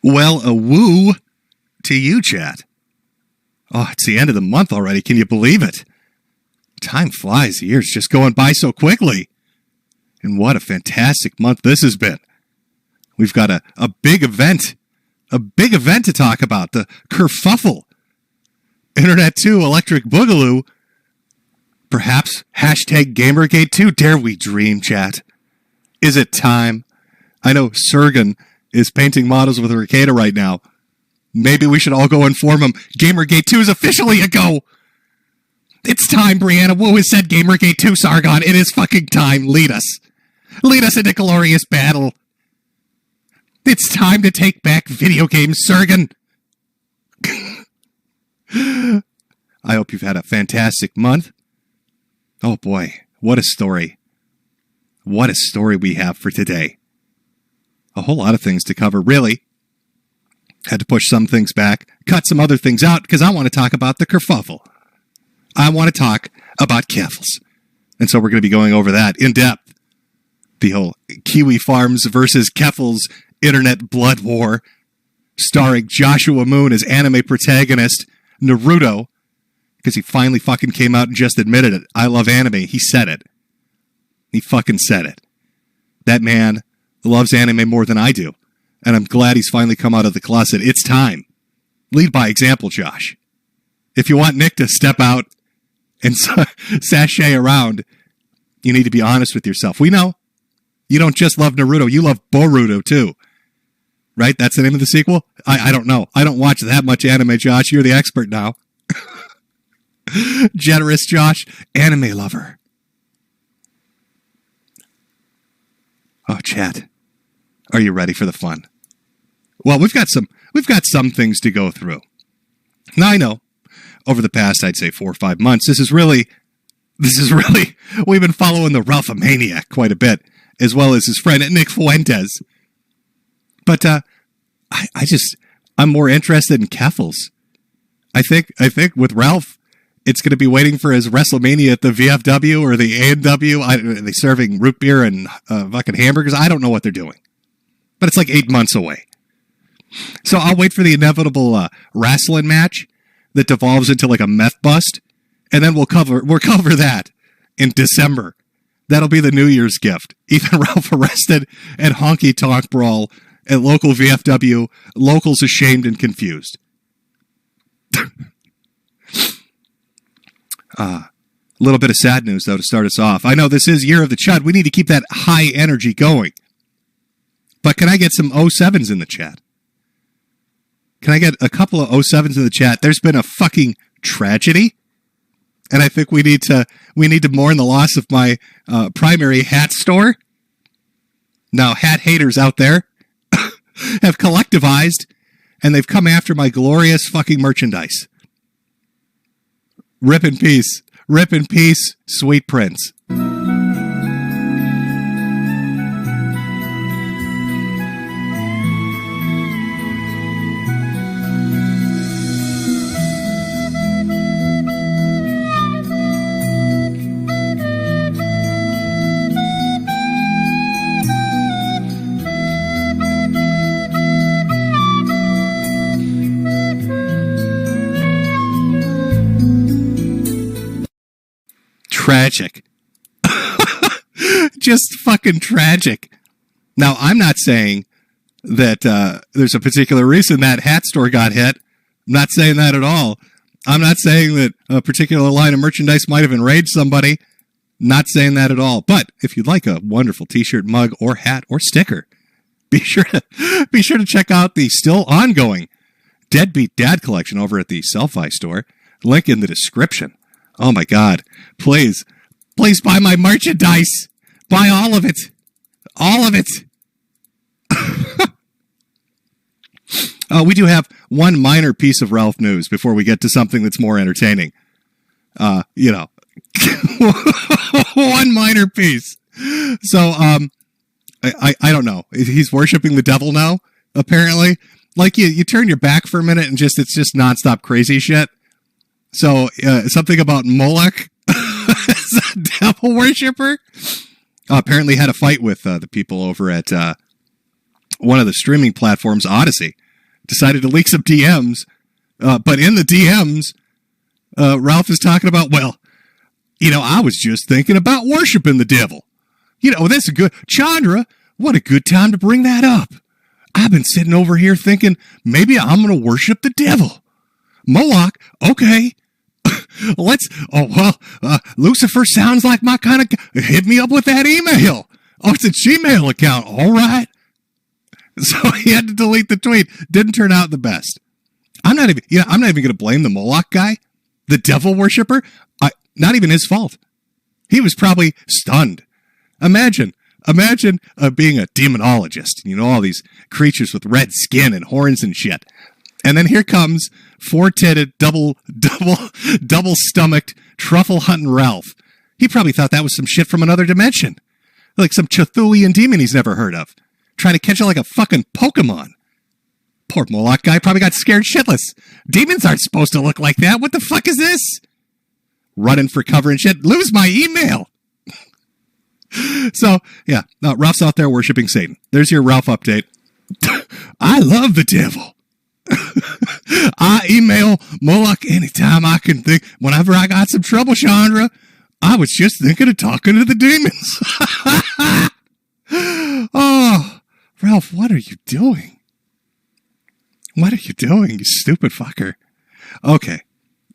Well, a woo to you, chat. Oh, it's the end of the month already. Can you believe it? Time flies. The year's just going by so quickly. And what a fantastic month this has been. We've got a big event. A big event to talk about. The Kerfuffle. Internet 2 Electric Boogaloo. Perhaps hashtag Gamergate 2. Dare we dream, chat? Is it time? I know Sergen is painting models with Ricada right now. Maybe we should all go inform him. Gamergate 2 is officially a go. It's time, Brianna Wu has said Gamergate 2, Sargon. It is fucking time. Lead us. Lead us into glorious battle. It's time to take back video games, Sergen. I hope you've had a fantastic month. Oh boy, what a story. What a story we have for today. A whole lot of things to cover, really. Had to push some things back, cut some other things out, because I want to talk about the Kerfuffle. I want to talk about Kerfuffles. And so we're going to be going over that in depth. The whole Kiwi Farms versus Kerfuffles internet blood war, starring Joshua Moon as anime protagonist Naruto, because he finally fucking came out and just admitted it. I love anime. He said it. He fucking said it. That man loves anime more than I do. And I'm glad he's finally come out of the closet. It's time. Lead by example, Josh. If you want Nick to step out and sashay around, you need to be honest with yourself. We know. You don't just love Naruto. You love Boruto, too. Right? That's the name of the sequel? I don't know. I don't watch that much anime, Josh. You're the expert now. Generous Josh. Anime lover. Oh, chat. Are you ready for the fun? Well, we've got some things to go through. Now, I know, over the past, I'd say 4 or 5 months, this is really, we've been following the Ralph-a-Maniac quite a bit, as well as his friend Nick Fuentes. But I'm more interested in Kerfuffles. I think with Ralph, it's going to be waiting for his WrestleMania at the VFW or the A&W. Are they serving root beer and fucking hamburgers? I don't know what they're doing. But it's like 8 months away. So I'll wait for the inevitable wrestling match that devolves into like a meth bust. And then we'll cover that in December. That'll be the New Year's gift. Ethan Ralph arrested and honky tonk brawl at local VFW. Locals ashamed and confused. A little bit of sad news, though, to start us off. I know this is Year of the Chud. We need to keep that high energy going. But can I get some 07s in the chat? Can I get a couple of 07s in the chat? There's been a fucking tragedy. And I think we need to mourn the loss of my primary hat store. Now, hat haters out there have collectivized, and they've come after my glorious fucking merchandise. Rip in peace. Rip in peace, sweet prince. Tragic. Just fucking tragic. Now, I'm not saying that there's a particular reason that hat store got hit. I'm not saying that at all. I'm not saying that a particular line of merchandise might have enraged somebody. Not saying that at all. But if you'd like a wonderful t-shirt, mug, or hat, or sticker, be sure to check out the still ongoing Deadbeat Dad collection over at the Selfie store. Link in the description. Oh my God. Please buy my merchandise. Buy all of it. All of it. We do have one minor piece of Ralph news before we get to something that's more entertaining. One minor piece. So, I don't know. He's worshiping the devil now, apparently. Like you turn your back for a minute and it's just nonstop crazy shit. So, something about Moloch as a devil worshiper. Apparently had a fight with the people over at one of the streaming platforms, Odyssey. decided to leak some DMs. But in the DMs, Ralph is talking about, well, I was just thinking about worshiping the devil. That's a good... Chandra, what a good time to bring that up. I've been sitting over here thinking maybe I'm going to worship the devil. Moloch, okay. Lucifer sounds like my kind of... Hit me up with that email. Oh, it's a Gmail account. All right. So he had to delete the tweet. Didn't turn out the best. I'm not even going to blame the Moloch guy, the devil worshiper. Not even his fault. He was probably stunned. Imagine being a demonologist. All these creatures with red skin and horns and shit. And then here comes four-titted, double-stomached, truffle-hunting Ralph. He probably thought that was some shit from another dimension. Like some Cthulhian demon he's never heard of. Trying to catch it like a fucking Pokemon. Poor Moloch guy probably got scared shitless. Demons aren't supposed to look like that. What the fuck is this? Running for cover and shit. Lose my email. So, yeah. Ralph's out there worshiping Satan. There's your Ralph update. I love the devil. I email Moloch anytime I can think. Whenever I got some trouble, Chandra, I was just thinking of talking to the demons. Oh, Ralph, what are you doing? What are you doing, you stupid fucker? Okay,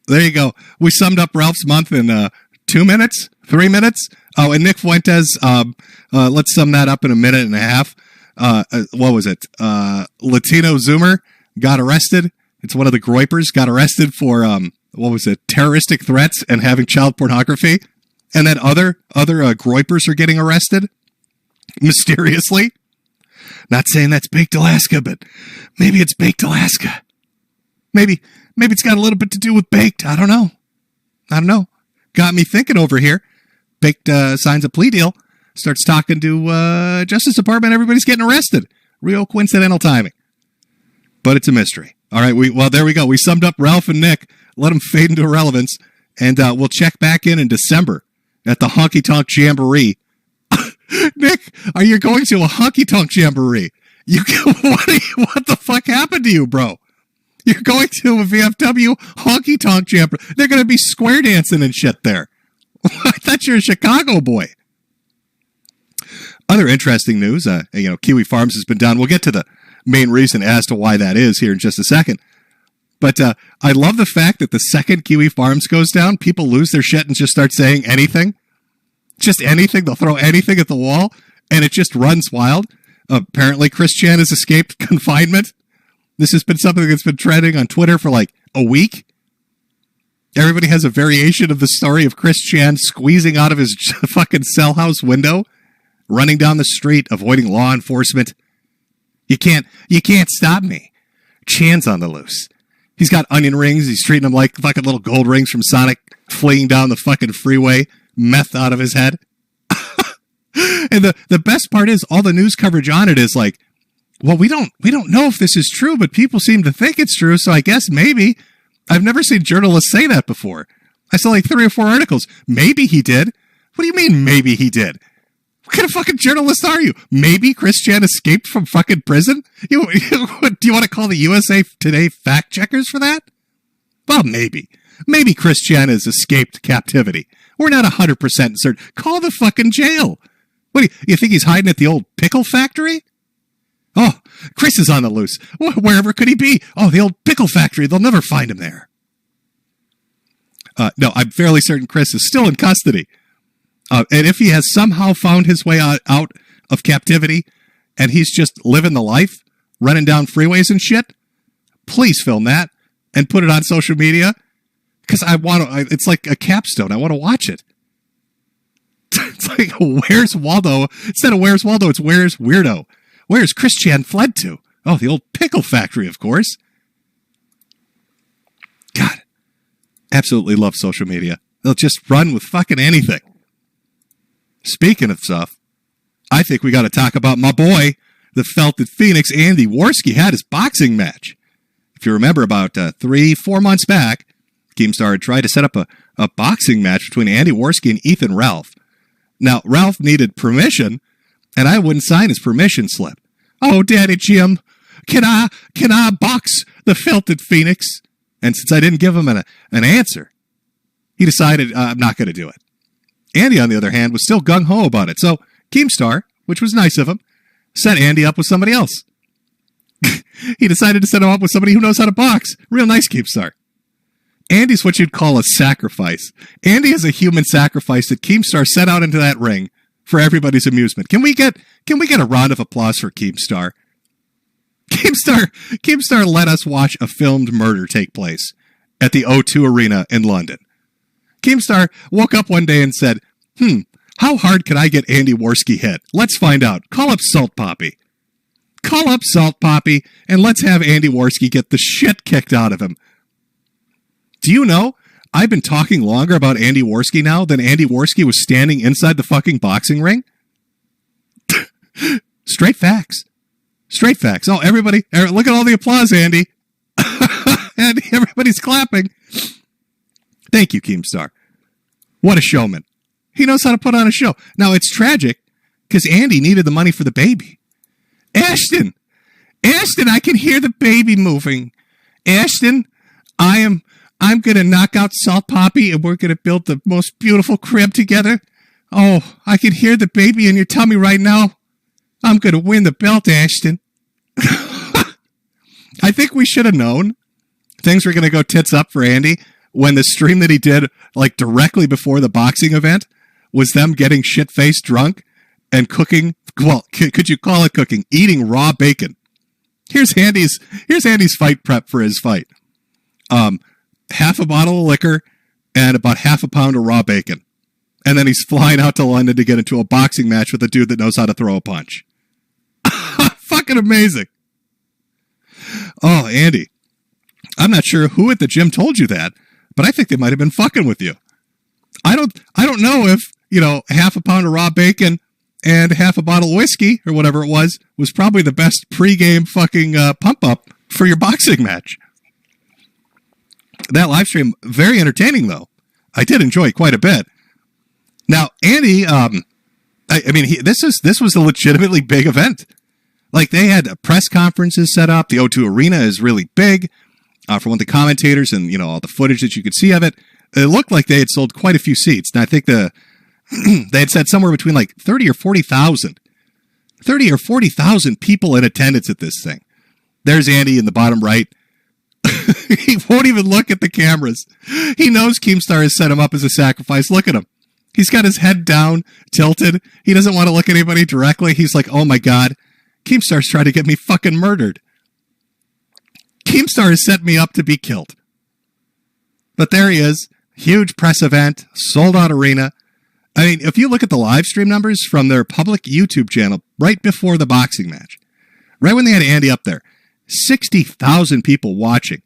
there you go. We summed up Ralph's month in 2 minutes, 3 minutes. Oh, and Nick Fuentes, let's sum that up in a minute and a half. What was it? Latino Zoomer got arrested. It's one of the Groypers, got arrested for, terroristic threats and having child pornography. And then other Groypers are getting arrested mysteriously. Not saying that's Baked Alaska, but maybe it's Baked Alaska. Maybe it's got a little bit to do with Baked. I don't know. Got me thinking over here. Baked signs a plea deal, starts talking to Justice Department. Everybody's getting arrested. Real coincidental timing. But it's a mystery. All right, there we go. We summed up Ralph and Nick. Let them fade into irrelevance. And we'll check back in December at the Honky Tonk Jamboree. Nick, are you going to a Honky Tonk Jamboree? What the fuck happened to you, bro? You're going to a VFW Honky Tonk Jamboree. They're going to be square dancing and shit there. I thought you were a Chicago boy. Other interesting news, Kiwi Farms has been down. We'll get to the main reason as to why that is here in just a second. But I love the fact that the second Kiwi Farms goes down, people lose their shit and just start saying anything. Just anything. They'll throw anything at the wall, and it just runs wild. Apparently, Chris Chan has escaped confinement. This has been something that's been trending on Twitter for like a week. Everybody has a variation of the story of Chris Chan squeezing out of his fucking cell house window, running down the street, avoiding law enforcement. You can't stop me. Chan's on the loose. He's got onion rings. He's treating them like fucking little gold rings from Sonic, fleeing down the fucking freeway, meth out of his head. And the best part is all the news coverage on it is like, well, we don't know if this is true, but people seem to think it's true, so I guess maybe. I've never seen journalists say that before. I saw like 3 or 4 articles. Maybe he did. What do you mean, maybe he did? What kind of fucking journalist are you? Maybe Chris Chan escaped from fucking prison? Do you want to call the USA Today fact checkers for that? Well, maybe. Maybe Chris Chan has escaped captivity. We're not 100% certain. Call the fucking jail. What do you think he's hiding at the old pickle factory? Oh, Chris is on the loose. Wherever could he be? Oh, the old pickle factory. They'll never find him there. No, I'm fairly certain Chris is still in custody. And if he has somehow found his way out of captivity and he's just living the life, running down freeways and shit, please film that and put it on social media. Because it's like a capstone. I want to watch it. It's like, where's Waldo? Instead of where's Waldo, it's where's Weirdo. Where's Chris Chan fled to? Oh, the old pickle factory, of course. God, absolutely love social media. They'll just run with fucking anything. Speaking of stuff, I think we got to talk about my boy that felt that Phoenix, Andy Worski, had his boxing match. If you remember, about 3-4 months back, Keemstar had tried to set up a boxing match between Andy Worski and Ethan Ralph. Now, Ralph needed permission, and I wouldn't sign his permission slip. Oh, Daddy Jim, can I box the felted phoenix? And since I didn't give him an answer, he decided I'm not going to do it. Andy, on the other hand, was still gung-ho about it. So Keemstar, which was nice of him, set Andy up with somebody else. He decided to set him up with somebody who knows how to box. Real nice, Keemstar. Andy's what you'd call a sacrifice. Andy is a human sacrifice that Keemstar set out into that ring for everybody's amusement. Can we get a round of applause for Keemstar? Keemstar let us watch a filmed murder take place at the O2 Arena in London. Keemstar woke up one day and said, how hard can I get Andy Worski hit? Let's find out. Call up Salt Poppy. Call up Salt Poppy, and let's have Andy Worski get the shit kicked out of him. Do you know, I've been talking longer about Andy Worski now than Andy Worski was standing inside the fucking boxing ring? Straight facts. Straight facts. Oh, everybody, look at all the applause, Andy. Andy, everybody's clapping. Thank you, Keemstar. What a showman. He knows how to put on a show. Now, it's tragic because Andy needed the money for the baby. Ashton, I can hear the baby moving. Ashton, I'm going to knock out Salt Poppy and we're going to build the most beautiful crib together. Oh, I can hear the baby in your tummy right now. I'm going to win the belt, Ashton. I think we should have known things were going to go tits up for Andy when the stream that he did like directly before the boxing event was them getting shit-faced drunk and cooking. Well, could you call it cooking? Eating raw bacon. Here's Andy's fight prep for his fight. Half a bottle of liquor and about half a pound of raw bacon. And then he's flying out to London to get into a boxing match with a dude that knows how to throw a punch. Fucking amazing. Oh, Andy. I'm not sure who at the gym told you that, but I think they might have been fucking with you. I don't know if, half a pound of raw bacon and half a bottle of whiskey or whatever it was probably the best pregame fucking pump up for your boxing match. That live stream, very entertaining though. I did enjoy it quite a bit. Now, Andy, this was a legitimately big event. Like, they had press conferences set up. The O2 Arena is really big. From what the commentators and, all the footage that you could see of it, it looked like they had sold quite a few seats. And I think they had said somewhere between like 30 or 40,000. 30 or 40,000 people in attendance at this thing. There's Andy in the bottom right. He won't even look at the cameras. He knows Keemstar has set him up as a sacrifice. Look at him. He's got his head down, tilted. He doesn't want to look at anybody directly. He's like, oh my God, Keemstar's trying to get me fucking murdered. Keemstar has set me up to be killed. But there he is. Huge press event, sold out arena. I mean, if you look at the live stream numbers from their public YouTube channel right before the boxing match, right when they had Andy up there, 60,000 people watching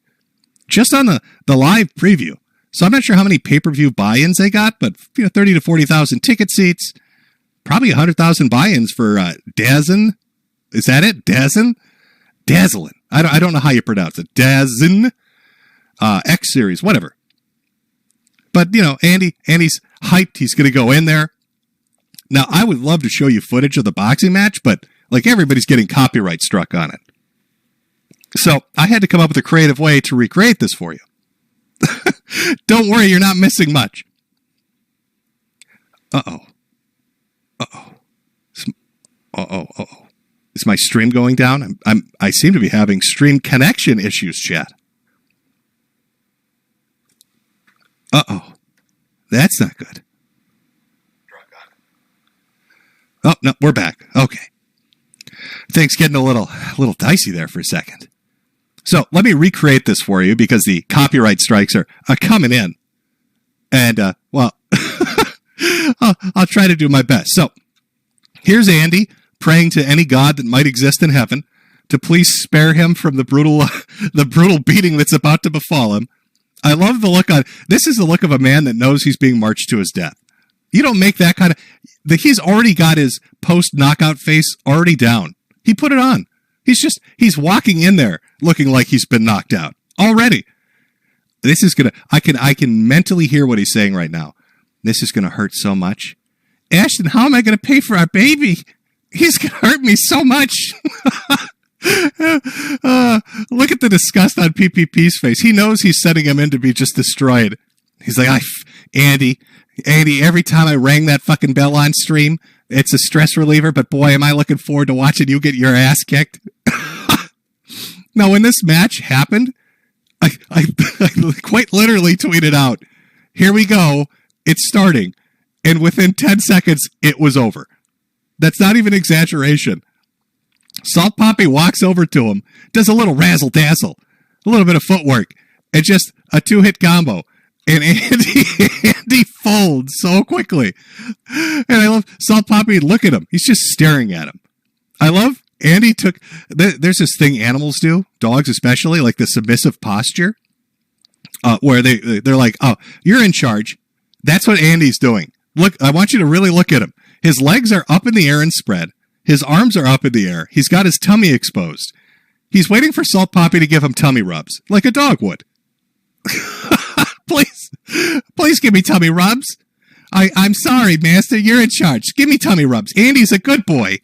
just on the live preview. So I'm not sure how many pay-per-view buy-ins they got, but 30 to 40,000 ticket seats, probably 100,000 buy-ins for Dazzin. Is that it? Dazzin? Dazzlin. I don't know how you pronounce it. Dazzin. X Series, whatever. But, Andy's hyped. He's going to go in there. Now, I would love to show you footage of the boxing match, but like everybody's getting copyright struck on it. So I had to come up with a creative way to recreate this for you. Don't worry, you're not missing much. Uh-oh. Is my stream going down? I seem to be having stream connection issues, chat. Uh-oh. That's not good. Oh, no, we're back. Okay. Things getting a little dicey there for a second. So let me recreate this for you because the copyright strikes are coming in. And, I'll try to do my best. So here's Andy praying to any god that might exist in heaven to please spare him from the brutal beating that's about to befall him. I love the look on. This is the look of a man that knows he's being marched to his death. You don't make that kind of. He's already got his post-knockout face already down. He put it on. He's walking in there looking like he's been knocked out already. This is gonna. I can mentally hear what he's saying right now. This is gonna hurt so much. Ashton, how am I gonna pay for our baby? He's gonna hurt me so much. Look at the disgust on PPP's face. He knows he's setting him in to be just destroyed. He's like, Andy, every time I rang that fucking bell on stream, it's a stress reliever, but boy, am I looking forward to watching you get your ass kicked. Now, when this match happened, I quite literally tweeted out, here we go, it's starting. And within 10 seconds, it was over. That's not even exaggeration. Salt Poppy walks over to him, does a little razzle-dazzle, a little bit of footwork, and just a 2-hit combo. And Andy folds so quickly. And I love Salt Poppy. Look at him. He's just staring at him. I love Andy took... There's this thing animals do, dogs especially, like the submissive posture, where they're like, oh, you're in charge. That's what Andy's doing. Look, I want you to really look at him. His legs are up in the air and spread. His arms are up in the air. He's got his tummy exposed. He's waiting for Salt Poppy to give him tummy rubs, like a dog would. Please give me tummy rubs. I'm sorry, master. You're in charge. Give me tummy rubs. Andy's a good boy.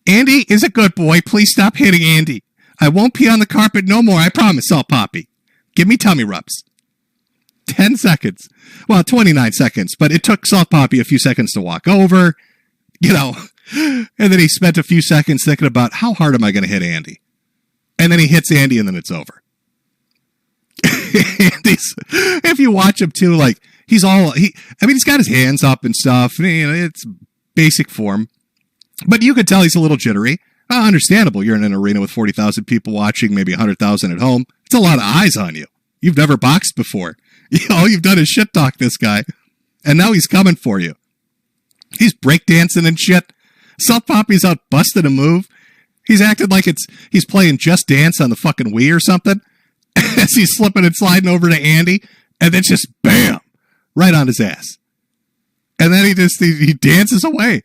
Andy is a good boy. Please stop hitting Andy. I won't pee on the carpet no more. I promise, Salt Poppy. Give me tummy rubs. 10 seconds. Well, 29 seconds, but it took Salt Poppy a few seconds to walk over, and then he spent a few seconds thinking about how hard am I going to hit Andy? And then he hits Andy and then it's over. Andy's, if you watch him too, like he's got his hands up and stuff. It's basic form, but you could tell he's a little jittery. Understandable. You're in an arena with 40,000 people watching, maybe 100,000 at home. It's a lot of eyes on you. You've never boxed before. All you've done is shit talk this guy, and now he's coming for you. He's breakdancing and shit. Salt Poppy's out busting a move. He's acting like he's playing Just Dance on the fucking Wii or something. As he's slipping and sliding over to Andy, and then just bam, right on his ass. And then he dances away.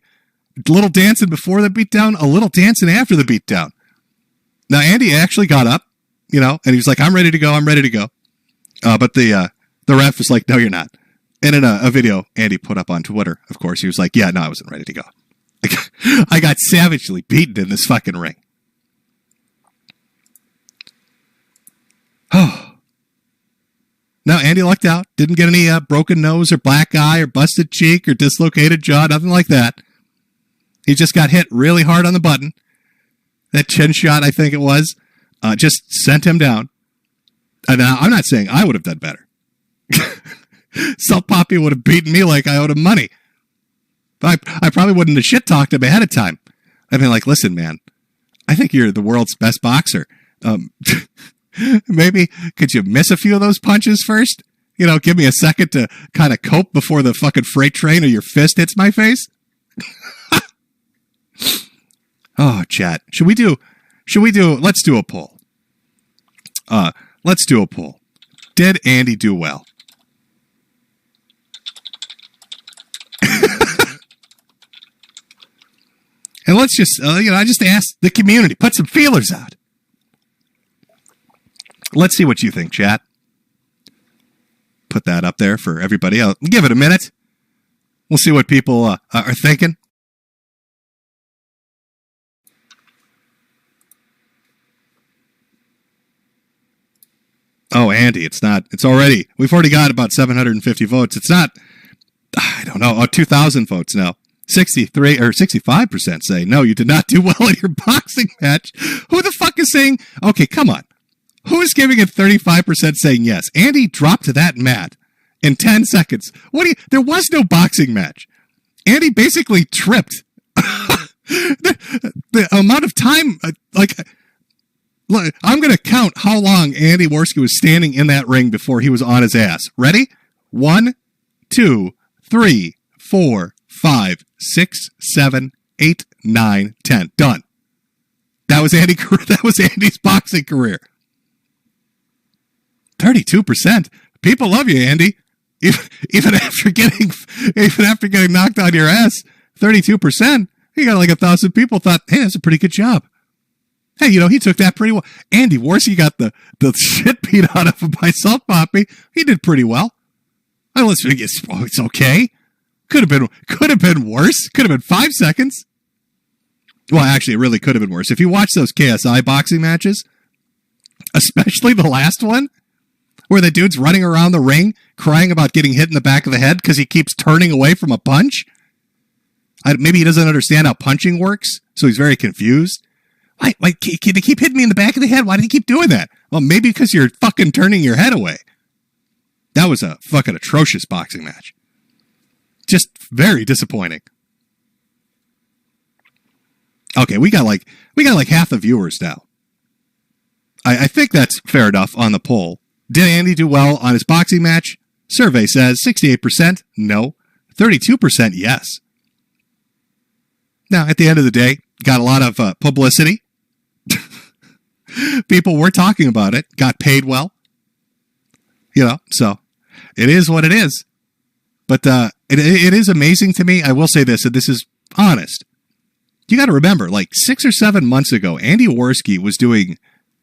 A little dancing before the beatdown, a little dancing after the beatdown. Now Andy actually got up, and he was like, "I'm ready to go. I'm ready to go." But the ref was like, "No, you're not." And in a video Andy put up on Twitter, of course, he was like, "Yeah, no, I wasn't ready to go. I got savagely beaten in this fucking ring." Oh. Now, Andy lucked out. Didn't get any broken nose or black eye or busted cheek or dislocated jaw, nothing like that. He just got hit really hard on the button. That chin shot, I think it was, just sent him down. And I'm not saying I would have done better. Salt Poppy would have beaten me like I owed him money. I probably wouldn't have shit-talked him ahead of time. I'd been like, listen, man, I think you're the world's best boxer. Maybe could you miss a few of those punches first? Give me a second to kind of cope before the fucking freight train or your fist hits my face. Oh, chat. Let's do a poll. Let's do a poll. Did Andy do well? And let's just, I just asked the community, put some feelers out. Let's see what you think, chat. Put that up there for everybody. I'll give it a minute. We'll see what people are thinking. Oh, Andy, it's we've already got about 750 votes. It's not, I don't know, 2,000 votes now. 63 or 65% say, no, you did not do well in your boxing match. Who the fuck is saying, okay, come on. Who is giving it 35% saying yes? Andy dropped to that mat in 10 seconds. There was no boxing match. Andy basically tripped. the amount of time, I'm going to count how long Andy Worski was standing in that ring before he was on his ass. Ready? 1, 2, 3, 4, 5, 6, 7, 8, 9, 10. Done. That was Andy's boxing career. 32%. People love you, Andy. Even after getting knocked on your ass, 32%. You got like 1,000 people thought, hey, that's a pretty good job. Hey, he took that pretty well. Andy Worski got the shit beat out of him by Salt Poppy. He did pretty well. It's okay. Could have been worse. Could have been 5 seconds. Well, actually, it really could have been worse. If you watch those KSI boxing matches, especially the last one, where the dude's running around the ring crying about getting hit in the back of the head because he keeps turning away from a punch. Maybe he doesn't understand how punching works, so he's very confused. Why they keep hitting me in the back of the head? Why do they keep doing that? Well, maybe because you're fucking turning your head away. That was a fucking atrocious boxing match. Just very disappointing. Okay, we got like half the viewers now. I think that's fair enough on the poll. Did Andy do well on his boxing match? Survey says 68% no, 32% yes. Now, at the end of the day, got a lot of publicity. People were talking about it, got paid well. So it is what it is. But it is amazing to me. I will say this, and this is honest. You got to remember, like 6 or 7 months ago, Andy Worski was doing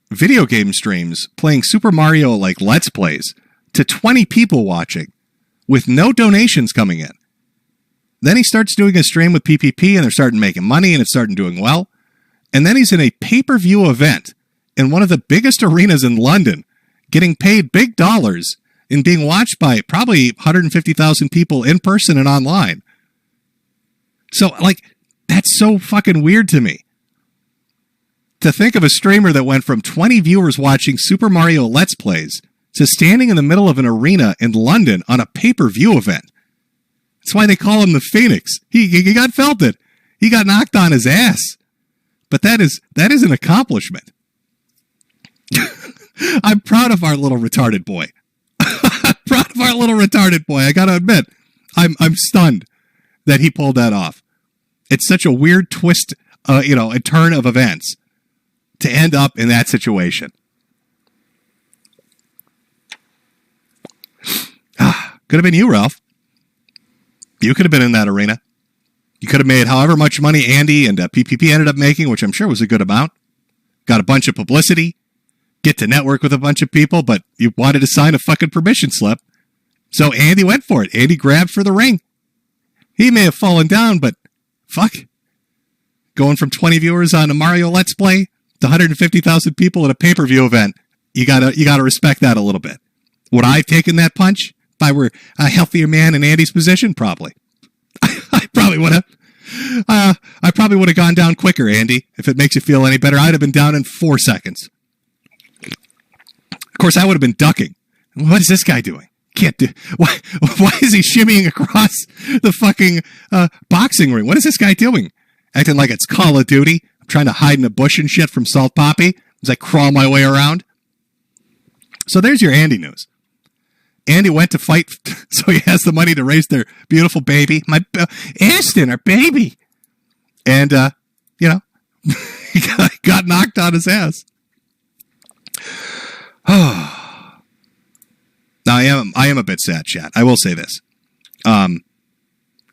video game streams playing Super Mario like Let's Plays to 20 people watching with no donations coming in. Then he starts doing a stream with PPP and they're starting making money and it's starting doing well. And then he's in a pay-per-view event in one of the biggest arenas in London, getting paid big dollars and being watched by probably 150,000 people in person and online. So, like, that's so fucking weird to me. To think of a streamer that went from 20 viewers watching Super Mario Let's Plays to standing in the middle of an arena in London on a pay-per-view event. That's why they call him the Phoenix. He got felted. He got knocked on his ass. But that is an accomplishment. I'm proud of our little retarded boy. I'm proud of our little retarded boy. I gotta admit, I'm stunned that he pulled that off. It's such a weird twist, a turn of events to end up in that situation. Could have been you, Ralph. You could have been in that arena. You could have made however much money Andy and PPP ended up making, which I'm sure was a good amount. Got a bunch of publicity. Get to network with a bunch of people, but you wanted to sign a fucking permission slip. So Andy went for it. Andy grabbed for the ring. He may have fallen down, but fuck. Going from 20 viewers on a Mario Let's Play to 150,000 people at a pay-per-view event, you gotta respect that a little bit. Would I have taken that punch if I were a healthier man in Andy's position? Probably. I probably would have. I probably would have gone down quicker, Andy. If it makes you feel any better, I'd have been down in 4 seconds. Of course, I would have been ducking. What is this guy doing? Can't do. Why is he shimmying across the fucking boxing ring? What is this guy doing? Acting like it's Call of Duty. I'm trying to hide in a bush and shit from Salt Poppy as I crawl my way around. So there's your Andy news. Andy went to fight, so he has the money to raise their beautiful baby, Aston, our baby. And he got knocked on his ass. Now I am a bit sad, chat. I will say this.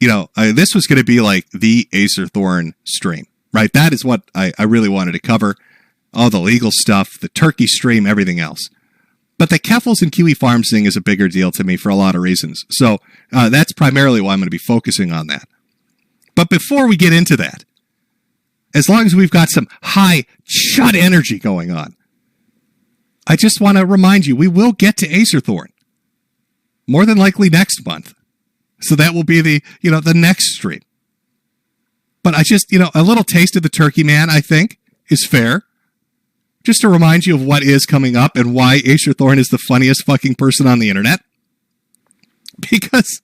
This was going to be like the Acer Thorn stream, right? That is what I really wanted to cover. All the legal stuff, the turkey stream, everything else. But the Kerfuffles and Kiwi Farms thing is a bigger deal to me for a lot of reasons. So that's primarily why I'm going to be focusing on that. But before we get into that, as long as we've got some high chud energy going on, I just want to remind you, we will get to Acer Thorn. More than likely next month. So that will be the next stream. But I just, a little taste of the turkey man, I think, is fair. Just to remind you of what is coming up and why Acer Thorn is the funniest fucking person on the internet. Because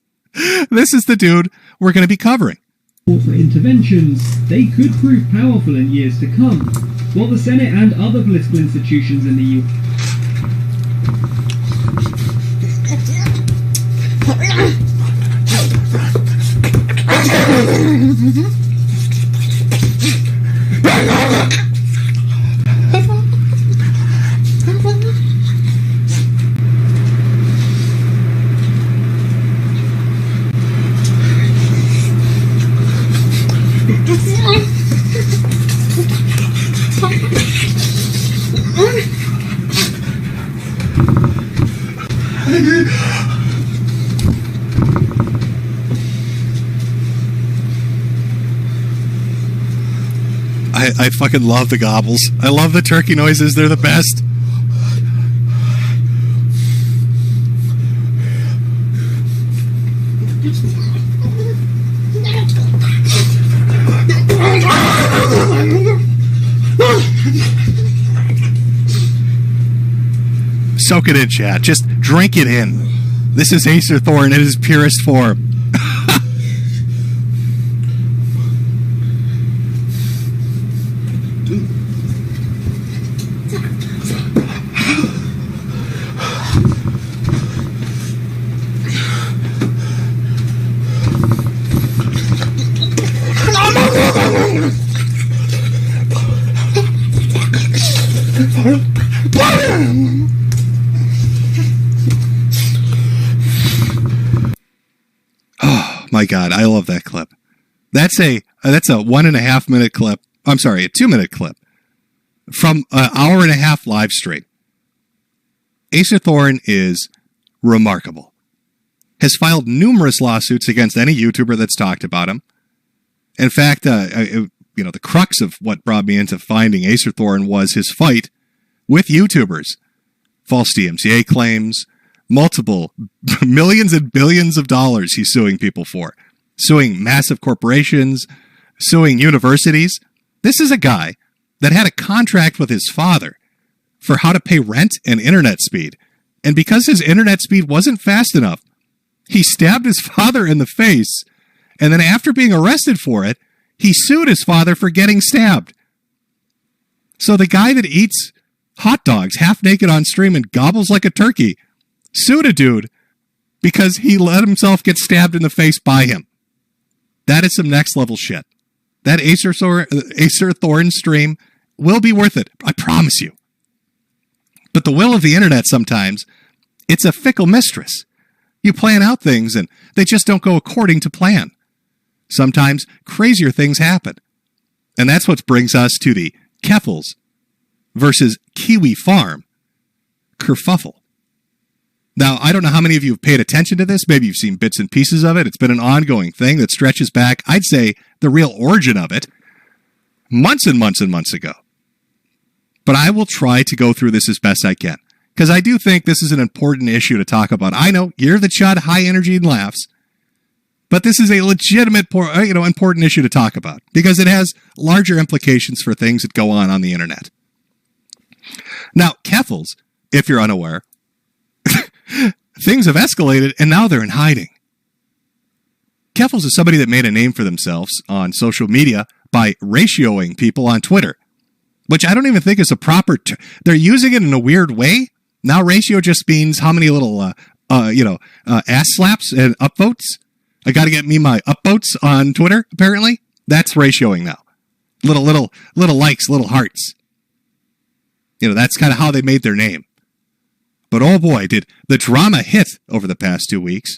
this is the dude we're going to be covering. For interventions, they could prove powerful in years to come, while the Senate and other political institutions in the I fucking love the gobbles. I love the turkey noises. They're the best. Soak it in, chat. Just drink it in. This is Acer Thor in his purest form. Oh my God, I love that clip. That's a 1.5 minute clip. I'm sorry, a 2-minute clip from an hour and a half live stream. Acer Thorn is remarkable. Has filed numerous lawsuits against any YouTuber that's talked about him. In fact, the crux of what brought me into finding Acer Thorn was his fight with YouTubers. False DMCA claims, multiple millions and billions of dollars he's suing people for. Suing massive corporations, suing universities. This is a guy that had a contract with his father for how to pay rent and internet speed. And because his internet speed wasn't fast enough, he stabbed his father in the face. And then after being arrested for it, he sued his father for getting stabbed. So the guy that eats hot dogs half naked on stream and gobbles like a turkey sued a dude because he let himself get stabbed in the face by him. That is some next level shit. That Acer Thorn stream will be worth it. I promise you. But the will of the internet sometimes, it's a fickle mistress. You plan out things and they just don't go according to plan. Sometimes crazier things happen. And that's what brings us to the Kerfuffle versus Kiwi Farm Kerfuffle. Now, I don't know how many of you have paid attention to this. Maybe you've seen bits and pieces of it. It's been an ongoing thing that stretches back, I'd say, the real origin of it, months and months and months ago. But I will try to go through this as best I can, because I do think this is an important issue to talk about. I know, you're the chud, high energy and laughs, but this is a legitimate, important issue to talk about, because it has larger implications for things that go on the internet. Now, Kerfuffles, if you're unaware, things have escalated, and now they're in hiding. Kerfuffles is somebody that made a name for themselves on social media by ratioing people on Twitter, which I don't even think is a proper they're using it in a weird way. Now ratio just means how many little, ass slaps and upvotes. I got to get me my upvotes on Twitter, apparently. That's ratioing now. Little likes, little hearts. That's kind of how they made their name. But oh boy, did the drama hit over the past 2 weeks.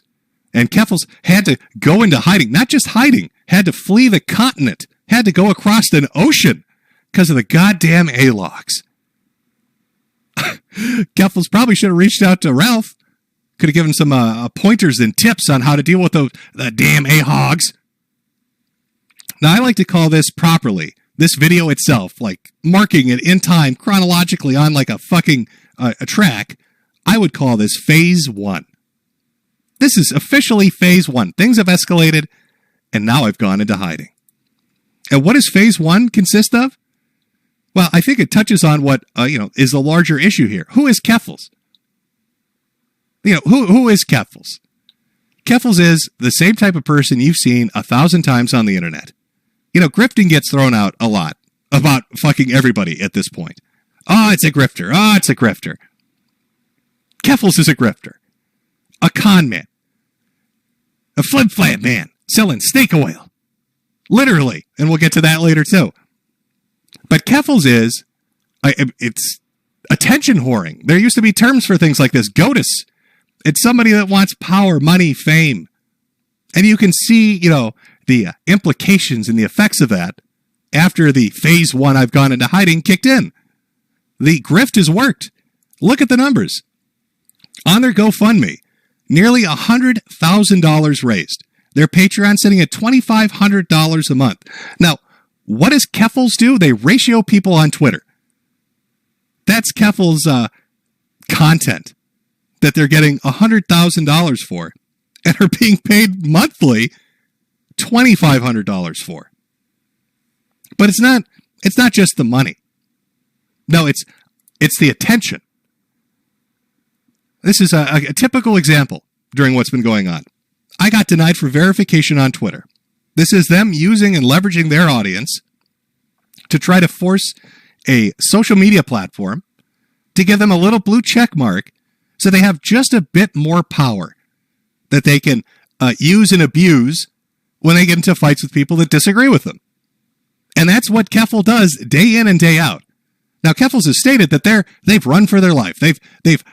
And Kerfuffles had to go into hiding. Not just hiding, had to flee the continent. Had to go across an ocean because of the goddamn A-logs. Kerfuffles probably should have reached out to Ralph. Could have given some pointers and tips on how to deal with the damn A-hogs. Now, I like to call this properly, this video itself, like marking it in time chronologically on like a fucking a track. I would call this Phase 1. This is officially Phase 1. Things have escalated, and now I've gone into hiding. And what does Phase 1 consist of? Well, I think it touches on what, is the larger issue here. Who is Kerfuffles? Who is Kerfuffles? Kerfuffles is the same type of person you've seen 1,000 times on the internet. Grifting gets thrown out a lot about fucking everybody at this point. Oh, it's a grifter. Oh, it's a grifter. Kerfuffles is a grifter. A con man. A flip-flap man selling snake oil. Literally. And we'll get to that later too. But Kerfuffles it's attention whoring. There used to be terms for things like this. GOTUS. It's somebody that wants power, money, fame. And you can see, the implications and the effects of that after the Phase 1 I've gone into hiding kicked in. The grift has worked. Look at the numbers. On their GoFundMe, nearly $100,000 raised. Their Patreon sitting at $2,500 a month. Now, what does Kerfuffle do? They ratio people on Twitter. That's Kerfuffle's content that they're getting $100,000 for and are being paid monthly $2,500 for. But it's not just the money. No, it's the attention. This is a typical example during what's been going on. I got denied for verification on Twitter. This is them using and leveraging their audience to try to force a social media platform to give them a little blue check mark so they have just a bit more power that they can use and abuse when they get into fights with people that disagree with them. And that's what Kerfuffle does day in and day out. Now, Kerfuffle has stated that they've run for their life. They've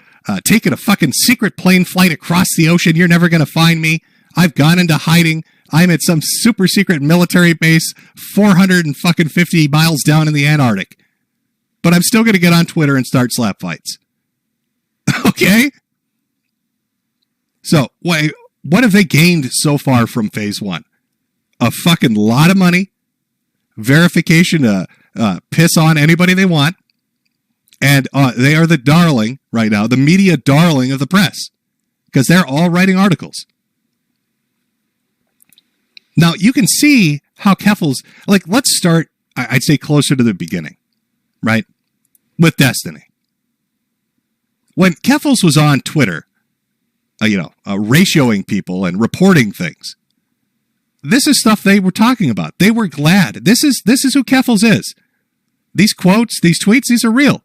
taken a fucking secret plane flight across the ocean. You're never going to find me. I've gone into hiding. I'm at some super secret military base 450 miles down in the Antarctic. But I'm still going to get on Twitter and start slap fights. Okay? So, what have they gained so far from phase one? A fucking lot of money, verification to piss on anybody they want, and they are the darling right now, the media darling of the press, because they're all writing articles. Now, you can see how Kerfuffle's, like, let's start, I'd say, closer to the beginning, right? With Destiny. When Kerfuffle was on Twitter, ratioing people and reporting things, this is stuff they were talking about. They were glad. This is who Kerfuffle is. These quotes, these tweets, these are real.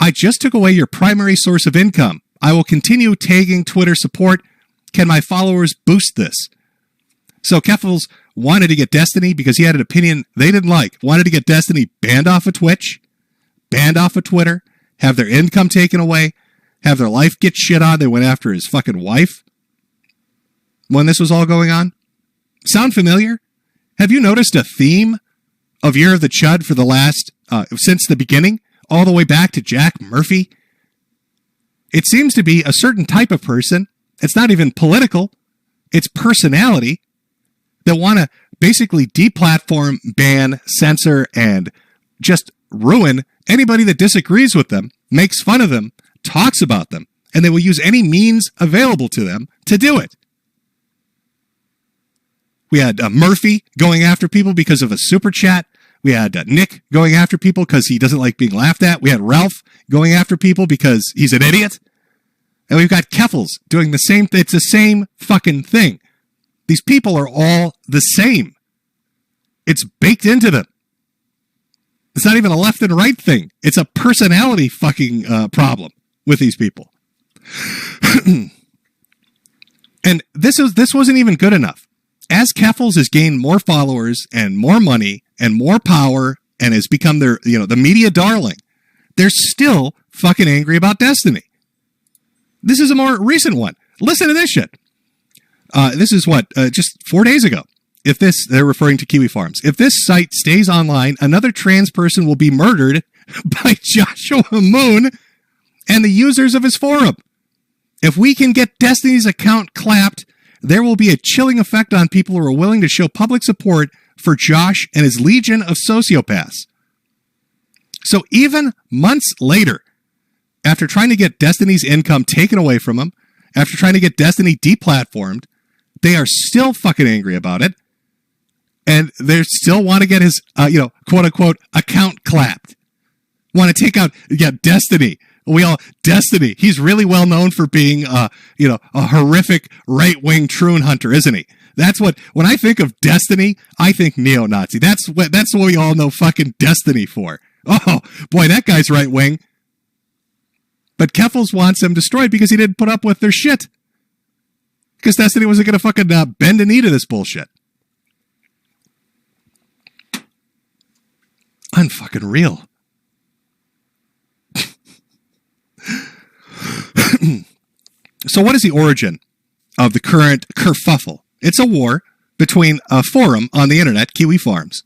I just took away your primary source of income. I will continue tagging Twitter support. Can my followers boost this? So Kerfuffle wanted to get Destiny because he had an opinion they didn't like. Wanted to get Destiny banned off of Twitch, banned off of Twitter, have their income taken away, have their life get shit on. They went after his fucking wife when this was all going on. Sound familiar? Have you noticed a theme of Year of the Chud for the last, since the beginning, all the way back to Jack Murphy? It seems to be a certain type of person. It's not even political. It's personality that want to basically deplatform, ban, censor, and just ruin anybody that disagrees with them, makes fun of them, talks about them, and they will use any means available to them to do it. We had Murphy going after people because of a super chat. We had Nick going after people because he doesn't like being laughed at. We had Ralph going after people because he's an idiot. And we've got Kerfuffle doing the same thing. It's the same fucking thing. These people are all the same. It's baked into them. It's not even a left and right thing. It's a personality fucking problem with these people. And this wasn't even good enough. As Kerfuffle has gained more followers and more money and more power and has become their, the media darling, they're still fucking angry about Destiny. This is a more recent one. Listen to this shit. This is just 4 days ago. They're referring to Kiwi Farms. If this site stays online, another trans person will be murdered by Joshua Moon and the users of his forum. If we can get Destiny's account clapped, there will be a chilling effect on people who are willing to show public support for Josh and his legion of sociopaths. So even months later, after trying to get Destiny's income taken away from him, after trying to get Destiny deplatformed, they are still fucking angry about it. And they still want to get his, quote unquote, account clapped. Want to take out, Destiny. Destiny. He's really well known for being, a horrific right-wing troon hunter, isn't he? That's when I think of Destiny, I think neo-Nazi. That's what we all know fucking Destiny for. Oh, boy, that guy's right-wing. But Kerfuffle wants him destroyed because he didn't put up with their shit. Because Destiny wasn't going to fucking bend a knee to this bullshit. Unfucking real. So what is the origin of the current kerfuffle? It's a war between a forum on the internet, Kiwi Farms,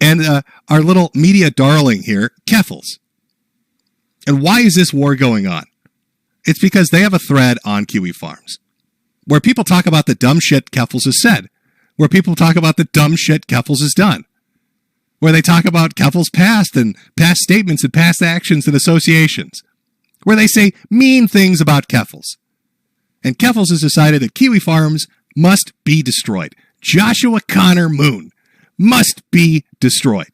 and our little media darling here, Kerfuffle. And why is this war going on? It's because they have a thread on Kiwi Farms where people talk about the dumb shit Kerfuffle has said, where people talk about the dumb shit Kerfuffle has done. where they talk about Kerfuffle's past and past statements and past actions and associations, where they say mean things about Kerfuffle's. And Kerfuffle's has decided that Kiwi Farms must be destroyed. Joshua Connor Moon must be destroyed.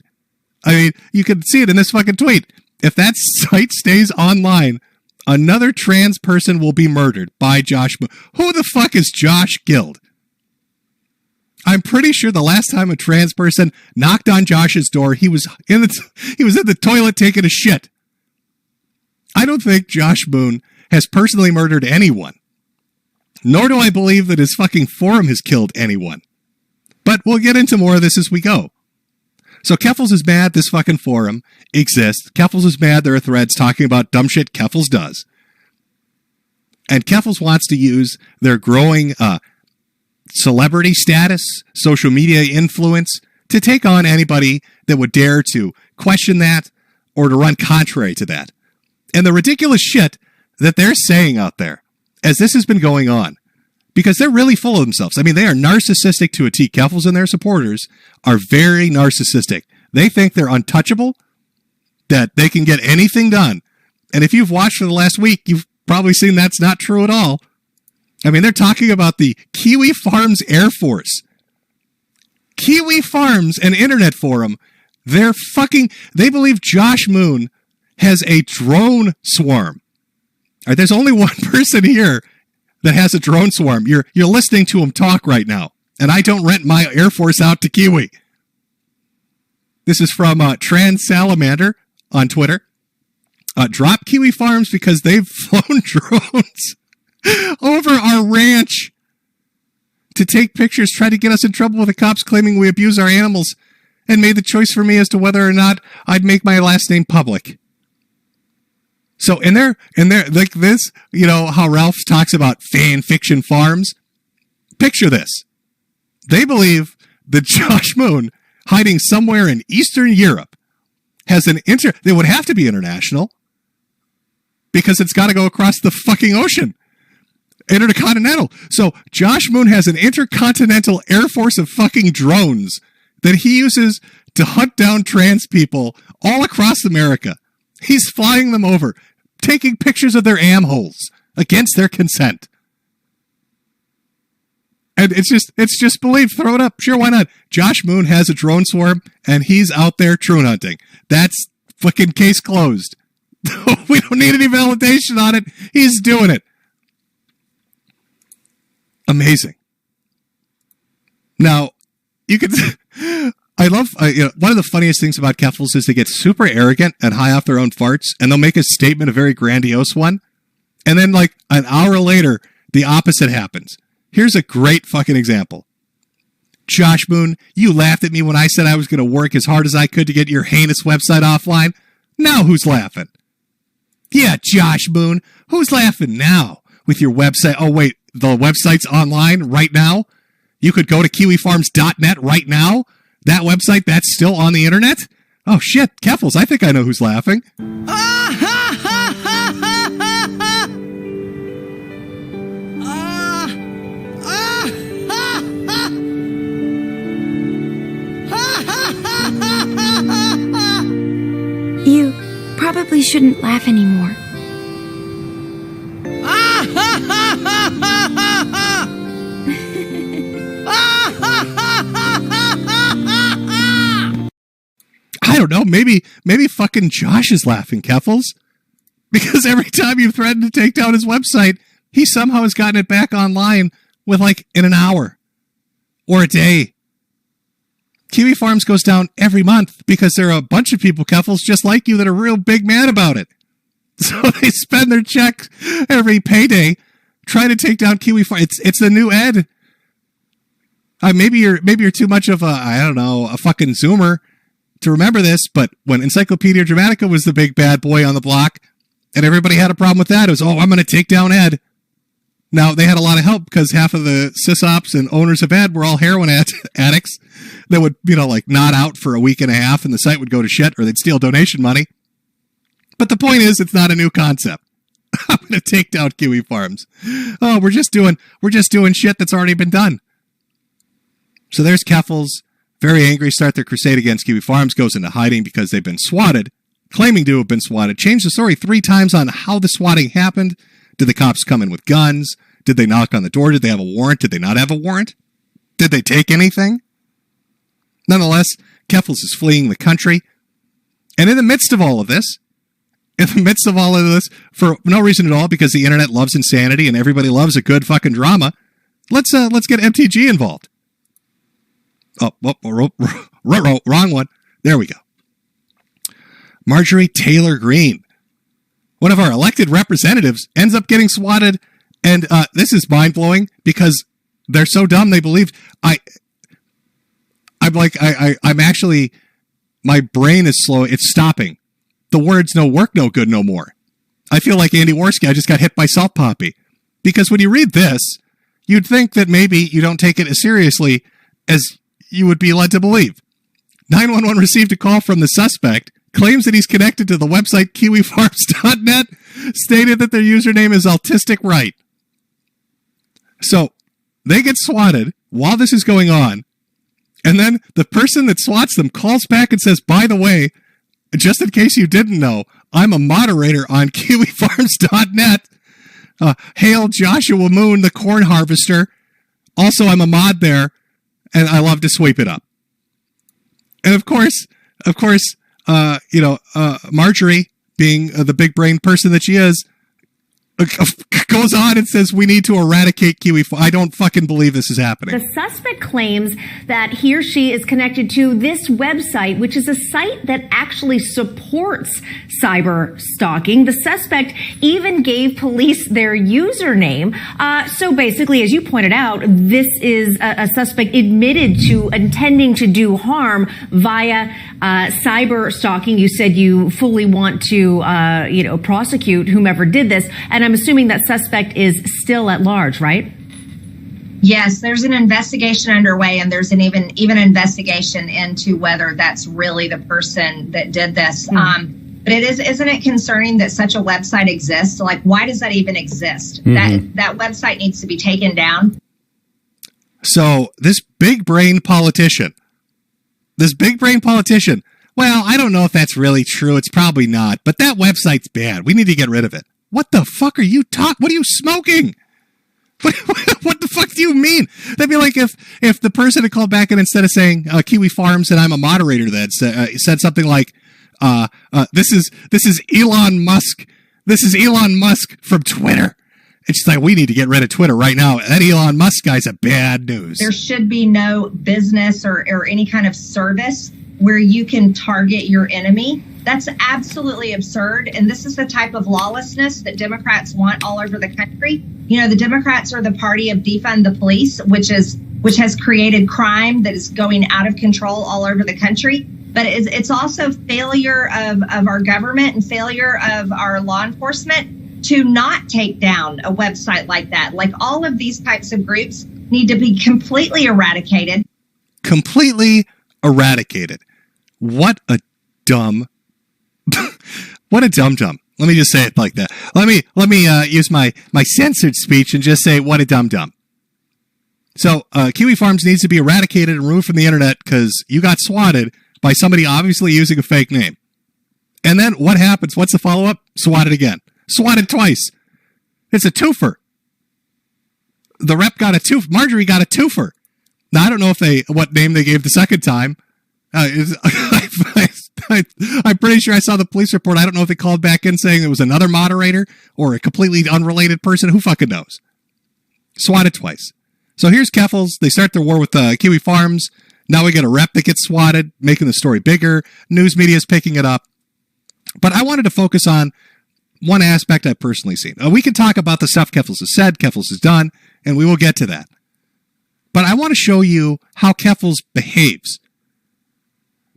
I mean, you can see it in this fucking tweet. If that site stays online, another trans person will be murdered by Josh Moon. Who the fuck is Josh Guild? I'm pretty sure the last time a trans person knocked on Josh's door, he was in the toilet taking a shit. I don't think Josh Moon has personally murdered anyone. Nor do I believe that his fucking forum has killed anyone. But we'll get into more of this as we go. So Kerfuffle's is mad this fucking forum exists. Kerfuffle's is mad there are threads talking about dumb shit Kerfuffle's does. And Kerfuffle's wants to use their growing celebrity status, social media influence, to take on anybody that would dare to question that or to run contrary to that. And the ridiculous shit that they're saying out there as this has been going on, because they're really full of themselves. I mean, they are narcissistic to a T. Kerfuffle's and their supporters are very narcissistic. They think they're untouchable, that they can get anything done. And if you've watched for the last week, you've probably seen that's not true at all. I mean, they're talking about the Kiwi Farms Air Force. Kiwi Farms, an internet forum. They believe Josh Moon has a drone swarm. All right, there's only one person here that has a drone swarm. You're listening to him talk right now. And I don't rent my Air Force out to Kiwi. This is from Trans Salamander on Twitter. Drop Kiwi Farms because they've flown drones over our ranch to take pictures, try to get us in trouble with the cops claiming we abuse our animals, and made the choice for me as to whether or not I'd make my last name public. So in there, like this, you know, how Ralph talks about fan fiction farms. Picture this. They believe that Josh Moon, hiding somewhere in Eastern Europe, has they would have to be international because it's got to go across the fucking ocean. Intercontinental. So Josh Moon has an intercontinental air force of fucking drones that he uses to hunt down trans people all across America. He's flying them over, taking pictures of their am-holes against their consent. And it's just belief. Throw it up. Sure, why not? Josh Moon has a drone swarm, and he's out there troon hunting. That's fucking case closed. We don't need any validation on it. He's doing it. Amazing. Now, you could... I love, one of the funniest things about Kerfuffle's is they get super arrogant and high off their own farts, and they'll make a statement, a very grandiose one, and then like an hour later, the opposite happens. Here's a great fucking example. Josh Moon, you laughed at me when I said I was going to work as hard as I could to get your heinous website offline. Now who's laughing? Yeah, Josh Moon, who's laughing now with your website? Oh, wait, the website's online right now? You could go to kiwifarms.net right now? That website, that's still on the internet? Oh, shit, Kerfuffle's, I think I know who's laughing. You probably shouldn't laugh anymore. I don't know, maybe fucking Josh is laughing, Kerfuffle's. Because every time you threaten to take down his website, he somehow has gotten it back online with like in an hour or a day. Kiwi Farms goes down every month because there are a bunch of people, Kerfuffle's, just like you that are real big mad about it. So they spend their check every payday trying to take down Kiwi Farms. It's the new Ed. Maybe you're too much of a fucking Zoomer to remember this, but when Encyclopedia Dramatica was the big bad boy on the block, and everybody had a problem with that, it was, I'm going to take down Ed. Now, they had a lot of help because half of the sysops and owners of Ed were all heroin addicts that would, nod out for a week and a half, and the site would go to shit, or they'd steal donation money. But the point is, it's not a new concept. I'm going to take down Kiwi Farms. We're just doing shit that's already been done. So there's Kerfuffle's very angry, start their crusade against Kiwi Farms, goes into hiding because they've been swatted, claiming to have been swatted, changed the story 3 times on how the swatting happened. Did the cops come in with guns? Did they knock on the door? Did they have a warrant? Did they not have a warrant? Did they take anything? Nonetheless, Kerfuffle is fleeing the country. And in the midst of all of this, for no reason at all, because the internet loves insanity and everybody loves a good fucking drama, let's get MTG involved. Oh, wrong one. There we go. Marjorie Taylor Greene, one of our elected representatives, ends up getting swatted, and this is mind-blowing because they're so dumb they believe I'm actually, my brain is slow. It's stopping. The words no work, no good no more. I feel like Andy Worski. I just got hit by Salt Poppy. Because when you read this, you'd think that maybe you don't take it as seriously as you would be led to believe. 911 received a call from the suspect, claims that he's connected to the website kiwifarms.net, stated that their username is Autistic Right. So they get swatted while this is going on, and then the person that swats them calls back and says, by the way, just in case you didn't know, I'm a moderator on kiwifarms.net. Hail Joshua Moon, the corn harvester. Also, I'm a mod there, and I love to sweep it up. And of course, Marjorie, being the big brain person that she is, goes on and says we need to eradicate Kiwi. I don't fucking believe this is happening. The suspect claims that he or she is connected to this website, which is a site that actually supports cyber stalking. The suspect even gave police their username. So basically, as you pointed out, this is a suspect admitted to intending to do harm via cyber stalking. You said you fully want to, prosecute whomever did this. And I'm assuming that suspect is still at large, right? Yes, there's an investigation underway, and there's an even investigation into whether that's really the person that did this. But isn't it concerning that such a website exists? Like, why does that even exist? That website needs to be taken down. So this big brain politician, well, I don't know if that's really true. It's probably not, but that website's bad. We need to get rid of it. What the fuck are you talking? What are you smoking? What the fuck do you mean? That'd be like if the person had called back and instead of saying Kiwi Farms and I'm a moderator, that said something like, "This is Elon Musk. This is Elon Musk from Twitter." It's just like, we need to get rid of Twitter right now. That Elon Musk guy's a bad news. There should be no business or any kind of service where you can target your enemy. That's absolutely absurd. And this is the type of lawlessness that Democrats want all over the country. You know, the Democrats are the party of defund the police, which has created crime that is going out of control all over the country. But it's also failure of our government and failure of our law enforcement to not take down a website like that. Like, all of these types of groups need to be completely eradicated. Completely eradicated. What a dumb what a dum-dum. Let me just say it like that. Let me use my censored speech and just say, what a dum-dum. So Kiwi Farms needs to be eradicated and removed from the internet because you got swatted by somebody obviously using a fake name. And then what happens? What's the follow-up? Swatted again. Swatted twice. It's a twofer. The rep got a twofer. Marjorie got a twofer. Now, I don't know what name they gave the second time. I'm pretty sure I saw the police report. I don't know if they called back in saying it was another moderator or a completely unrelated person. Who fucking knows? Swatted twice. So here's Kerfuffle's. They start their war with Kiwi Farms. Now we get a rep that gets swatted, making the story bigger. News media is picking it up. But I wanted to focus on one aspect I've personally seen. We can talk about the stuff Kerfuffle has said, Kerfuffle has done, and we will get to that. But I want to show you how Kerfuffle behaves.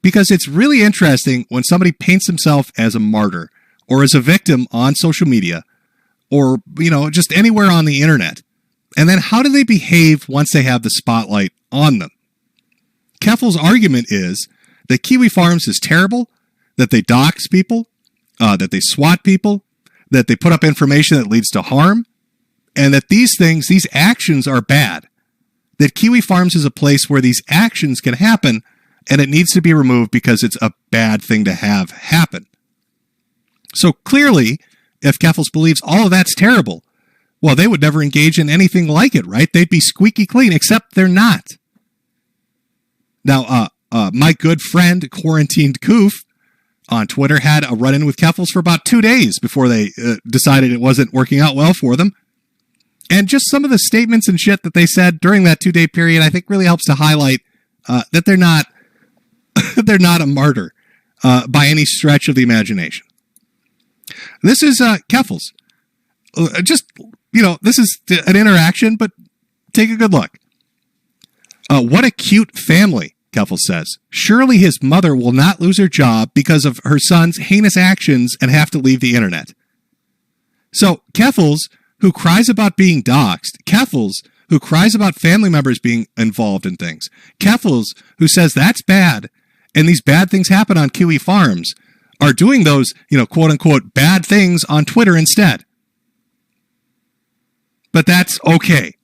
Because it's really interesting when somebody paints himself as a martyr or as a victim on social media or, just anywhere on the internet. And then how do they behave once they have the spotlight on them? Kerfuffle's argument is that Kiwi Farms is terrible, that they dox people, that they swat people, that they put up information that leads to harm, and that these actions are bad. that Kiwi Farms is a place where these actions can happen, and it needs to be removed because it's a bad thing to have happen. So clearly, if Kerfuffle believes all of that's terrible, well, they would never engage in anything like it, right? They'd be squeaky clean, except they're not. Now, my good friend, Quarantined Coof, on Twitter had a run-in with Kerfuffle for about 2 days before they decided it wasn't working out well for them. And just some of the statements and shit that they said during that 2-day period, I think really helps to highlight that they're not they're not a martyr by any stretch of the imagination. This is Kerfuffle's. This is an interaction, but take a good look. What a cute family, Kerfuffle says. Surely his mother will not lose her job because of her son's heinous actions and have to leave the internet. So Kerfuffle's, who cries about being doxxed, Kerfuffle's, who cries about family members being involved in things, Kerfuffle's, who says that's bad, and these bad things happen on Kiwi Farms, are doing those, quote-unquote, bad things on Twitter instead. But that's okay.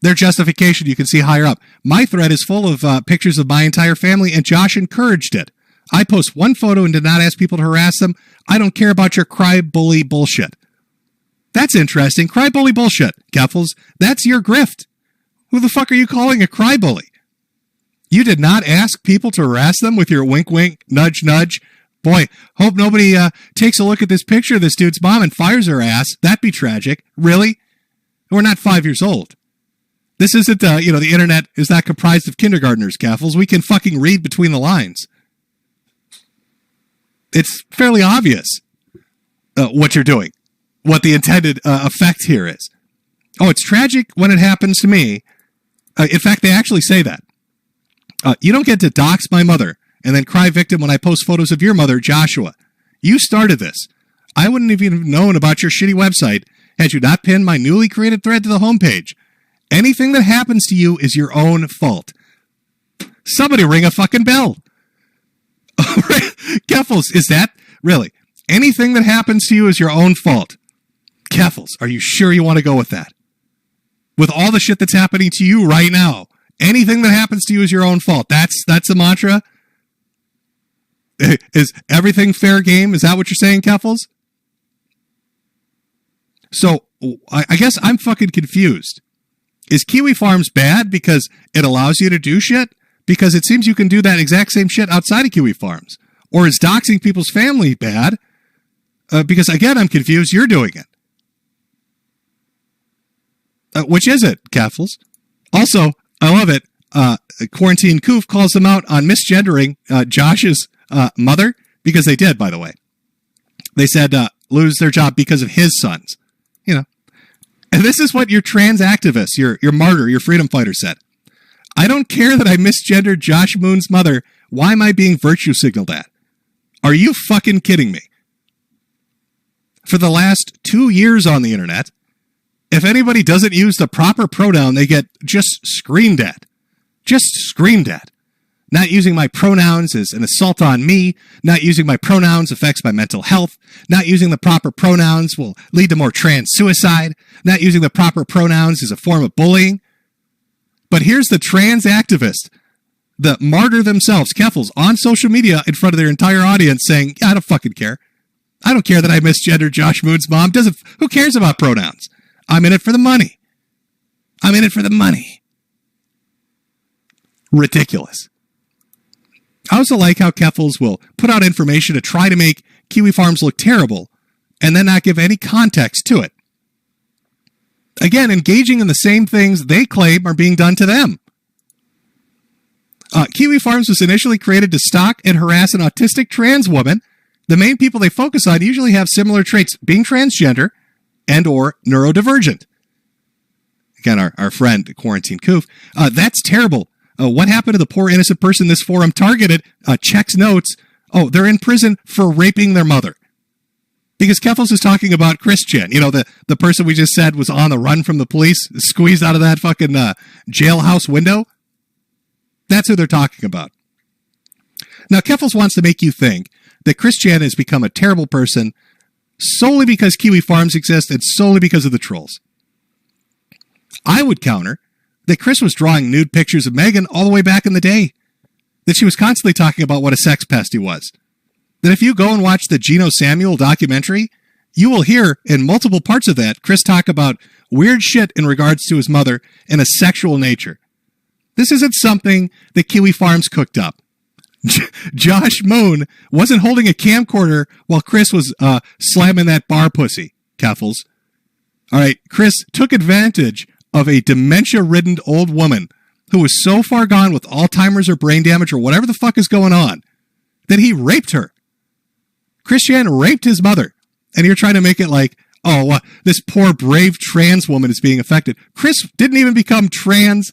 Their justification you can see higher up. My thread is full of pictures of my entire family, and Josh encouraged it. I post one photo and did not ask people to harass them. I don't care about your cry bully bullshit. That's interesting. Cry bully bullshit, Kerfuffle's. That's your grift. Who the fuck are you calling a cry bully? You did not ask people to harass them with your wink wink, nudge nudge. Boy, hope nobody takes a look at this picture of this dude's mom and fires her ass. That'd be tragic. Really? We're not 5 years old. This isn't, the internet is not comprised of kindergartners, Kerfuffle's. We can fucking read between the lines. It's fairly obvious what you're doing, what the intended effect here is. Oh, it's tragic when it happens to me. In fact, they actually say that. You don't get to dox my mother and then cry victim when I post photos of your mother, Joshua. You started this. I wouldn't have even known about your shitty website had you not pinned my newly created thread to the homepage. Anything that happens to you is your own fault. Somebody ring a fucking bell. Kerfuffle's, is that really? Anything that happens to you is your own fault. Kerfuffle's, are you sure you want to go with that? With all the shit that's happening to you right now, anything that happens to you is your own fault. That's the mantra? Is everything fair game? Is that what you're saying, Kerfuffle's? So, I guess I'm fucking confused. Is Kiwi Farms bad because it allows you to do shit? Because it seems you can do that exact same shit outside of Kiwi Farms. Or is doxing people's family bad? Because, again, I'm confused. You're doing it. Which is it, Kerfuffle's? Also, I love it. Quarantine Coof calls them out on misgendering Josh's mother, because they did, by the way. They said lose their job because of his sons. And this is what your trans activist, your martyr, your freedom fighter said. I don't care that I misgendered Josh Moon's mother. Why am I being virtue signaled at? Are you fucking kidding me? For the last 2 years on the internet, if anybody doesn't use the proper pronoun, they get just screamed at. Just screamed at. Not using my pronouns is an assault on me. Not using my pronouns affects my mental health. Not using the proper pronouns will lead to more trans suicide. Not using the proper pronouns is a form of bullying. But here's the trans activist, the martyr themselves, Kerfuffle's, on social media in front of their entire audience saying, yeah, I don't fucking care. I don't care that I misgendered Josh Moon's mom. Who cares about pronouns? I'm in it for the money. I'm in it for the money. Ridiculous. I also like how Kerfuffle's will put out information to try to make Kiwi Farms look terrible and then not give any context to it. Again, engaging in the same things they claim are being done to them. Kiwi Farms was initially created to stalk and harass an autistic trans woman. The main people they focus on usually have similar traits, being transgender and or neurodivergent. Again, our friend, Quarantine Coof. That's terrible. What happened to the poor innocent person this forum targeted? Checks notes. Oh, they're in prison for raping their mother. Because Kerfuffle's is talking about Christian. The person we just said was on the run from the police, squeezed out of that fucking jailhouse window. That's who they're talking about. Now, Kerfuffle's wants to make you think that Christian has become a terrible person solely because Kiwi Farms exist and solely because of the trolls. I would counter that Chris was drawing nude pictures of Megan all the way back in the day. That she was constantly talking about what a sex pest he was. That if you go and watch the Geno Samuel documentary, you will hear in multiple parts of that Chris talk about weird shit in regards to his mother and a sexual nature. This isn't something that Kiwi Farms cooked up. Josh Moon wasn't holding a camcorder while Chris was slamming that bar pussy, Keffels. All right, Chris took advantage of a dementia-ridden old woman who was so far gone with Alzheimer's or brain damage or whatever the fuck is going on that he raped her. Christian raped his mother. And you're trying to make it like, this poor brave trans woman is being affected. Chris didn't even become trans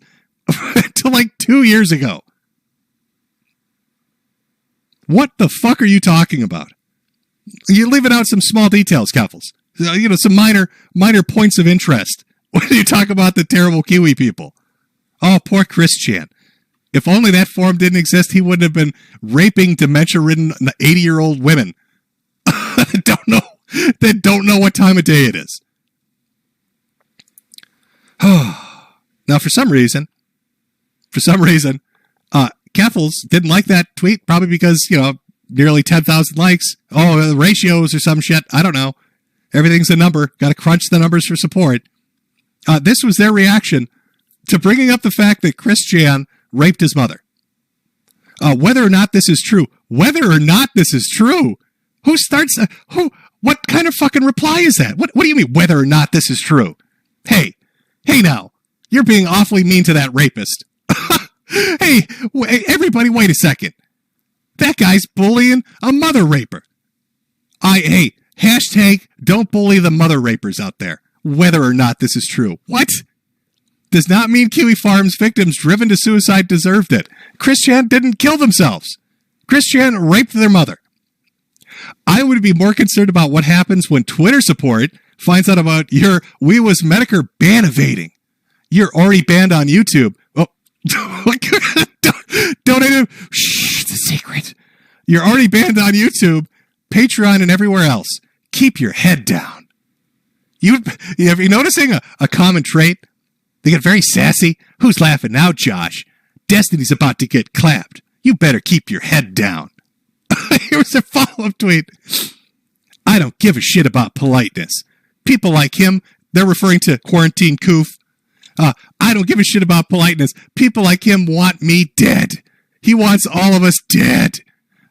until like 2 years ago. What the fuck are you talking about? You're leaving out some small details, Keffels. Some minor points of interest when you talk about the terrible Kiwi people. Oh, poor Christian. If only that forum didn't exist, he wouldn't have been raping dementia-ridden 80-year-old women that don't know what time of day it is. Now, for some reason, Keffels didn't like that tweet, probably because, nearly 10,000 likes. Oh, the ratios or some shit. I don't know. Everything's a number. Got to crunch the numbers for support. This was their reaction to bringing up the fact that Christian raped his mother. Whether or not this is true. Who starts... What kind of fucking reply is that? What do you mean, whether or not this is true? Hey now. You're being awfully mean to that rapist. Hey, everybody, wait a second. That guy's bullying a mother raper. Hashtag don't bully the mother rapers out there. Whether or not this is true. What? Does not mean Kiwi Farms victims driven to suicide deserved it. Christian didn't kill themselves. Christian raped their mother. I would be more concerned about what happens when Twitter support finds out about your We Was Metokur ban evading. You're already banned on YouTube. Oh, don't even. Shh, it's a secret. You're already banned on YouTube, Patreon, and everywhere else. Keep your head down. You're noticing a common trait? They get very sassy. Who's laughing now, Josh? Destiny's about to get clapped. You better keep your head down. Here's a follow-up tweet. I don't give a shit about politeness. People like him, they're referring to Quarantine Coof. I don't give a shit about politeness. People like him want me dead. He wants all of us dead.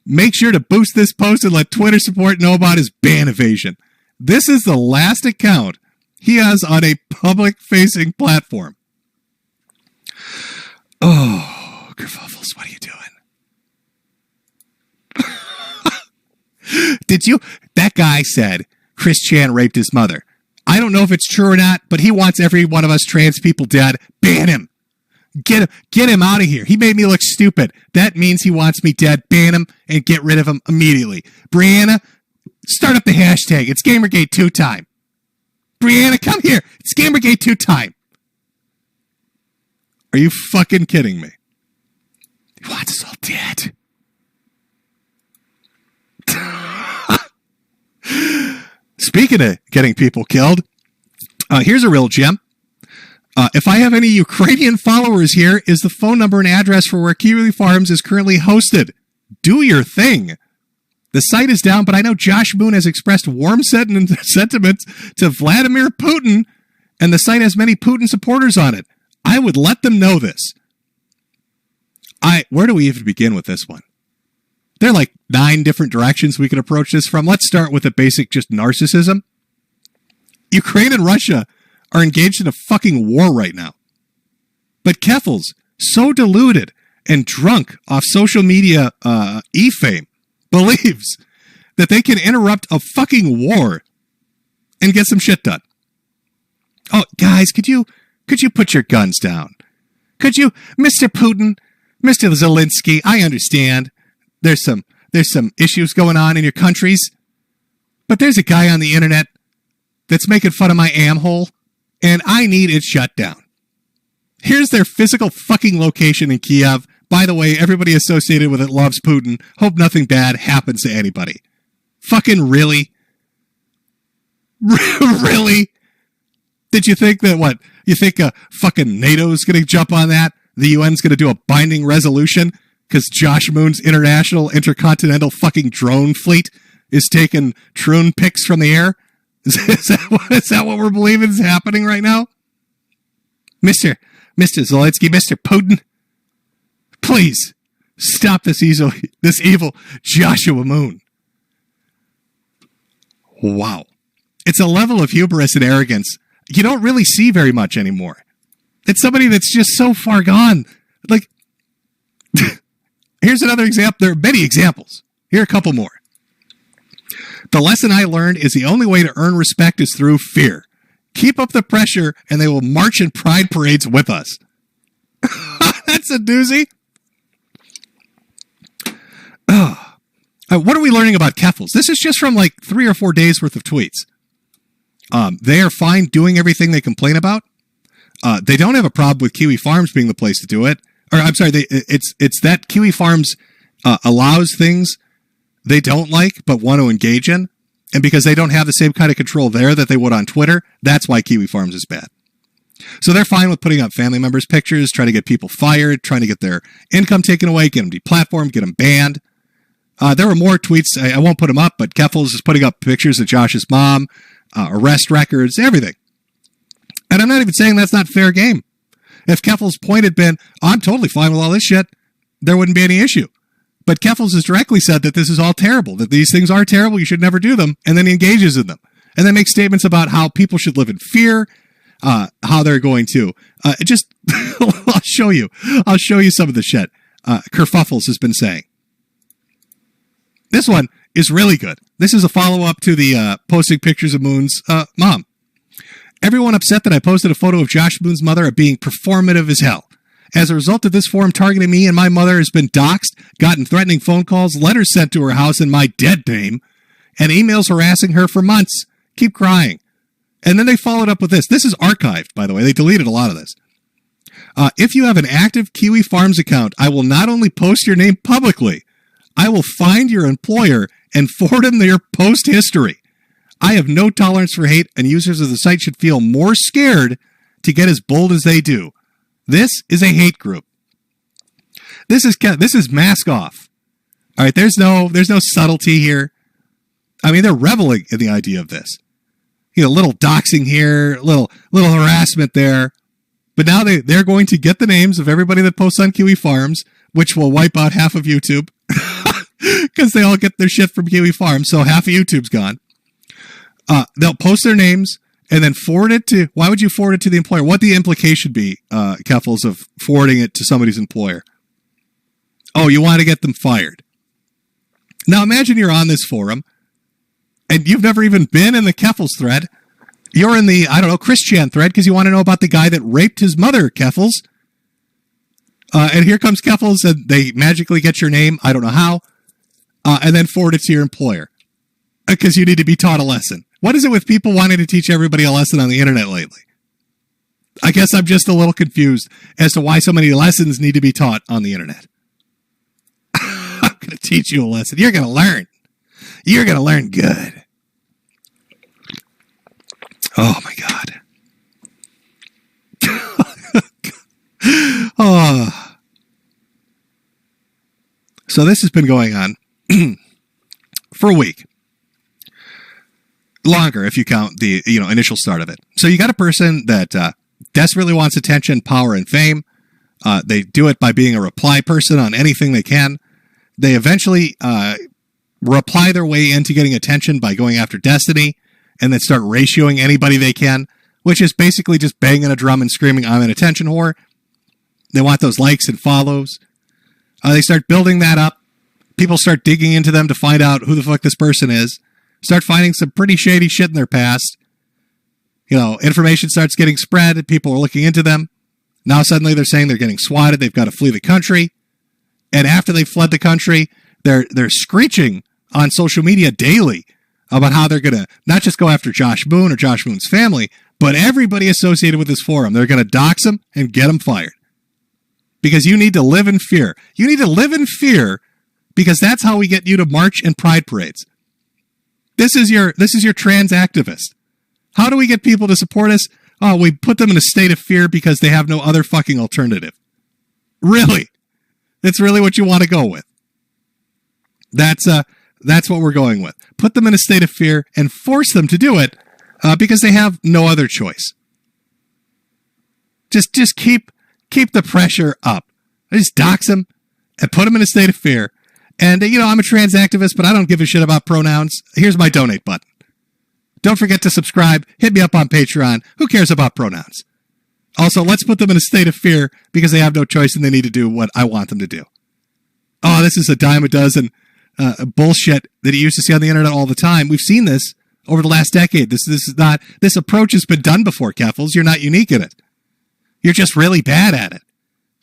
Make sure to boost this post and let Twitter support know about his ban evasion. This is the last account he has on a public-facing platform. Oh, Kerfuffles, what are you doing? That guy said Christian raped his mother. I don't know if it's true or not, but he wants every one of us trans people dead. Ban him. Get him out of here. He made me look stupid. That means he wants me dead. Ban him and get rid of him immediately. Brianna, start up the hashtag. It's Gamergate 2 time. Brianna, come here. It's Gamergate 2 time. Are you fucking kidding me? He wants us all dead. Speaking of getting people killed, here's a real gem. If I have any Ukrainian followers here, is the phone number and address for where Kiwi Farms is currently hosted. Do your thing. The site is down, but I know Josh Moon has expressed warm sentiments to Vladimir Putin, and the site has many Putin supporters on it. I would let them know this. Where do we even begin with this one? There are like 9 different directions we can approach this from. Let's start with the basic just narcissism. Ukraine and Russia are engaged in a fucking war right now. But Keffels, so deluded and drunk off social media e-fame, believes that they can interrupt a fucking war and get some shit done. Oh, guys, could you put your guns down? Could you, Mr. Putin, Mr. Zelensky, I understand. There's some issues going on in your countries, but there's a guy on the internet that's making fun of my am-hole, and I need it shut down. Here's their physical fucking location in Kiev. By the way, everybody associated with it loves Putin. Hope nothing bad happens to anybody. Fucking really? Really? Did you think that, You think fucking NATO's going to jump on that? The UN's going to do a binding resolution because Josh Moon's international intercontinental fucking drone fleet is taking troon pics from the air? Is that what we're believing is happening right now? Mr. Zelensky, Mr. Putin, please stop this evil Joshua Moon. Wow. It's a level of hubris and arrogance you don't really see very much anymore. It's somebody that's just so far gone. Like, here's another example. There are many examples. Here are a couple more. The lesson I learned is the only way to earn respect is through fear. Keep up the pressure and they will march in pride parades with us. That's a doozy. What are we learning about Kerfuffles? This is just from like 3 or 4 days worth of tweets. They are fine doing everything they complain about. They don't have a problem with Kiwi Farms being the place to do it. Or I'm sorry, it's that Kiwi Farms allows things they don't like but want to engage in. And because they don't have the same kind of control there that they would on Twitter, that's why Kiwi Farms is bad. So they're fine with putting up family members' pictures, trying to get people fired, trying to get their income taken away, get them deplatformed, get them banned. There were more tweets. I won't put them up, but Kerfuffles is putting up pictures of Josh's mom, arrest records, everything. And I'm not even saying that's not fair game. If Kerfuffles' point had been, I'm totally fine with all this shit, there wouldn't be any issue. But Kerfuffles has directly said that this is all terrible, that these things are terrible, you should never do them, and then he engages in them. And then makes statements about how people should live in fear, how they're going to. I'll show you. I'll show you some of the shit Kerfuffles has been saying. This one is really good. This is a follow-up to the posting pictures of Moon's mom. Everyone upset that I posted a photo of Josh Moon's mother are being performative as hell. As a result of this forum targeting me and my mother has been doxxed, gotten threatening phone calls, letters sent to her house in my dead name, and emails harassing her for months. Keep crying. And then they followed up with this. This is archived, by the way. They deleted a lot of this. If you have an active Kiwi Farms account, I will not only post your name publicly, I will find your employer and forward them their post history. I have no tolerance for hate, and users of the site should feel more scared to get as bold as they do. This is a hate group. This is mask off. All right, there's no subtlety here. I mean, they're reveling in the idea of this. You know, little doxing here, little harassment there. But now they're going to get the names of everybody that posts on Kiwi Farms, which will wipe out half of YouTube because they all get their shit from Kiwi Farms. So half of YouTube's gone. They'll post their names and then forward it to, why would you forward it to the employer? What the implication be, Kerfuffles, of forwarding it to somebody's employer? Oh, you want to get them fired. Now imagine you're on this forum and you've never even been in the Kerfuffles thread. You're in the, Chris Chan thread because you want to know about the guy that raped his mother, Kerfuffles. And here comes Kerfuffles and they magically get your name, I don't know how, and then forward it to your employer because you need to be taught a lesson. What is it with people wanting to teach everybody a lesson on the internet lately? I guess I'm just a little confused as to why so many lessons need to be taught on the internet. I'm going to teach you a lesson. You're going to learn. You're going to learn good. Oh, my God. Oh. So this has been going on for a week. Longer if you count the initial start of it. So you got a person that desperately wants attention, power, and fame. They do it by being a reply person on anything they can. They eventually reply their way into getting attention by going after Destiny and then start ratioing anybody they can, which is basically just banging a drum and screaming, I'm an attention whore. They want those likes and follows. They start building that up. People start digging into them to find out who the fuck this person is. Start finding some pretty shady shit in their past. Information starts getting spread. People are looking into them. Now suddenly they're saying they're getting swatted. They've got to flee the country. And after they've fled the country, they're screeching on social media daily about how they're going to not just go after Josh Moon or Josh Moon's family, but everybody associated with this forum. They're going to dox them and get them fired. Because you need to live in fear. You need to live in fear because that's how we get you to march in pride parades. This is your trans activist. How do we get people to support us? oh, we put them in a state of fear because they have no other fucking alternative. Really? That's really what you want to go with. That's what we're going with. Put them in a state of fear and force them to do it because they have no other choice. Just keep the pressure up. Just dox them and put them in a state of fear. And, I'm a trans activist, but I don't give a shit about pronouns. Here's my donate button. Don't forget to subscribe. Hit me up on Patreon. Who cares about pronouns? Also, let's put them in a state of fear because they have no choice and they need to do what I want them to do. Oh, this is a dime a dozen bullshit that you used to see on the internet all the time. We've seen this over the last decade. This approach has been done before, Kerfuffles. You're not unique in it. You're just really bad at it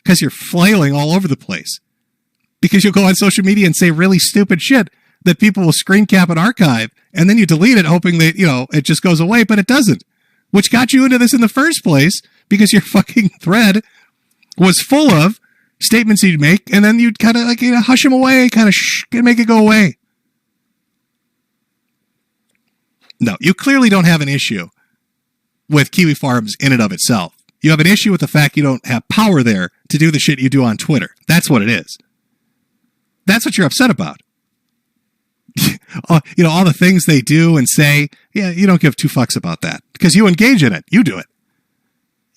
because you're flailing all over the place. Because you'll go on social media and say really stupid shit that people will screen cap and archive, and then you delete it hoping that, it just goes away, but it doesn't. Which got you into this in the first place because your fucking thread was full of statements you'd make, and then you'd kind of hush them away, kind of make it go away. No, you clearly don't have an issue with Kiwi Farms in and of itself. You have an issue with the fact you don't have power there to do the shit you do on Twitter. That's what it is. That's what you're upset about. All the things they do and say, yeah, you don't give two fucks about that because you engage in it. You do it.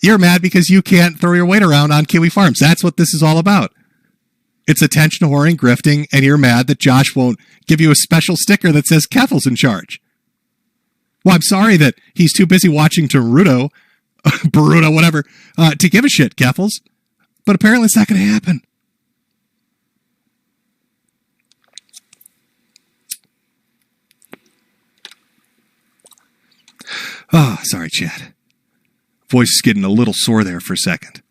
You're mad because you can't throw your weight around on Kiwi Farms. That's what this is all about. It's attention whoring, grifting, and you're mad that Josh won't give you a special sticker that says Kerfuffle's in charge. Well, I'm sorry that he's too busy watching Boruto, whatever, to give a shit, Kerfuffles. But apparently it's not going to happen. Oh, sorry, chat. Voice is getting a little sore there for a second.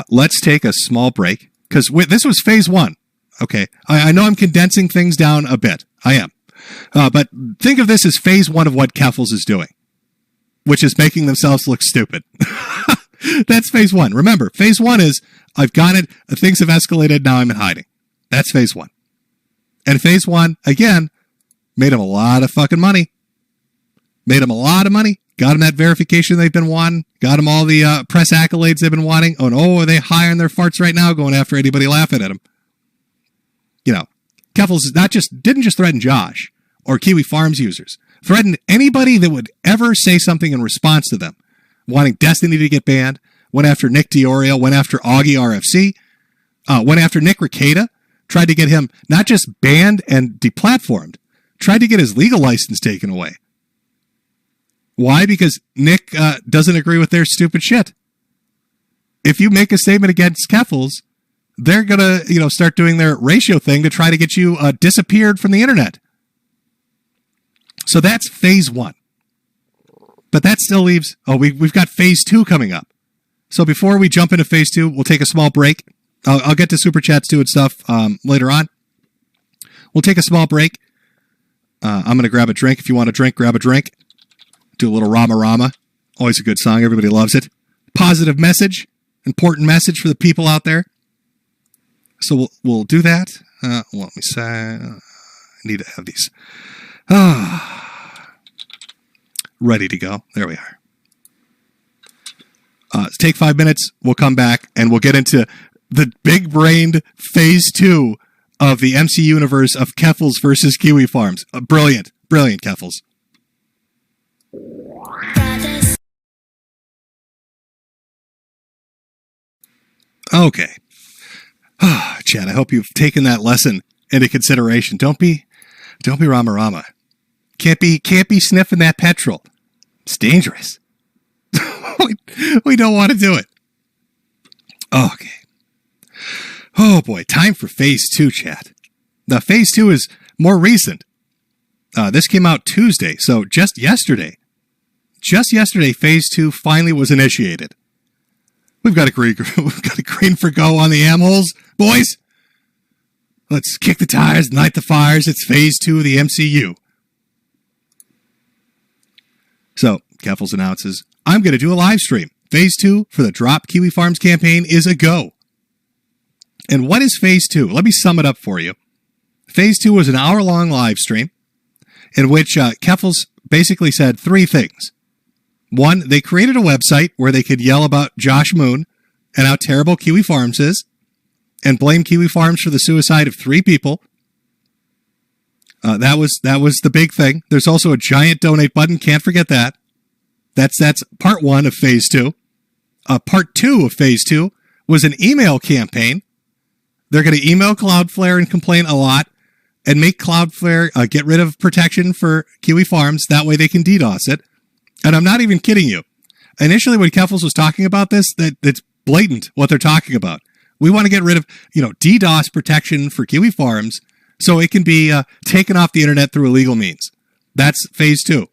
Let's take a small break, because this was phase one. Okay, I know I'm condensing things down a bit. I am. But think of this as phase one of what Kerfuffles is doing, which is making themselves look stupid. That's phase one. Remember, phase one is, I've got it, things have escalated, now I'm in hiding. That's phase one. And phase one, again, made him a lot of fucking money. Made them a lot of money. Got them that verification they've been wanting. Got them all the press accolades they've been wanting. Oh, no, are they high on their farts right now going after anybody laughing at them? Kerfuffles didn't just threaten Josh or Kiwi Farms users. Threatened anybody that would ever say something in response to them. Wanting Destiny to get banned. Went after Nick Diorio. Went after Augie RFC. Went after Nick Rekieta. Tried to get him not just banned and deplatformed. Tried to get his legal license taken away. Why? Because Nick doesn't agree with their stupid shit. If you make a statement against Kerfuffles, they're going to, start doing their ratio thing to try to get you disappeared from the internet. So that's phase one. But that still leaves, we've got phase two coming up. So before we jump into phase two, we'll take a small break. I'll get to super chats too and stuff later on. We'll take a small break. I'm going to grab a drink. If you want a drink, grab a drink. Do a little Rama Rama. Always a good song. Everybody loves it. Positive message. Important message for the people out there. So we'll do that. Let me say. I need to have these. Ready to go. There we are. Take 5 minutes. We'll come back and we'll get into the big-brained phase two of the MC universe of Kerfuffles versus Kiwi Farms. Brilliant. Brilliant, Kerfuffles. Okay. Chad, I hope you've taken that lesson into consideration. Don't be Rama Rama. Can't be sniffing that petrol. It's dangerous. We don't want to do it. Okay. Oh boy, time for phase two, Chad. Now, phase two is more recent. This came out Tuesday, so just yesterday. Just yesterday, phase two finally was initiated. We've got a green for go on the amholes, boys. Let's kick the tires, light the fires. It's phase two of the MCU. So, Kerfuffles announces, I'm going to do a live stream. Phase two for the Drop Kiwi Farms campaign is a go. And what is phase two? Let me sum it up for you. Phase two was an hour-long live stream in which Kerfuffles basically said three things. One, they created a website where they could yell about Josh Moon and how terrible Kiwi Farms is and blame Kiwi Farms for the suicide of 3 people. That was the big thing. There's also a giant donate button. Can't forget that. That's part 1 of phase 2. Part 2 of phase 2 was an email campaign. They're going to email Cloudflare and complain a lot and make Cloudflare get rid of protection for Kiwi Farms. That way they can DDoS it. And I'm not even kidding you. Initially, when Kerfuffle was talking about this, that's blatant what they're talking about. We want to get rid of, DDoS protection for Kiwi Farms so it can be taken off the internet through illegal means. That's phase 2.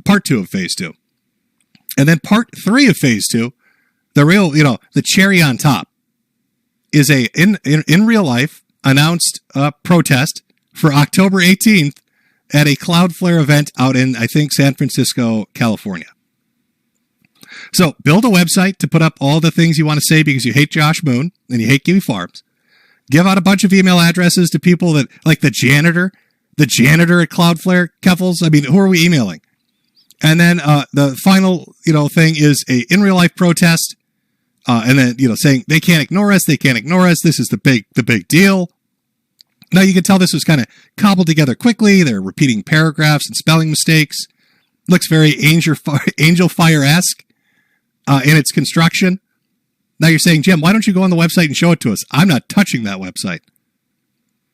Part 2 of phase 2. And then part 3 of phase 2, the real, the cherry on top, is a in real life announced protest for October 18th at a Cloudflare event out in, I think, San Francisco, California. So build a website to put up all the things you want to say because you hate Josh Moon and you hate Kiwi Farms. Give out a bunch of email addresses to people that, like the janitor at Cloudflare, Kerfuffles. I mean, who are we emailing? And then the final, thing is a in real life protest. And then, saying they can't ignore us. This is the big deal. Now you can tell this was kind of cobbled together quickly. They're repeating paragraphs and spelling mistakes. Looks very Angel Fire-esque in its construction. Now you're saying, Jim, why don't you go on the website and show it to us? I'm not touching that website.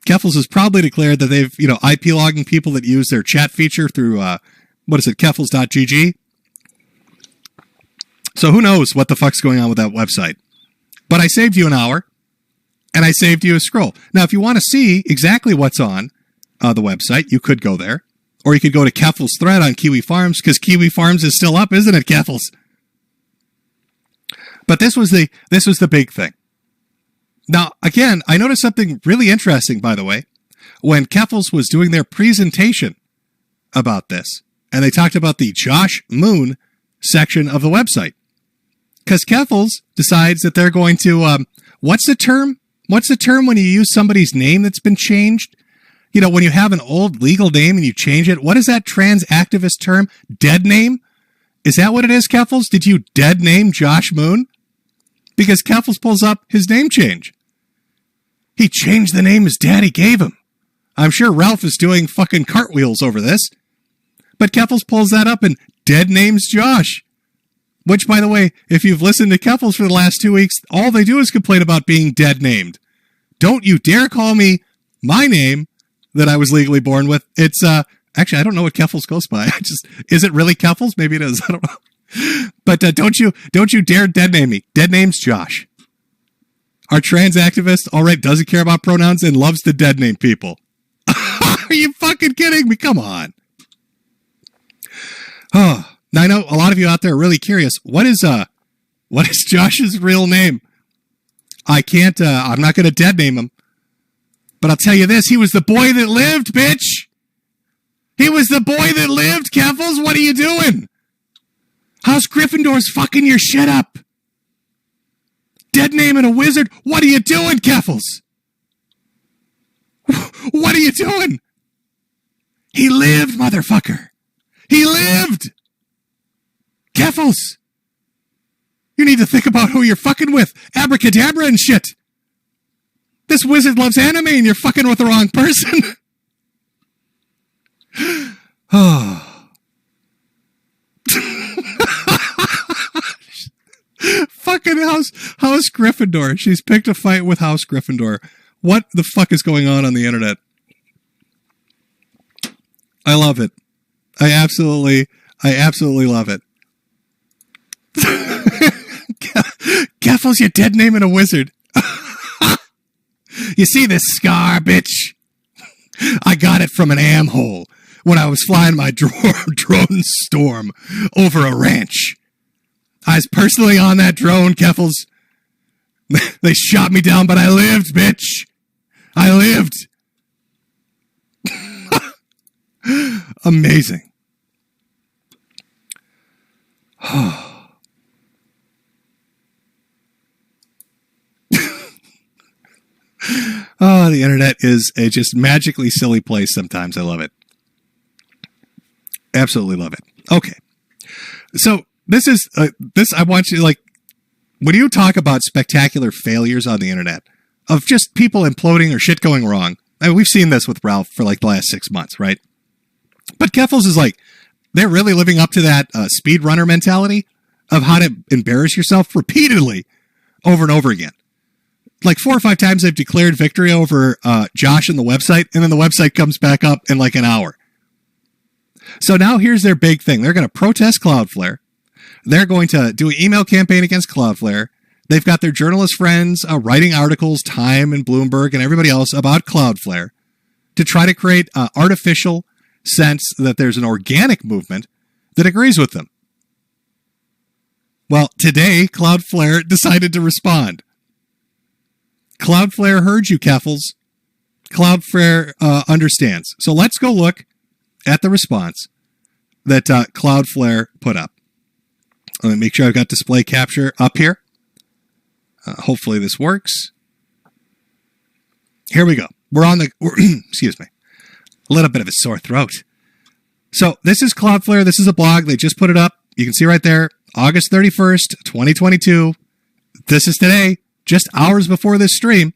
Kerfuffles has probably declared that they've, IP logging people that use their chat feature through, kerfuffles.gg. So who knows what the fuck's going on with that website. But I saved you an hour, and I saved you a scroll. Now, if you want to see exactly what's on the website, you could go there. Or you could go to Kerfuffle's thread on Kiwi Farms, because Kiwi Farms is still up, isn't it, Kerfuffles? But this was the big thing. Now, again, I noticed something really interesting, by the way, when Kerfuffles was doing their presentation about this, and they talked about the Josh Moon section of the website. Because Kerfuffles decides that they're going to, what's the term? What's the term when you use somebody's name that's been changed? When you have an old legal name and you change it, what is that trans activist term? Dead name? Is that what it is, Kerfuffles? Did you dead name Josh Moon? Because Kerfuffles pulls up his name change. He changed the name his daddy gave him. I'm sure Ralph is doing fucking cartwheels over this. But Kerfuffles pulls that up and dead names Josh. Which, by the way, if you've listened to Kerfuffles for the last 2 weeks, all they do is complain about being dead named. Don't you dare call me my name that I was legally born with. It's, actually, I don't know what Kerfuffles goes by. Is it really Kerfuffles? Maybe it is. I don't know. But don't you dare dead name me. Dead name's Josh. Our trans activist, all right, doesn't care about pronouns and loves to dead name people. Are you fucking kidding me? Come on. Oh, now I know a lot of you out there are really curious. What is Josh's real name? I'm not going to dead name him. But I'll tell you this, he was the boy that lived, bitch. He was the boy that lived, Kerfuffles. What are you doing? House Gryffindor's fucking your shit up. Dead naming a wizard. What are you doing, Kerfuffles? What are you doing? He lived, motherfucker. He lived. Kerfuffles. You need to think about who you're fucking with. Abracadabra and shit. This wizard loves anime and you're fucking with the wrong person. Oh. Fucking House Gryffindor. She's picked a fight with House Gryffindor. What the fuck is going on the internet? I love it. I absolutely love it. Kerfuffles, you're dead naming a wizard. You see this scar, bitch? I got it from an am hole when I was flying my drone storm over a ranch. I was personally on that drone, Kerfuffles. They shot me down, but I lived, bitch. I lived. Amazing. Oh, the internet is a just magically silly place sometimes. I love it. Absolutely love it. Okay. So this is this. I want you like when you talk about spectacular failures on the internet of just people imploding or shit going wrong. I mean, we've seen this with Ralph for like the last 6 months, right? But Kerfuffle's is like they're really living up to that speedrunner mentality of how to embarrass yourself repeatedly over and over again. Like 4 or 5 times they've declared victory over Josh and the website, and then the website comes back up in like an hour. So now here's their big thing. They're going to protest Cloudflare. They're going to do an email campaign against Cloudflare. They've got their journalist friends writing articles, Time and Bloomberg and everybody else about Cloudflare to try to create an artificial sense that there's an organic movement that agrees with them. Well, today, Cloudflare decided to respond. Cloudflare heard you, Kerfuffles. Cloudflare understands. So let's go look at the response that Cloudflare put up. Let me make sure I've got display capture up here. Hopefully this works. Here we go. We're on the... excuse me. A little bit of a sore throat. So this is Cloudflare. This is a blog. They just put it up. You can see right there, August 31st, 2022. This is today, just hours before this stream.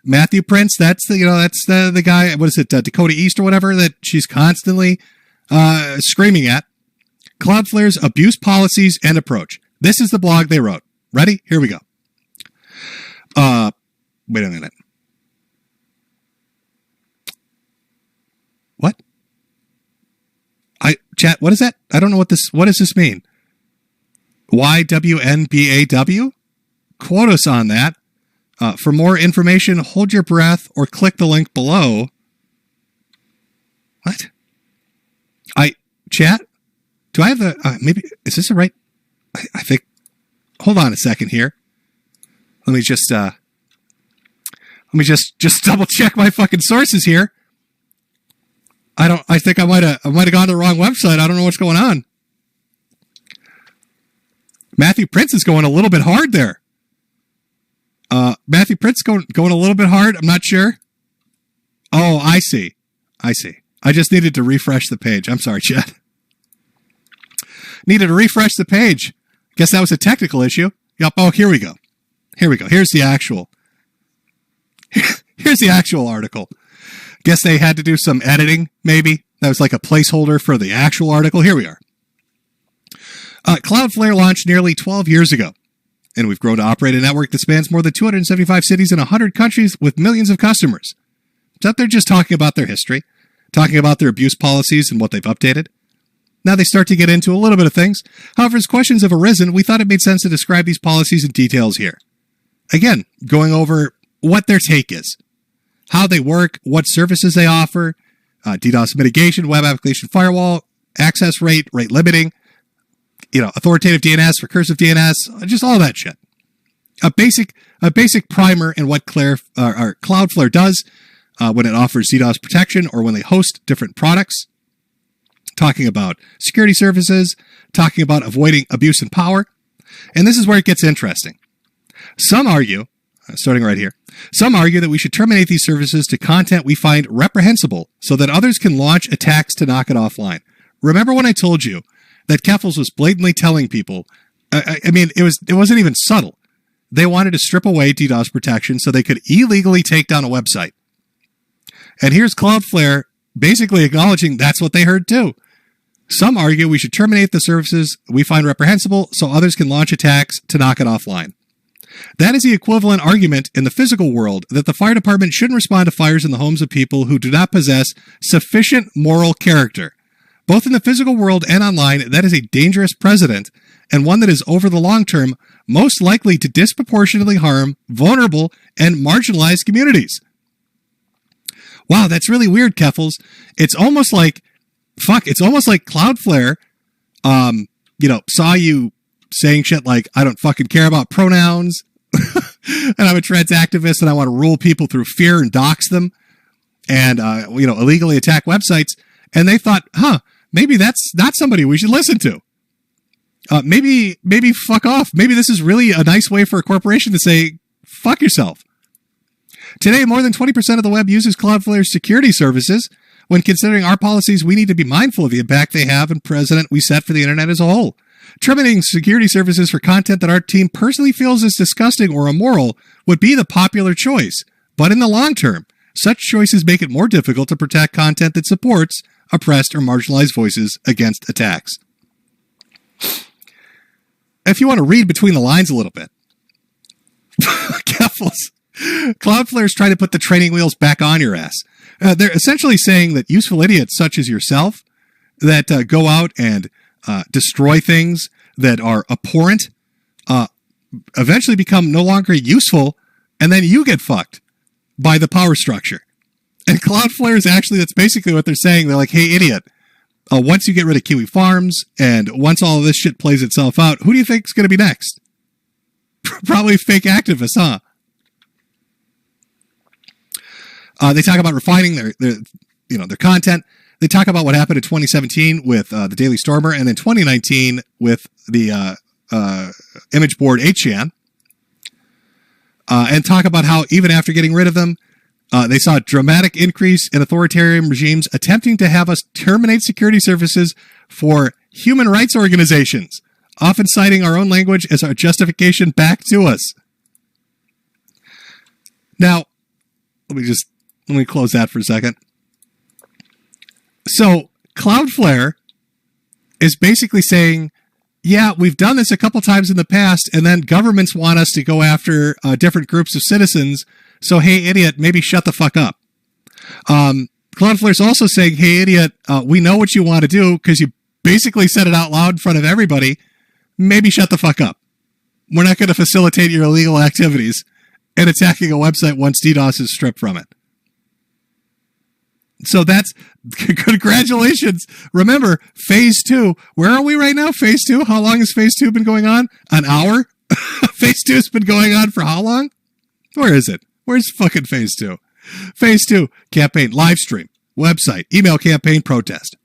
Matthew Prince, that's the guy, what is it, Dakota East or whatever, that she's constantly screaming at. Cloudflare's abuse policies and approach. This is the blog they wrote. Ready? Here we go. Wait a minute. What? Chat, what is that? I don't know what does this mean? YWNBAW? Quote us on that. For more information, hold your breath or click the link below. What? Chat? Do I have the, maybe, is this the right, I think, hold on a second here. Let me just double check my fucking sources here. I think I might have gone to the wrong website. I don't know what's going on. Matthew Prince is going a little bit hard there. Matthew Prince going a little bit hard. I'm not sure. Oh, I see. I just needed to refresh the page. I'm sorry, chat. Needed to refresh the page. Guess that was a technical issue. Yep. Oh, here we go. Here's the actual article. Guess they had to do some editing, maybe. That was like a placeholder for the actual article. Here we are. Cloudflare launched nearly 12 years ago, and we've grown to operate a network that spans more than 275 cities in 100 countries with millions of customers. So they're just talking about their history, talking about their abuse policies and what they've updated. Now they start to get into a little bit of things. However, as questions have arisen, we thought it made sense to describe these policies in details here. Again, going over what their take is, how they work, what services they offer, DDoS mitigation, web application firewall, access rate limiting, authoritative DNS, recursive DNS, just all that shit. A basic primer in what Cloudflare does when it offers DDoS protection or when they host different products. Talking about security services, talking about avoiding abuse and power. And this is where it gets interesting. Some argue, starting right here, that we should terminate these services to content we find reprehensible so that others can launch attacks to knock it offline. Remember when I told you that Kerfuffle was blatantly telling people, it wasn't even subtle. They wanted to strip away DDoS protection so they could illegally take down a website. And here's Cloudflare basically acknowledging that's what they heard too. Some argue we should terminate the services we find reprehensible so others can launch attacks to knock it offline. That is the equivalent argument in the physical world that the fire department shouldn't respond to fires in the homes of people who do not possess sufficient moral character. Both in the physical world and online, that is a dangerous precedent and one that is over the long term most likely to disproportionately harm vulnerable and marginalized communities. Wow, that's really weird, Kerfuffles. It's almost like Cloudflare, saw you saying shit like, I don't fucking care about pronouns, and I'm a trans activist, and I want to rule people through fear and dox them, and, illegally attack websites, and they thought, maybe that's not somebody we should listen to. Maybe fuck off. Maybe this is really a nice way for a corporation to say, fuck yourself. Today, more than 20% of the web uses Cloudflare's security services. When considering our policies, we need to be mindful of the impact they have and precedent we set for the internet as a whole. Terminating security services for content that our team personally feels is disgusting or immoral would be the popular choice. But in the long term, such choices make it more difficult to protect content that supports oppressed or marginalized voices against attacks. If you want to read between the lines a little bit, Cloudflare is trying to put the training wheels back on your ass. They're essentially saying that useful idiots such as yourself that go out and destroy things that are abhorrent eventually become no longer useful, and then you get fucked by the power structure. And Cloudflare is actually, that's basically what they're saying. They're like, hey, idiot, once you get rid of Kiwi Farms and once all of this shit plays itself out, who do you think is going to be next? Probably fake activists, huh? They talk about refining their content. They talk about what happened in 2017 with the Daily Stormer, and then 2019 with the image board 8chan, and talk about how even after getting rid of them, they saw a dramatic increase in authoritarian regimes attempting to have us terminate security services for human rights organizations, often citing our own language as our justification back to us. Now, let me close that for a second. So Cloudflare is basically saying, yeah, we've done this a couple times in the past, and then governments want us to go after different groups of citizens. So, hey, idiot, maybe shut the fuck up. Cloudflare's also saying, hey, idiot, we know what you want to do because you basically said it out loud in front of everybody. Maybe shut the fuck up. We're not going to facilitate your illegal activities and attacking a website once DDoS is stripped from it. So that's, congratulations. Remember, phase 2. Where are we right now? Phase 2? How long has phase 2 been going on? An hour? Phase 2 has been going on for how long? Where is it? Where's fucking phase 2? Phase 2, campaign, live stream, website, email campaign, protest.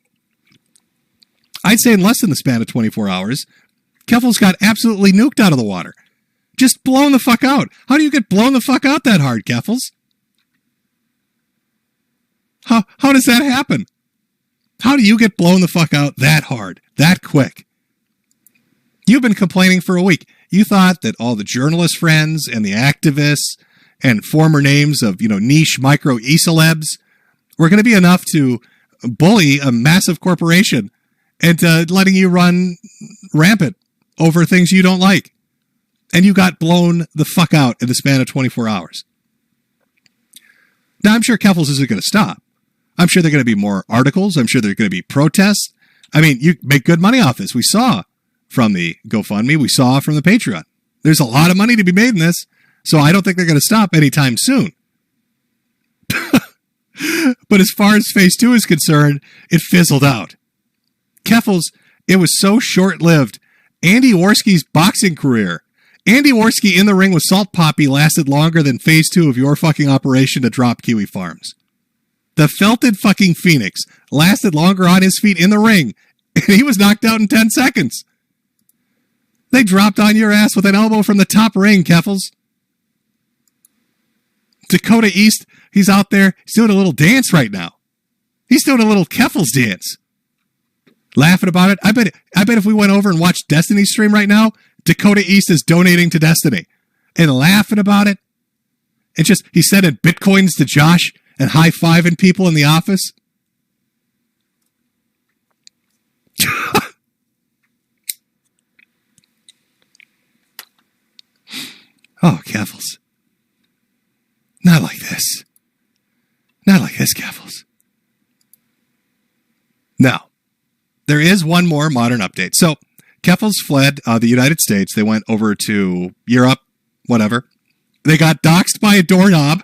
I'd say in less than the span of 24 hours, Kerfuffle's got absolutely nuked out of the water. Just blown the fuck out. How do you get blown the fuck out that hard, Kerfuffles? How does that happen? How do you get blown the fuck out that hard, that quick? You've been complaining for a week. You thought that all the journalist friends and the activists and former names of, niche micro e-celebs were going to be enough to bully a massive corporation into letting you run rampant over things you don't like. And you got blown the fuck out in the span of 24 hours. Now, I'm sure Kerfuffles isn't going to stop. I'm sure there are going to be more articles. I'm sure there are going to be protests. I mean, you make good money off this. We saw from the GoFundMe. We saw from the Patreon. There's a lot of money to be made in this, so I don't think they're going to stop anytime soon. But as far as phase 2 is concerned, it fizzled out. Kerfuffles, it was so short-lived. Andy Worski's boxing career. Andy Worski in the ring with Salt Poppy lasted longer than phase 2 of your fucking operation to drop Kiwi Farms. The felted fucking Phoenix lasted longer on his feet in the ring, and he was knocked out in 10 seconds. They dropped on your ass with an elbow from the top ring, Kerfuffles. Dakota East, he's out there. He's doing a little dance right now. He's doing a little Kerfuffles dance. Laughing about it. I bet if we went over and watched Destiny's stream right now, Dakota East is donating to Destiny and laughing about it. It's just, he's sending Bitcoins to Josh and high-fiving people in the office. Oh, Kerfuffles. Not like this. Not like this, Kerfuffles. Now, there is one more modern update. So, Kerfuffles fled the United States. They went over to Europe, whatever. They got doxxed by a doorknob.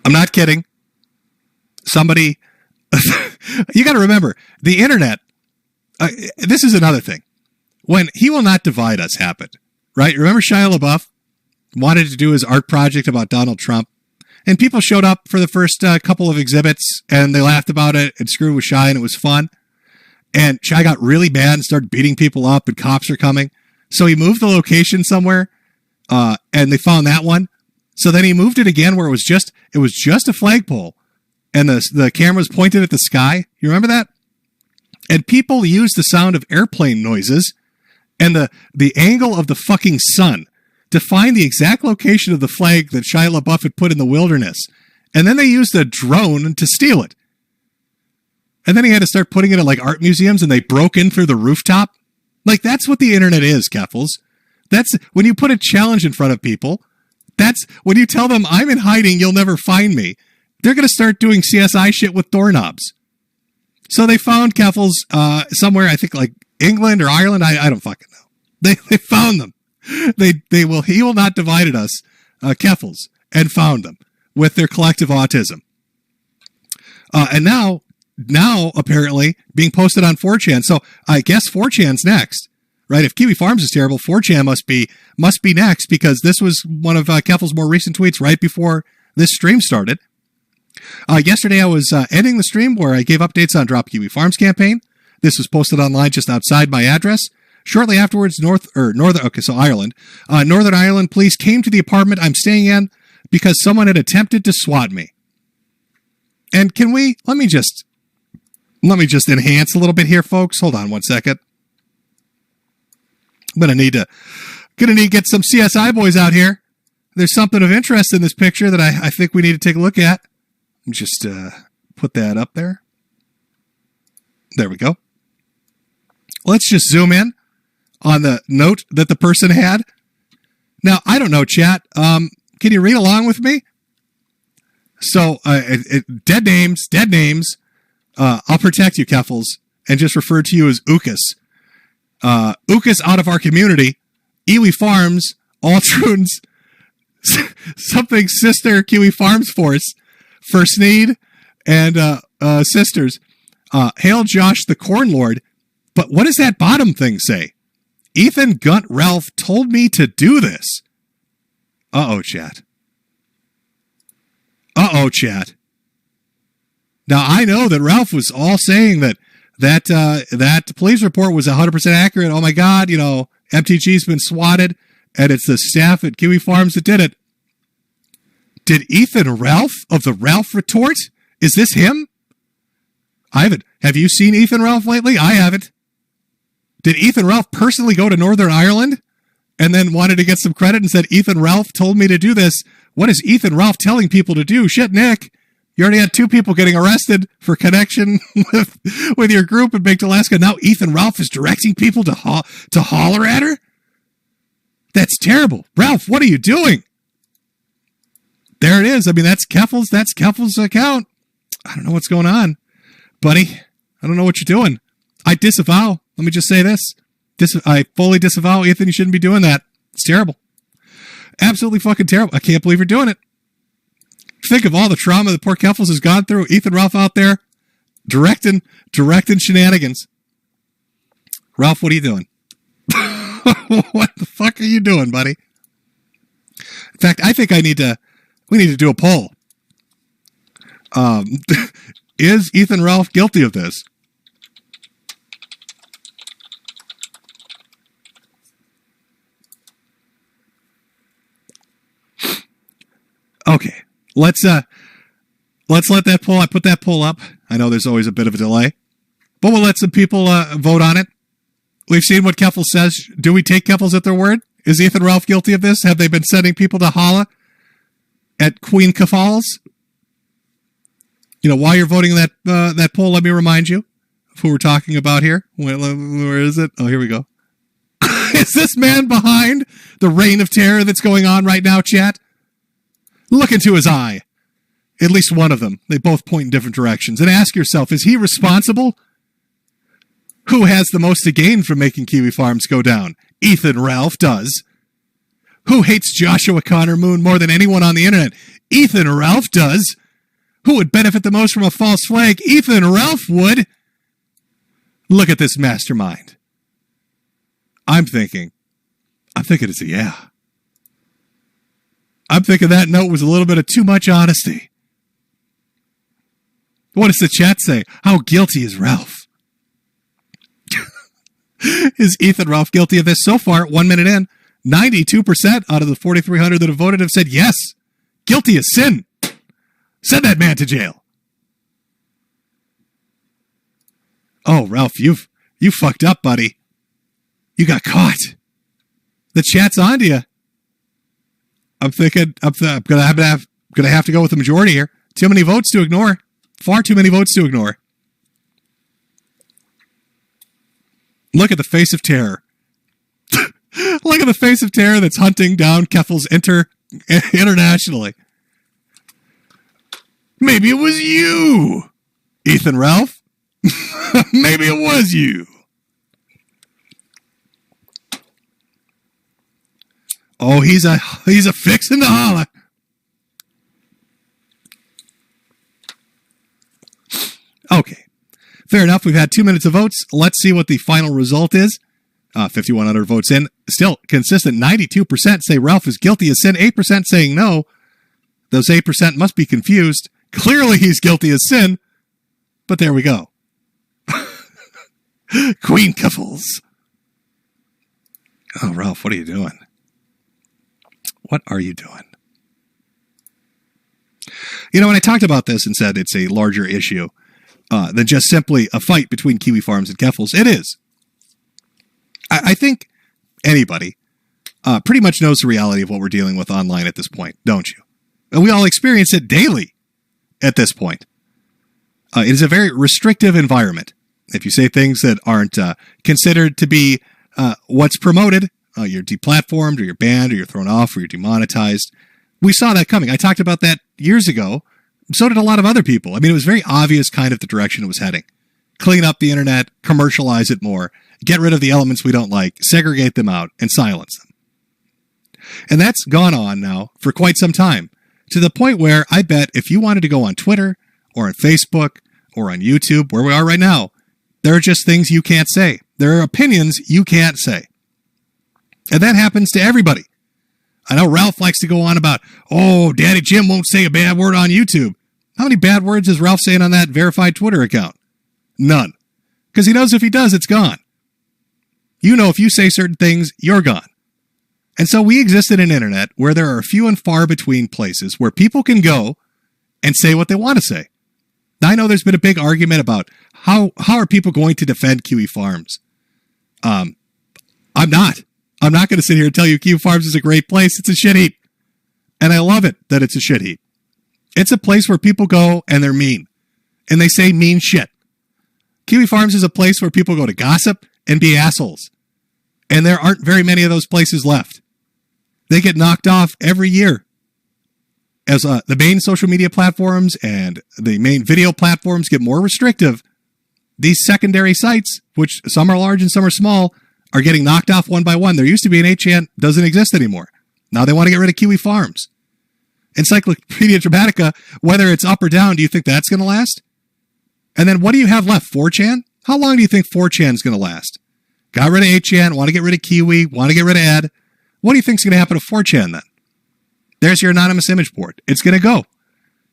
I'm not kidding. Somebody, you got to remember, the internet, this is another thing. When He Will Not Divide Us happened, right? Remember Shia LaBeouf wanted to do his art project about Donald Trump? And people showed up for the first couple of exhibits, and they laughed about it and screwed with Shia, and it was fun. And Shia got really mad and started beating people up, and cops are coming. So he moved the location somewhere, and they found that one. So then he moved it again where it was just a flagpole, and the camera's pointed at the sky. You remember that? And people used the sound of airplane noises and the angle of the fucking sun to find the exact location of the flag that Shia LaBeouf had put in the wilderness. And then they used a drone to steal it. And then he had to start putting it in like art museums, and they broke in through the rooftop. Like, that's what the internet is, Keffels. That's when you put a challenge in front of people. That's when you tell them, I'm in hiding, you'll never find me. They're going to start doing CSI shit with doorknobs. So they found Keffels somewhere, I think like England or Ireland. I don't fucking know. They found them. He will not divided us, Keffels, and found them with their collective autism. And now apparently being posted on 4chan. So I guess 4chan's next, right? If Kiwi Farms is terrible, 4chan must be next, because this was one of Keffel's more recent tweets right before this stream started. Yesterday I was ending the stream where I gave updates on Drop Kiwi Farms campaign. This was posted online just outside my address. Shortly afterwards, Ireland. Northern Ireland police came to the apartment I'm staying in because someone had attempted to swat me. And let me just enhance a little bit here, folks. Hold on one second. I'm gonna need to get some CSI boys out here. There's something of interest in this picture that I think we need to take a look at. Just put that up there. There we go. Let's just zoom in on the note that the person had. Now, I don't know, chat. Can you read along with me? So, dead names. I'll protect you, Keffels, and just refer to you as Ukas. Ukas out of our community. Iwi Farms, Altroons, something sister Kiwi Farms Force, First Need, and sisters. Hail Josh the Corn Lord. But what does that bottom thing say? Ethan Gunt Ralph told me to do this. Uh-oh, chat. Now, I know that Ralph was all saying that police report was 100% accurate. Oh, my God, MTG's been swatted, and it's the staff at Kiwi Farms that did it. Did Ethan Ralph of the Ralph Retort? Is this him? I haven't. Have you seen Ethan Ralph lately? I haven't. Did Ethan Ralph personally go to Northern Ireland and then wanted to get some credit and said, Ethan Ralph told me to do this? What is Ethan Ralph telling people to do? Shit, Nick. You already had 2 people getting arrested for connection with your group in Big Alaska. Now Ethan Ralph is directing people to holler at her? That's terrible. Ralph, what are you doing? There it is. I mean, that's Keffel's account. I don't know what's going on, buddy. I don't know what you're doing. I disavow. Let me just say this. I fully disavow, Ethan. You shouldn't be doing that. It's terrible. Absolutely fucking terrible. I can't believe you're doing it. Think of all the trauma that poor Keffels has gone through. Ethan Ralph out there directing shenanigans. Ralph, what are you doing? What the fuck are you doing, buddy? In fact, I think we need to do a poll. Is Ethan Ralph guilty of this? Okay, let's let that poll. I put that poll up. I know there's always a bit of a delay, but we'll let some people vote on it. We've seen what Keffels says. Do we take Keffels at their word? Is Ethan Ralph guilty of this? Have they been sending people to holla at Queen Kerfuffle? While you're voting that poll, let me remind you of who we're talking about here. Where is it? Oh, here we go. Is this man behind the reign of terror that's going on right now, chat? Look into his eye. At least one of them. They both point in different directions. And ask yourself, is he responsible? Who has the most to gain from making Kiwi Farms go down? Ethan Ralph does. Who hates Joshua Connor Moon more than anyone on the internet? Ethan Ralph does. Who would benefit the most from a false flag? Ethan Ralph would. Look at this mastermind. I'm thinking it's a yeah. I'm thinking that note was a little bit of too much honesty. What does the chat say? How guilty is Ralph? Is Ethan Ralph guilty of this? So far, 1 minute in, 92% out of the 4,300 that have voted have said yes. Guilty as sin. Send that man to jail. Oh, Ralph, you fucked up, buddy. You got caught. The chat's on to you. I'm thinking I'm gonna have to go with the majority here. Too many votes to ignore. Far too many votes to ignore. Look at the face of terror. Look at the face of terror that's hunting down Kerfuffle's internationally. Maybe it was you, Ethan Ralph. Maybe it was you. Oh, he's a fixin' to holler. Okay, fair enough. We've had 2 minutes of votes. Let's see what the final result is. 5,100 votes in. Still consistent. 92% say Ralph is guilty of sin. 8% saying no. Those 8% must be confused. Clearly he's guilty of sin. But there we go. Queen Kerfuffles. Oh, Ralph, what are you doing? What are you doing? You know, when I talked about this and said it's a larger issue than just simply a fight between Kiwi Farms and Kerfuffles, it is. I think anybody pretty much knows the reality of what we're dealing with online at this point, don't you? And we all experience it daily at this point. It is a very restrictive environment. If you say things that aren't considered to be what's promoted, you're deplatformed, or you're banned, or you're thrown off, or you're demonetized. We saw that coming. I talked about that years ago. So did a lot of other people. I mean, it was very obvious kind of the direction it was heading. Clean up the internet, commercialize it more, get rid of the elements we don't like, segregate them out, and silence them. And that's gone on now for quite some time, to the point where I bet if you wanted to go on Twitter or on Facebook or on YouTube, where we are right now, there are just things you can't say. There are opinions you can't say. And that happens to everybody. I know Ralph likes to go on about, oh, Daddy Jim won't say a bad word on YouTube. How many bad words is Ralph saying on that verified Twitter account? None. Because he knows if he does, it's gone. You know, if you say certain things, you're gone. And so we exist in an internet where there are few and far between places where people can go and say what they want to say. Now, I know there's been a big argument about how are people going to defend Kiwi Farms. I'm not going to sit here and tell you Kiwi Farms is a great place. It's a shit heap. And I love it that it's a shit heap. It's a place where people go and they're mean. And they say mean shit. Kiwi Farms is a place where people go to gossip and be assholes. And there aren't very many of those places left. They get knocked off every year. As the main social media platforms and the main video platforms get more restrictive, these secondary sites, which some are large and some are small, are getting knocked off one by one. There used to be an 8chan, doesn't exist anymore. Now they want to get rid of Kiwi Farms. Encyclopedia Dramatica, whether it's up or down, do you think that's going to last? And then what do you have left? 4chan? How long do you think 4chan is going to last? Got rid of 8chan, want to get rid of Kiwi, want to get rid of Ed. What do you think is going to happen to 4chan then? There's your anonymous image board. It's going to go.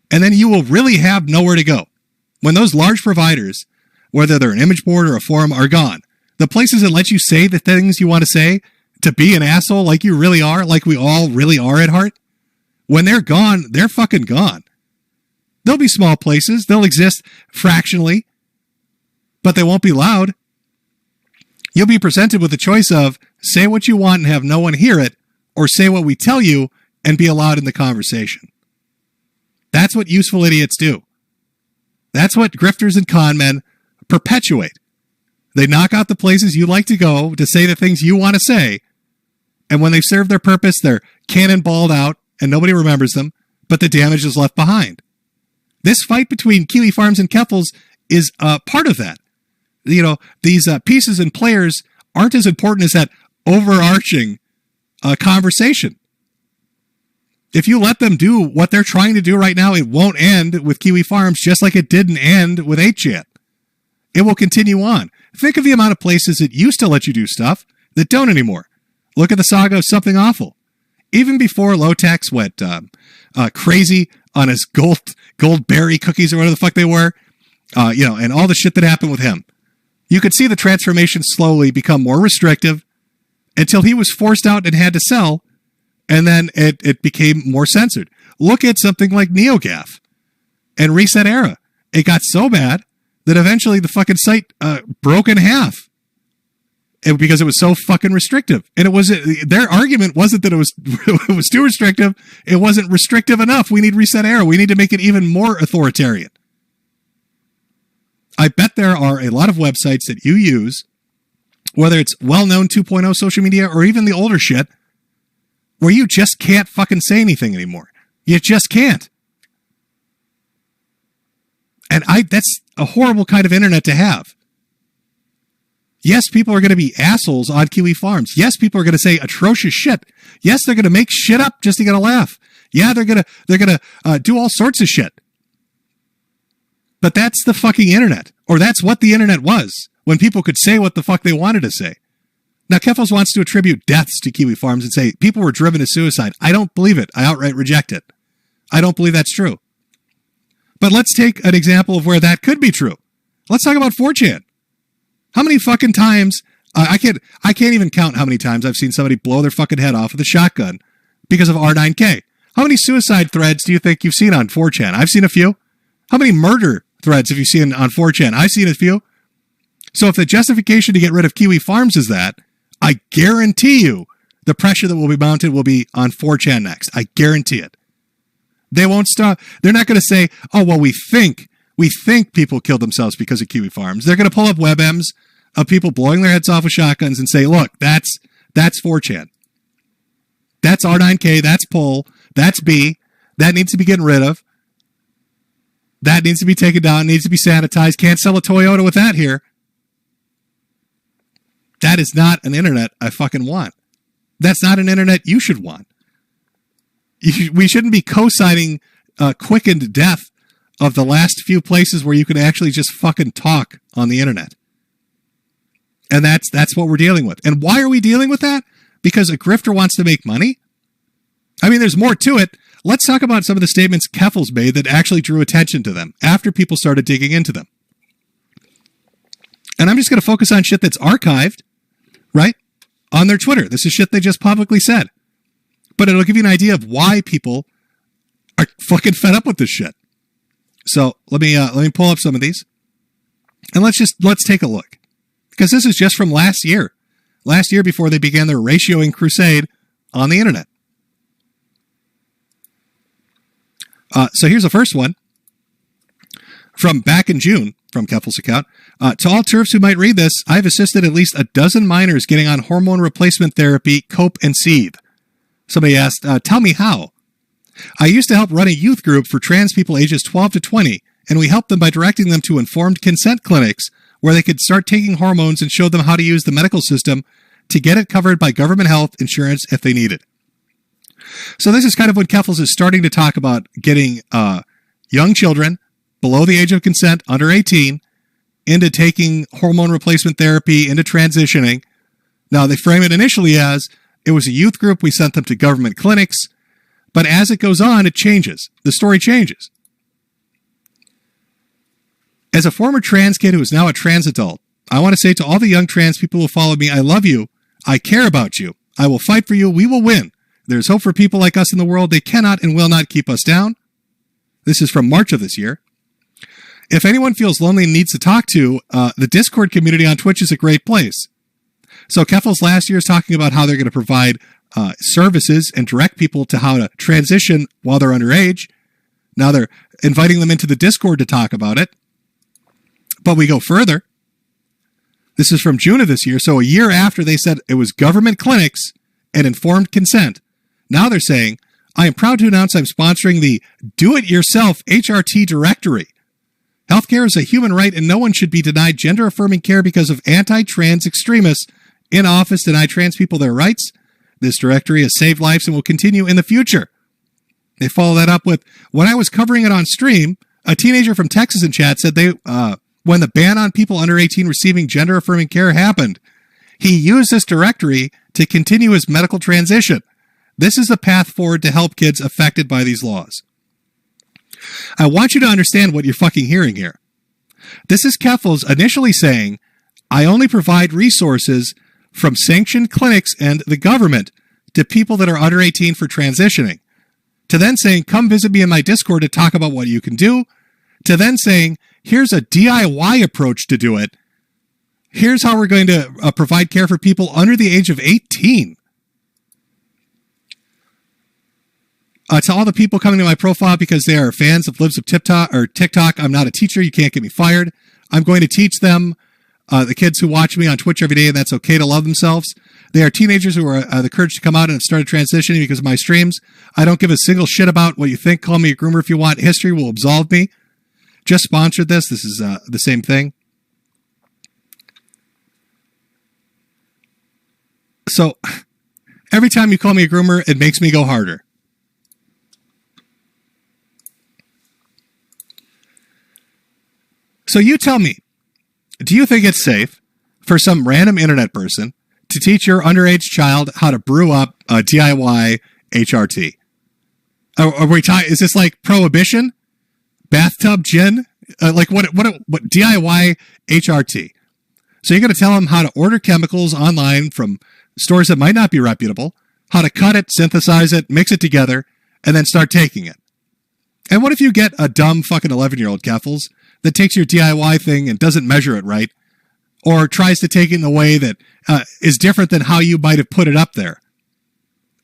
And then you will really have nowhere to go. When those large providers, whether they're an image board or a forum, are gone, the places that let you say the things you want to say, to be an asshole like you really are, like we all really are at heart, when they're gone, they're fucking gone. There'll be small places. They'll exist fractionally, but they won't be loud. You'll be presented with the choice of say what you want and have no one hear it, or say what we tell you and be allowed in the conversation. That's what useful idiots do. That's what grifters and con men perpetuate. They knock out the places you like to go to say the things you want to say, and when they've served their purpose, they're cannonballed out and nobody remembers them, but the damage is left behind. This fight between Kiwi Farms and Kerfuffles is part of that. You know, these pieces and players aren't as important as that overarching conversation. If you let them do what they're trying to do right now, it won't end with Kiwi Farms, just like it didn't end with 8chan. It will continue on. Think of the amount of places that used to let you do stuff that don't anymore. Look at the saga of Something Awful. Even before Lotex went crazy on his goldberry cookies or whatever the fuck they were, and all the shit that happened with him, you could see the transformation slowly become more restrictive until he was forced out and had to sell, and then it became more censored. Look at something like NeoGAF and Reset Era. It got so bad that eventually the fucking site broke in half. because it was so fucking restrictive. And their argument wasn't that it was too restrictive. It wasn't restrictive enough. We need Reset Era. We need to make it even more authoritarian. I bet there are a lot of websites that you use, whether it's well-known 2.0 social media or even the older shit, where you just can't fucking say anything anymore. You just can't. And that's a horrible kind of internet to have. Yes, people are going to be assholes on Kiwi Farms. Yes, people are going to say atrocious shit. Yes, they're going to make shit up just to get a laugh. Yeah, they're going to do all sorts of shit. But that's the fucking internet, or that's what the internet was when people could say what the fuck they wanted to say. Now, Kerfuffle wants to attribute deaths to Kiwi Farms and say people were driven to suicide. I don't believe it. I outright reject it. I don't believe that's true. But let's take an example of where that could be true. Let's talk about 4chan. How many fucking times, I can't even count how many times I've seen somebody blow their fucking head off with a shotgun because of R9K. How many suicide threads do you think you've seen on 4chan? I've seen a few. How many murder threads have you seen on 4chan? I've seen a few. So if the justification to get rid of Kiwi Farms is that, I guarantee you the pressure that will be mounted will be on 4chan next. I guarantee it. They won't stop. They're not going to say, oh, well, we think people killed themselves because of Kiwi Farms. They're going to pull up WebMs of people blowing their heads off with shotguns and say, look, that's 4chan. That's R9K. That's Pull. That's B. That needs to be getting rid of. That needs to be taken down. Needs to be sanitized. Can't sell a Toyota with that here. That is not an internet I fucking want. That's not an internet you should want. We shouldn't be co-signing quickened death of the last few places where you can actually just fucking talk on the internet. And that's what we're dealing with. And why are we dealing with that? Because a grifter wants to make money? I mean, there's more to it. Let's talk about some of the statements Kerfuffle's made that actually drew attention to them after people started digging into them. And I'm just going to focus on shit that's archived, right, on their Twitter. This is shit they just publicly said. But it'll give you an idea of why people are fucking fed up with this shit. So let me pull up some of these, and let's take a look, because this is just from last year before they began their ratioing crusade on the internet. So here's the first one from back in June from Kerfuffle's account. To all TERFs who might read this, I've assisted at least a dozen minors getting on hormone replacement therapy, cope and seethe. Somebody asked, tell me how. I used to help run a youth group for trans people ages 12 to 20, and we helped them by directing them to informed consent clinics where they could start taking hormones and showed them how to use the medical system to get it covered by government health insurance if they need it. So this is kind of when Kerfuffle is starting to talk about getting young children below the age of consent, under 18, into taking hormone replacement therapy, into transitioning. Now, they frame it initially as, it was a youth group, we sent them to government clinics, but as it goes on, it changes. The story changes. As a former trans kid who is now a trans adult, I want to say to all the young trans people who follow me, I love you, I care about you, I will fight for you, we will win. There's hope for people like us in the world, they cannot and will not keep us down. This is from March of this year. If anyone feels lonely and needs to talk to, the Discord community on Twitch is a great place. So Kerfuffle's last year is talking about how they're going to provide services and direct people to how to transition while they're underage. Now they're inviting them into the Discord to talk about it. But we go further. This is from June of this year. So a year after they said it was government clinics and informed consent. Now they're saying, I am proud to announce I'm sponsoring the Do-It-Yourself HRT directory. Healthcare is a human right and no one should be denied gender-affirming care because of anti-trans extremists in office deny trans people their rights. This directory has saved lives and will continue in the future. They follow that up with, when I was covering it on stream, a teenager from Texas in chat said when the ban on people under 18 receiving gender-affirming care happened, he used this directory to continue his medical transition. This is the path forward to help kids affected by these laws. I want you to understand what you're fucking hearing here. This is Kerfuffle's initially saying, I only provide resources from sanctioned clinics and the government to people that are under 18 for transitioning, to then saying, come visit me in my Discord to talk about what you can do, to then saying, here's a DIY approach to do it. Here's how we're going to provide care for people under the age of 18. To all the people coming to my profile because they are fans of Libs of TikTok, I'm not a teacher. You can't get me fired. I'm going to teach them, the kids who watch me on Twitch every day, and that's okay to love themselves. They are teenagers who are the courage to come out and have started transitioning because of my streams. I don't give a single shit about what you think. Call me a groomer if you want. History will absolve me. Just sponsored this. This is the same thing. So every time you call me a groomer, it makes me go harder. So you tell me, do you think it's safe for some random internet person to teach your underage child how to brew up a DIY HRT? Are we talking? Is this like prohibition? Bathtub gin? Like what DIY HRT? So you're going to tell them how to order chemicals online from stores that might not be reputable, how to cut it, synthesize it, mix it together, and then start taking it. And what if you get a dumb fucking 11-year-old Kerfuffle that takes your DIY thing and doesn't measure it right, or tries to take it in a way that is different than how you might have put it up there?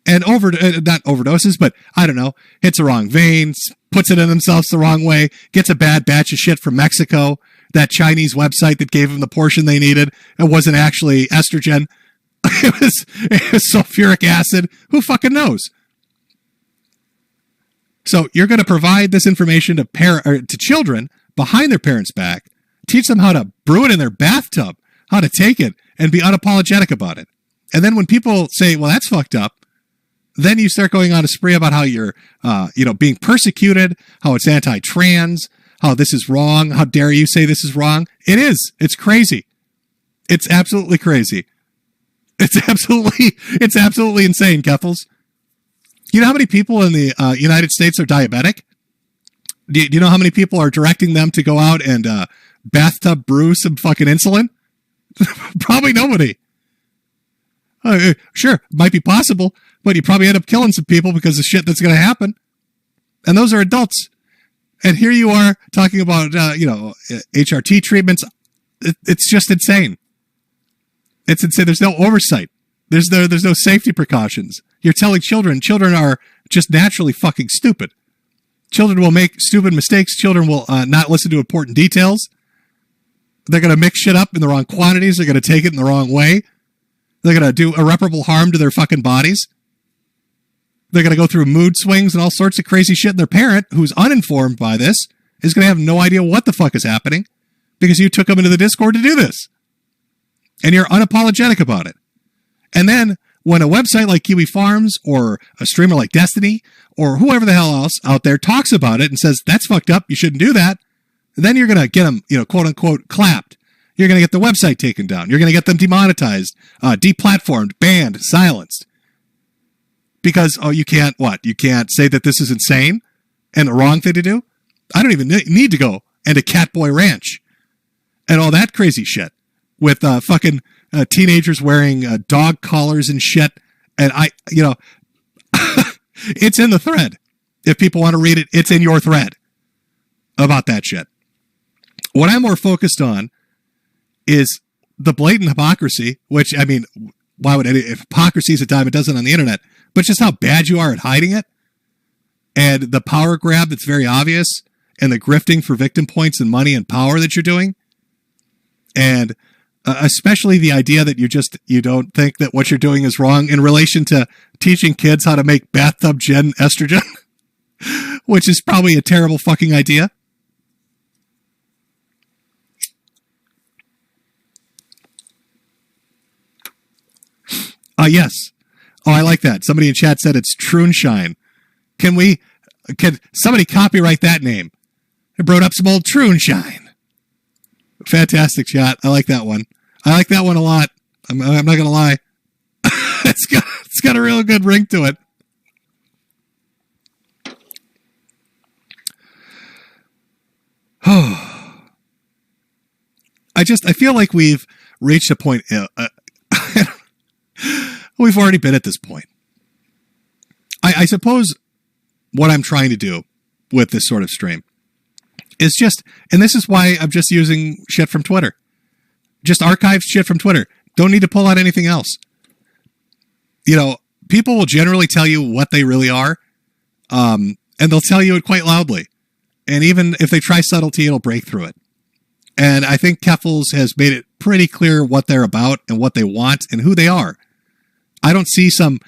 And not overdoses, but I don't know, hits the wrong vein, puts it in themselves the wrong way, gets a bad batch of shit from Mexico, that Chinese website that gave them the portion they needed. It wasn't actually estrogen. It was sulfuric acid. Who fucking knows? So you're going to provide this information to children behind their parents' back, teach them how to brew it in their bathtub, how to take it and be unapologetic about it. And then when people say, well, that's fucked up, then you start going on a spree about how you're, being persecuted, how it's anti-trans, how this is wrong. How dare you say this is wrong? It is. It's crazy. It's absolutely crazy. It's absolutely insane, Kerfuffle. You know how many people in the United States are diabetic? Do you know how many people are directing them to go out and bathtub brew some fucking insulin? Probably nobody. Sure, might be possible, but you probably end up killing some people because of shit that's going to happen. And those are adults. And here you are talking about, HRT treatments. It's just insane. It's insane. There's no oversight. There's no safety precautions. You're telling children are just naturally fucking stupid. Children will make stupid mistakes. Children will not listen to important details. They're going to mix shit up in the wrong quantities. They're going to take it in the wrong way. They're going to do irreparable harm to their fucking bodies. They're going to go through mood swings and all sorts of crazy shit. And their parent, who's uninformed by this, is going to have no idea what the fuck is happening because you took them into the Discord to do this. And you're unapologetic about it. And then when a website like Kiwi Farms or a streamer like Destiny or whoever the hell else out there talks about it and says, that's fucked up, you shouldn't do that, then you're going to get them, quote unquote, clapped. You're going to get the website taken down. You're going to get them demonetized, deplatformed, banned, silenced. Because, you can't say that this is insane and the wrong thing to do? I don't even need to go into Catboy Ranch and all that crazy shit with fucking teenagers wearing dog collars and shit. And it's in the thread. If people want to read it, it's in your thread about that shit. What I'm more focused on is the blatant hypocrisy, which, I mean, why would if hypocrisy is a dime a dozen on the internet, but just how bad you are at hiding it, and the power grab that's very obvious, and the grifting for victim points and money and power that you're doing, and especially the idea that you don't think that what you're doing is wrong in relation to teaching kids how to make bathtub gin estrogen, which is probably a terrible fucking idea. Yes. Oh, I like that. Somebody in chat said it's Troonshine. Can somebody copyright that name? I brought up some old Troonshine. Fantastic chat. I like that one. I like that one a lot. I'm not going to lie. It's got a real good ring to it. I feel like we've reached a point. We've already been at this point. I suppose what I'm trying to do with this sort of stream is and this is why I'm just using shit from Twitter. Just archive shit from Twitter. Don't need to pull out anything else. People will generally tell you what they really are, and they'll tell you it quite loudly. And even if they try subtlety, it'll break through it. And I think Kerfuffle's has made it pretty clear what they're about and what they want and who they are. I don't see some,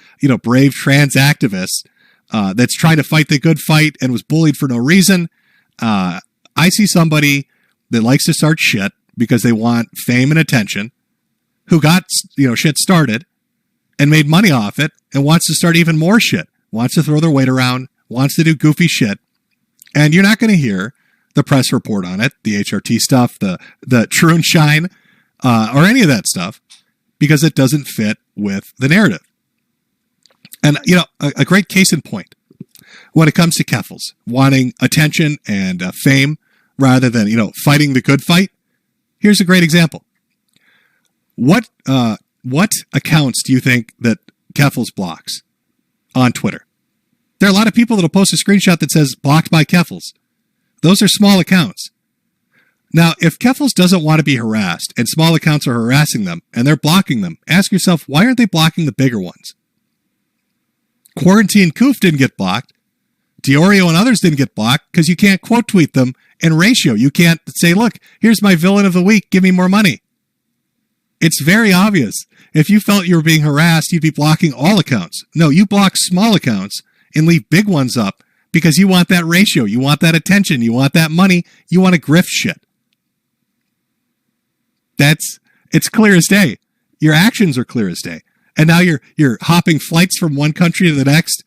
brave trans activist that's trying to fight the good fight and was bullied for no reason. I see somebody that likes to start shit because they want fame and attention, who got, shit started and made money off it and wants to start even more shit, wants to throw their weight around, wants to do goofy shit. And you're not going to hear the press report on it, the HRT stuff, the true and shine, or any of that stuff, because it doesn't fit with the narrative. And, a great case in point, when it comes to Kerfuffle's wanting attention and fame rather than, fighting the good fight, here's a great example. What accounts do you think that Kerfuffle's blocks on Twitter? There are a lot of people that'll post a screenshot that says blocked by Kerfuffle's. Those are small accounts. Now, if Kerfuffle's doesn't want to be harassed and small accounts are harassing them and they're blocking them, ask yourself, why aren't they blocking the bigger ones? Quarantine Coof didn't get blocked. Diorio and others didn't get blocked because you can't quote tweet them in ratio. You can't say, look, here's my villain of the week. Give me more money. It's very obvious. If you felt you were being harassed, you'd be blocking all accounts. No, you block small accounts and leave big ones up because you want that ratio. You want that attention. You want that money. You want to grift shit. It's clear as day. Your actions are clear as day. And now you're hopping flights from one country to the next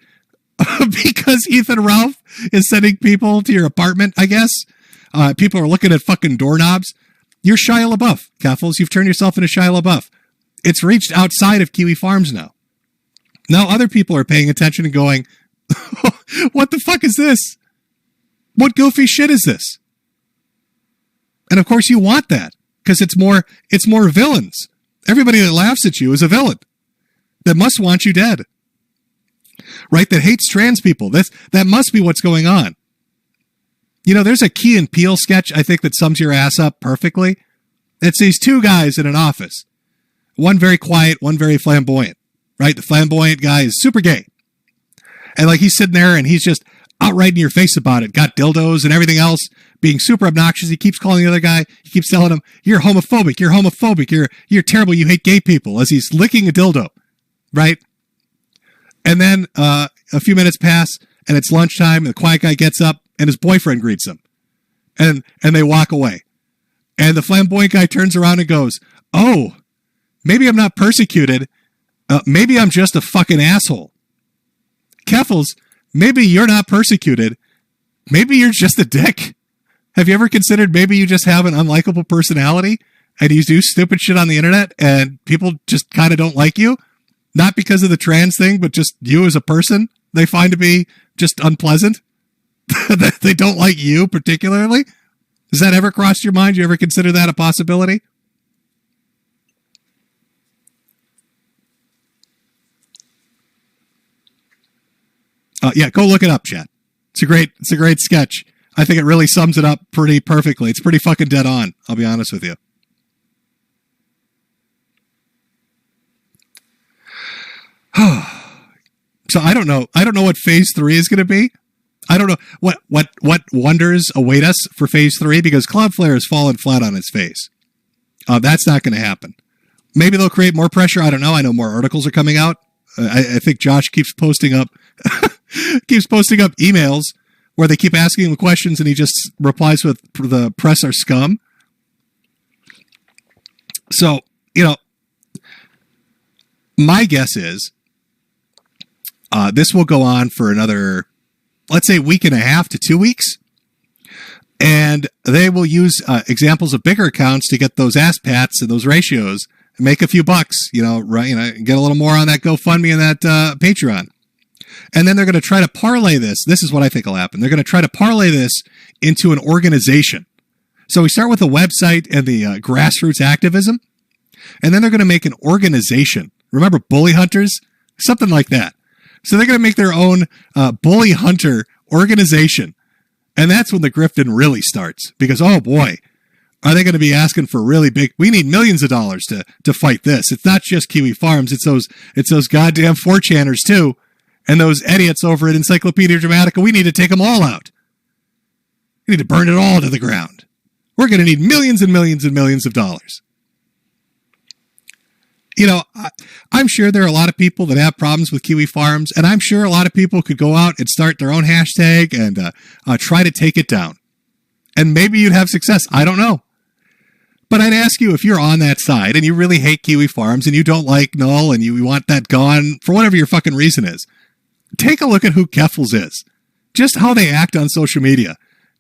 because Ethan Ralph is sending people to your apartment, I guess. People are looking at fucking doorknobs. You're Shia LaBeouf, Kerfuffle's. You've turned yourself into Shia LaBeouf. It's reached outside of Kiwi Farms now. Now other people are paying attention and going, what the fuck is this? What goofy shit is this? And of course you want that because it's more villains. Everybody that laughs at you is a villain that must want you dead. Right? That hates trans people. That must be what's going on. There's a Key and Peele sketch, I think, that sums your ass up perfectly. It's these two guys in an office. One very quiet, one very flamboyant. Right? The flamboyant guy is super gay. And he's sitting there and he's just outright in your face about it. Got dildos and everything else, being super obnoxious. He keeps calling the other guy. He keeps telling him, you're homophobic. You're homophobic. You're terrible. You hate gay people, as he's licking a dildo. Right? And then a few minutes pass and it's lunchtime and the quiet guy gets up and his boyfriend greets him. And they walk away. And the flamboyant guy turns around and goes, oh, maybe I'm not persecuted. Maybe I'm just a fucking asshole. Kerfuffle's, maybe you're not persecuted. Maybe you're just a dick. Have you ever considered maybe you just have an unlikable personality and you do stupid shit on the internet and people just kind of don't like you? Not because of the trans thing, but just you as a person they find to be just unpleasant? That they don't like you particularly? Has that ever crossed your mind? You ever consider that a possibility? Yeah, go look it up, chat. It's a great sketch. I think it really sums it up pretty perfectly. It's pretty fucking dead on, I'll be honest with you. So I don't know what phase 3 is going to be. I don't know what wonders await us for phase 3 because Cloudflare has fallen flat on its face. That's not going to happen. Maybe they'll create more pressure. I don't know. I know more articles are coming out. I think Josh keeps posting up emails where they keep asking him questions and he just replies with the press are scum. So, my guess is this will go on for another, let's say, week and a half to 2 weeks. And they will use examples of bigger accounts to get those ass pats and those ratios and make a few bucks, get a little more on that GoFundMe and that Patreon. And then they're going to try to parlay this. This is what I think will happen. They're going to try to parlay this into an organization. So we start with a website and the grassroots activism. And then they're going to make an organization. Remember bully hunters? Something like that. So they're going to make their own bully hunter organization. And that's when the grifting really starts. Because, oh boy, Are they going to be asking for really big? We need millions of dollars to fight this. It's not just Kiwi Farms. It's those goddamn 4chaners too, and those idiots over at Encyclopedia Dramatica. We need to take them all out. We need to burn it all to the ground. We're going to need millions and millions and millions of dollars. You know, I'm sure there are a lot of people that have problems with Kiwi Farms, and I'm sure a lot of people could go out and start their own hashtag and try to take it down. And maybe you'd have success. I don't know. But I'd ask you, if you're on that side and you really hate Kiwi Farms and you don't like Null and you want that gone for whatever your fucking reason is, take a look at who Kerfuffle is. Just how they act on social media.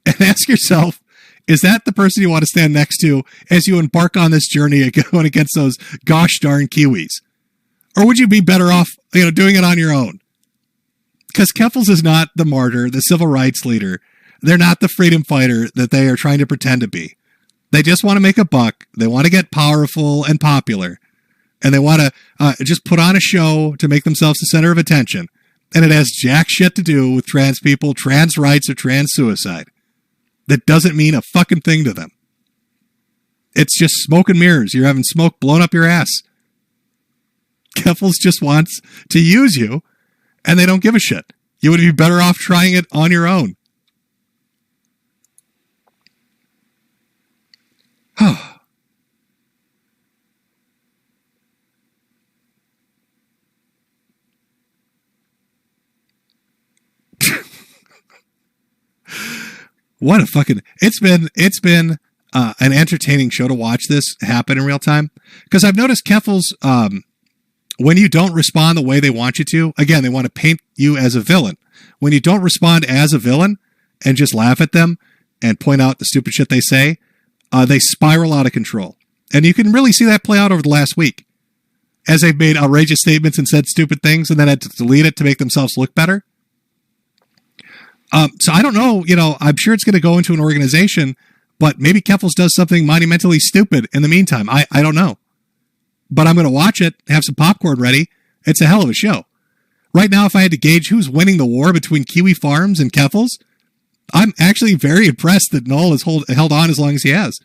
And ask yourself, is that the person you want to stand next to as you embark on this journey going against those gosh darn Kiwis? Or would you be better off, doing it on your own? Because Kerfuffle is not the martyr, the civil rights leader. They're not the freedom fighter that they are trying to pretend to be. They just want to make a buck. They want to get powerful and popular. And they want to just put on a show to make themselves the center of attention. And it has jack shit to do with trans people, trans rights, or trans suicide. That doesn't mean a fucking thing to them. It's just smoke and mirrors. You're having smoke blown up your ass. Kerfuffle just wants to use you, and they don't give a shit. You would be better off trying it on your own. What a fucking... It's been an entertaining show to watch this happen in real time. Because I've noticed Kerfuffle's, when you don't respond the way they want you to, again, they want to paint you as a villain. When you don't respond as a villain and just laugh at them and point out the stupid shit they say, they spiral out of control. And you can really see that play out over the last week. As they've made outrageous statements and said stupid things and then had to delete it to make themselves look better. So I don't know, I'm sure it's going to go into an organization, but maybe Kerfuffle does something monumentally stupid in the meantime. I don't know. But I'm going to watch it, have some popcorn ready. It's a hell of a show. Right now, if I had to gauge who's winning the war between Kiwi Farms and Kerfuffle's, I'm actually very impressed that Null has held on as long as he has.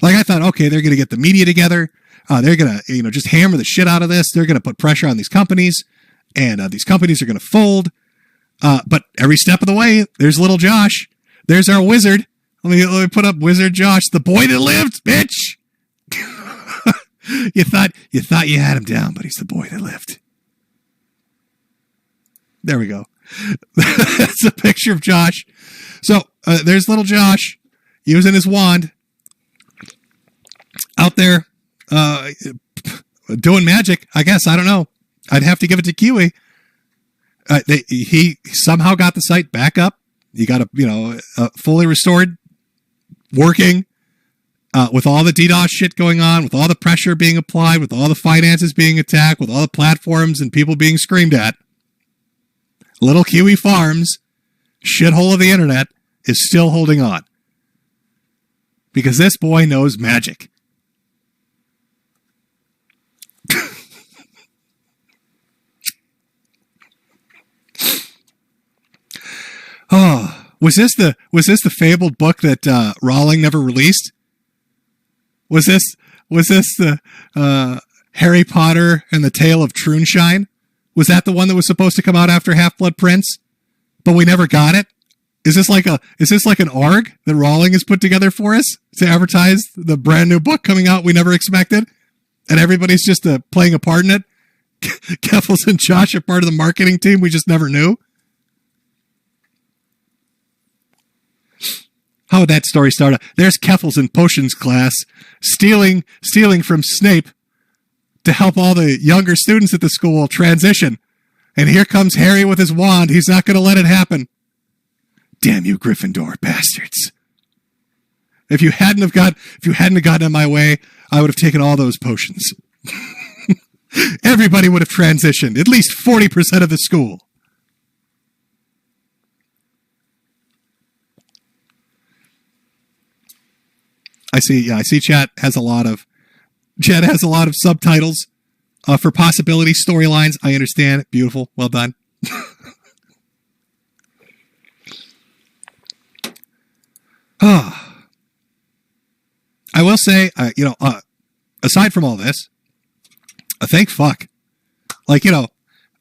Like, I thought, okay, they're going to get the media together. They're going to, just hammer the shit out of this. They're going to put pressure on these companies, and these companies are going to fold. But every step of the way, there's little Josh. There's our wizard. Let me put up Wizard Josh, the boy that lived, bitch. You thought you had him down, but he's the boy that lived. There we go. That's a picture of Josh. So there's little Josh using his wand out there doing magic. I guess, I don't know. I'd have to give it to Kiwi. He somehow got the site back up. He got fully restored, working with all the DDoS shit going on, with all the pressure being applied, with all the finances being attacked, with all the platforms and people being screamed at. Little Kiwi Farms, shithole of the internet, is still holding on. Because this boy knows magic. Oh, was this the fabled book that Rowling never released? Was this the Harry Potter and the Tale of Troonshine? Was that the one that was supposed to come out after Half-Blood Prince, but we never got it? Is this like an ARG that Rowling has put together for us to advertise the brand new book coming out we never expected, and everybody's just playing a part in it? Kerfuffle and Josh are part of the marketing team we just never knew. How would that story start? There's Kerfuffle in potions class stealing from Snape to help all the younger students at the school transition. And here comes Harry with his wand. He's not going to let it happen. Damn you, Gryffindor bastards. If you hadn't gotten in my way, I would have taken all those potions. Everybody would have transitioned. At least 40% of the school. I see chat has a lot of subtitles for possibility storylines. I understand. Beautiful. Well done. I will say, aside from all this, thank fuck. Like,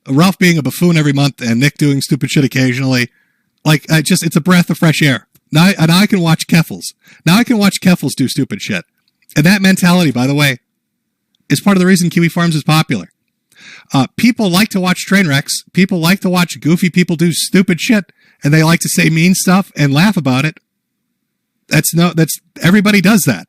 Ralph being a buffoon every month and Nick doing stupid shit occasionally. Like, it's a breath of fresh air. Now I can watch Kerfuffles. Now I can watch Kerfuffles do stupid shit. And that mentality, by the way, is part of the reason Kiwi Farms is popular. People like to watch train wrecks. People like to watch goofy people do stupid shit. And they like to say mean stuff and laugh about it. Everybody does that.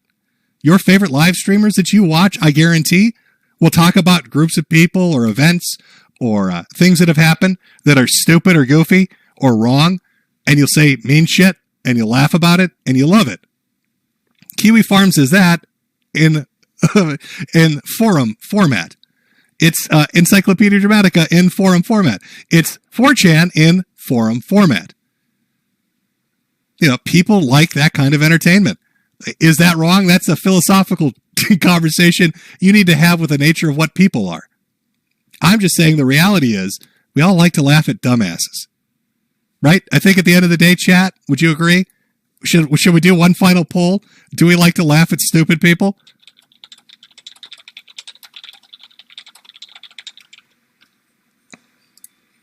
Your favorite live streamers that you watch, I guarantee, will talk about groups of people or events or things that have happened that are stupid or goofy or wrong. And you'll say mean shit and you'll laugh about it and you love it. Kiwi Farms is that in forum format. It's Encyclopedia Dramatica in forum format. It's 4chan in forum format. People like that kind of entertainment. Is that wrong? That's a philosophical conversation you need to have with the nature of what people are. I'm just saying the reality is we all like to laugh at dumbasses. Right? I think at the end of the day, chat, would you agree? Should we do one final poll? Do we like to laugh at stupid people?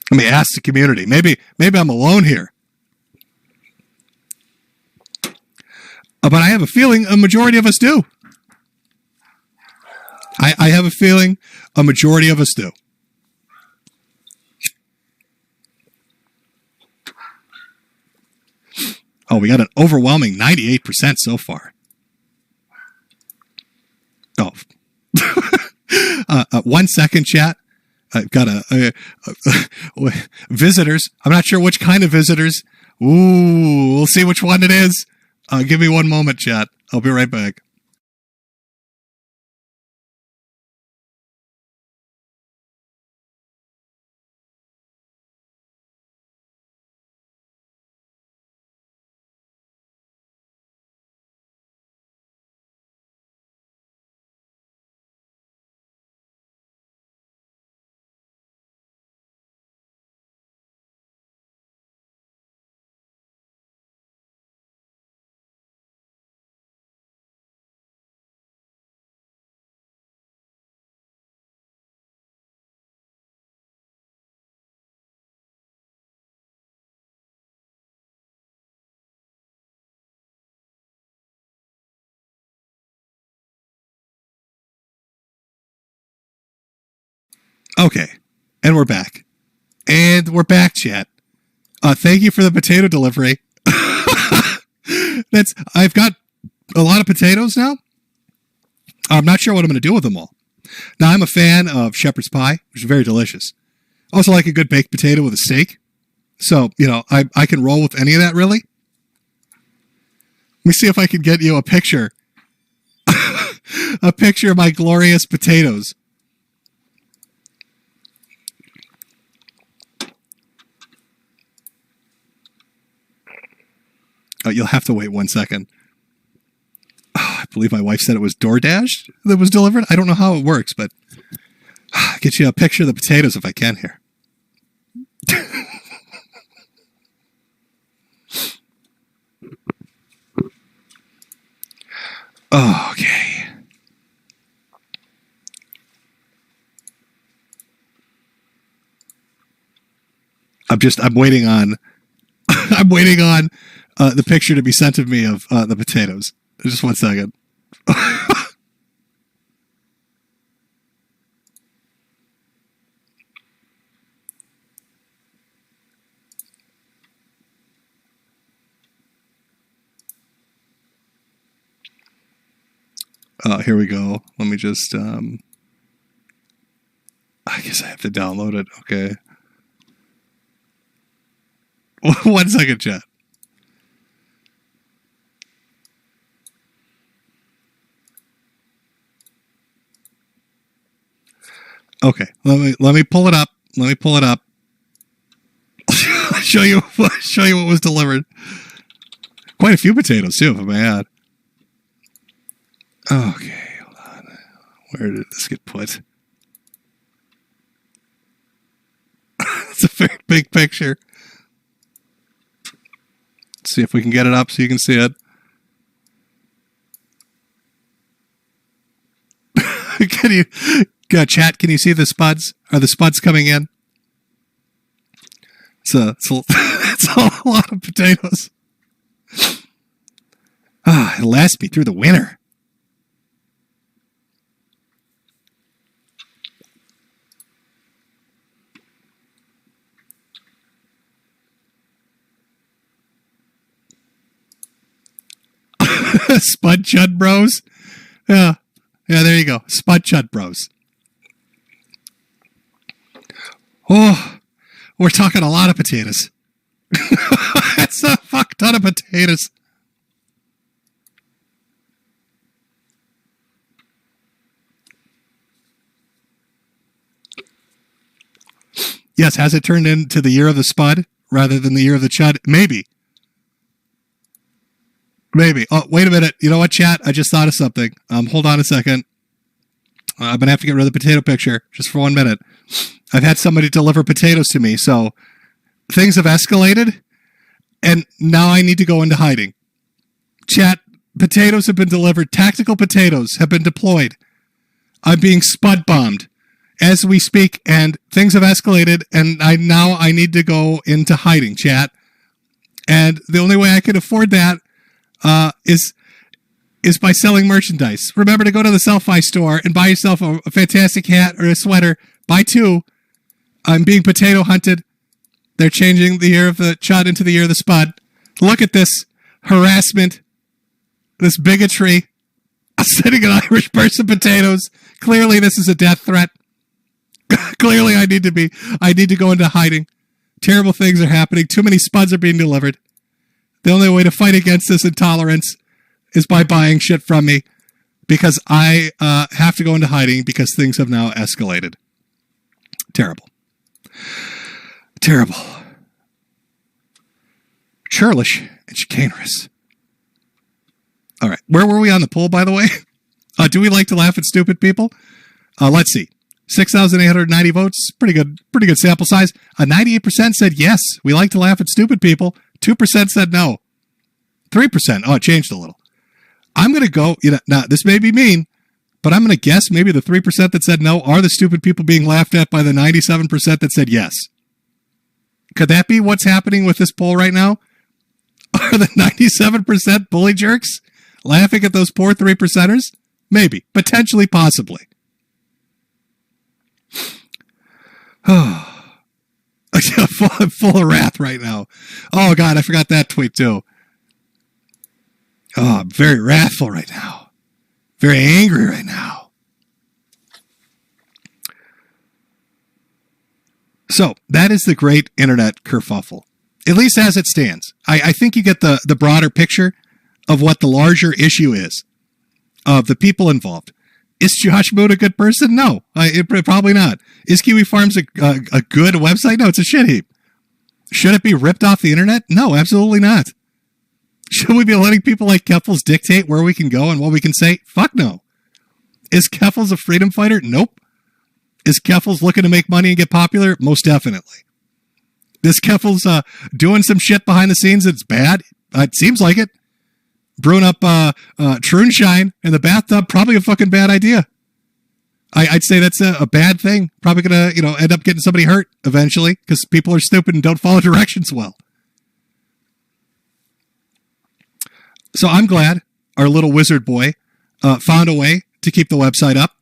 Let me ask the community. Maybe I'm alone here. But I have a feeling a majority of us do. I have a feeling a majority of us do. Oh, we got an overwhelming 98% so far. Oh. 1 second, chat. I've got visitors. I'm not sure which kind of visitors. Ooh, we'll see which one it is. Give me 1 moment, chat. I'll be right back. Okay, and we're back. Chat. Thank you for the potato delivery. I've got a lot of potatoes now. I'm not sure what I'm going to do with them all. Now, I'm a fan of shepherd's pie, which is very delicious. Also like a good baked potato with a steak. So, I can roll with any of that, really. Let me see if I can get you a picture. A picture of my glorious potatoes. You'll have to wait 1 second. I believe my wife said it was DoorDash that was delivered. I don't know how it works, but I'll get you a picture of the potatoes if I can here. Okay. I'm waiting on the picture to be sent to me of the potatoes. Just 1 second. Here we go. Let me just, I guess I have to download it. Okay. 1 second, chat. Okay, let me pull it up. show you what was delivered. Quite a few potatoes too, if I may add. Okay, hold on. Where did this get put? It's a very big picture. Let's see if we can get it up so you can see it. Can you, chat, can you see the spuds? Are the spuds coming in? It's a lot of potatoes. It'll last me through the winter. Spud Chud Bros. Yeah, there you go. Spud Chud Bros. Oh, we're talking a lot of potatoes. That's a fuck ton of potatoes. Yes, has it turned into the year of the spud rather than the year of the chud? Maybe. Oh, wait a minute. You know what, chat? I just thought of something. Hold on a second. I'm going to have to get rid of the potato picture just for 1 minute. I've had somebody deliver potatoes to me, so things have escalated, and now I need to go into hiding. Chat, potatoes have been delivered. Tactical potatoes have been deployed. I'm being spud bombed as we speak, and things have escalated, and I need to go into hiding, chat. And the only way I can afford that is by selling merchandise. Remember to go to the Selfie store and buy yourself a fantastic hat or a sweater. Buy 2. I'm being potato hunted. They're changing the year of the chud into the year of the spud. Look at this harassment, this bigotry. I'm sending an Irish person potatoes. Clearly, this is a death threat. Clearly, I need to go into hiding. Terrible things are happening. Too many spuds are being delivered. The only way to fight against this intolerance is by buying shit from me, because I have to go into hiding because things have now escalated. Terrible. Churlish and chicanerous. All right. Where were we on the poll, by the way? Do we like to laugh at stupid people? Let's see. 6,890 votes. Pretty good sample size. 98% said yes, we like to laugh at stupid people. 2% said no. 3%. Oh, it changed a little. I'm going to go, now this may be mean, but I'm going to guess maybe the 3% that said no are the stupid people being laughed at by the 97% that said yes. Could that be what's happening with this poll right now? Are the 97% bully jerks laughing at those poor 3%ers? Maybe. Potentially, possibly. I'm full of wrath right now. Oh, God, I forgot that tweet, too. Oh, I'm very wrathful right now. Very angry right now. So, that is the great internet kerfuffle. At least as it stands. I think you get the broader picture of what the larger issue is of the people involved. Is Josh Moon a good person? No, probably not. Is Kiwi Farms a good website? No, it's a shit heap. Should it be ripped off the internet? No, absolutely not. Should we be letting people like Kerfuffle dictate where we can go and what we can say? Fuck no. Is Kerfuffle a freedom fighter? Nope. Is Kerfuffle looking to make money and get popular? Most definitely. Is Kerfuffle doing some shit behind the scenes that's bad? It seems like it. Brewing up Troonshine in the bathtub, probably a fucking bad idea. I'd say that's a bad thing. Probably going to end up getting somebody hurt eventually because people are stupid and don't follow directions well. So I'm glad our little wizard boy found a way to keep the website up.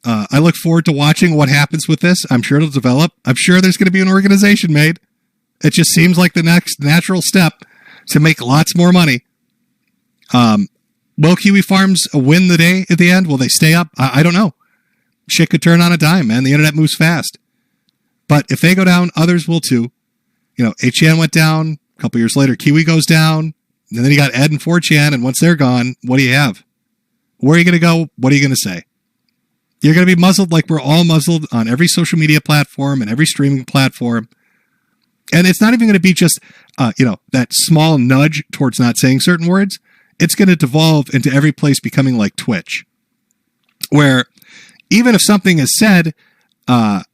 I look forward to watching what happens with this. I'm sure it'll develop. I'm sure there's going to be an organization made. It just seems like the next natural step to make lots more money. Will Kiwi Farms win the day at the end? Will they stay up? I don't know. Shit could turn on a dime, man. The internet moves fast. But if they go down, others will too. 8chan went down. A couple years later, Kiwi goes down. And then you got Ed and 4chan. And once they're gone, what do you have? Where are you going to go? What are you going to say? You're going to be muzzled like we're all muzzled on every social media platform and every streaming platform. And it's not even going to be just, that small nudge towards not saying certain words. It's going to devolve into every place becoming like Twitch, where even if something is said that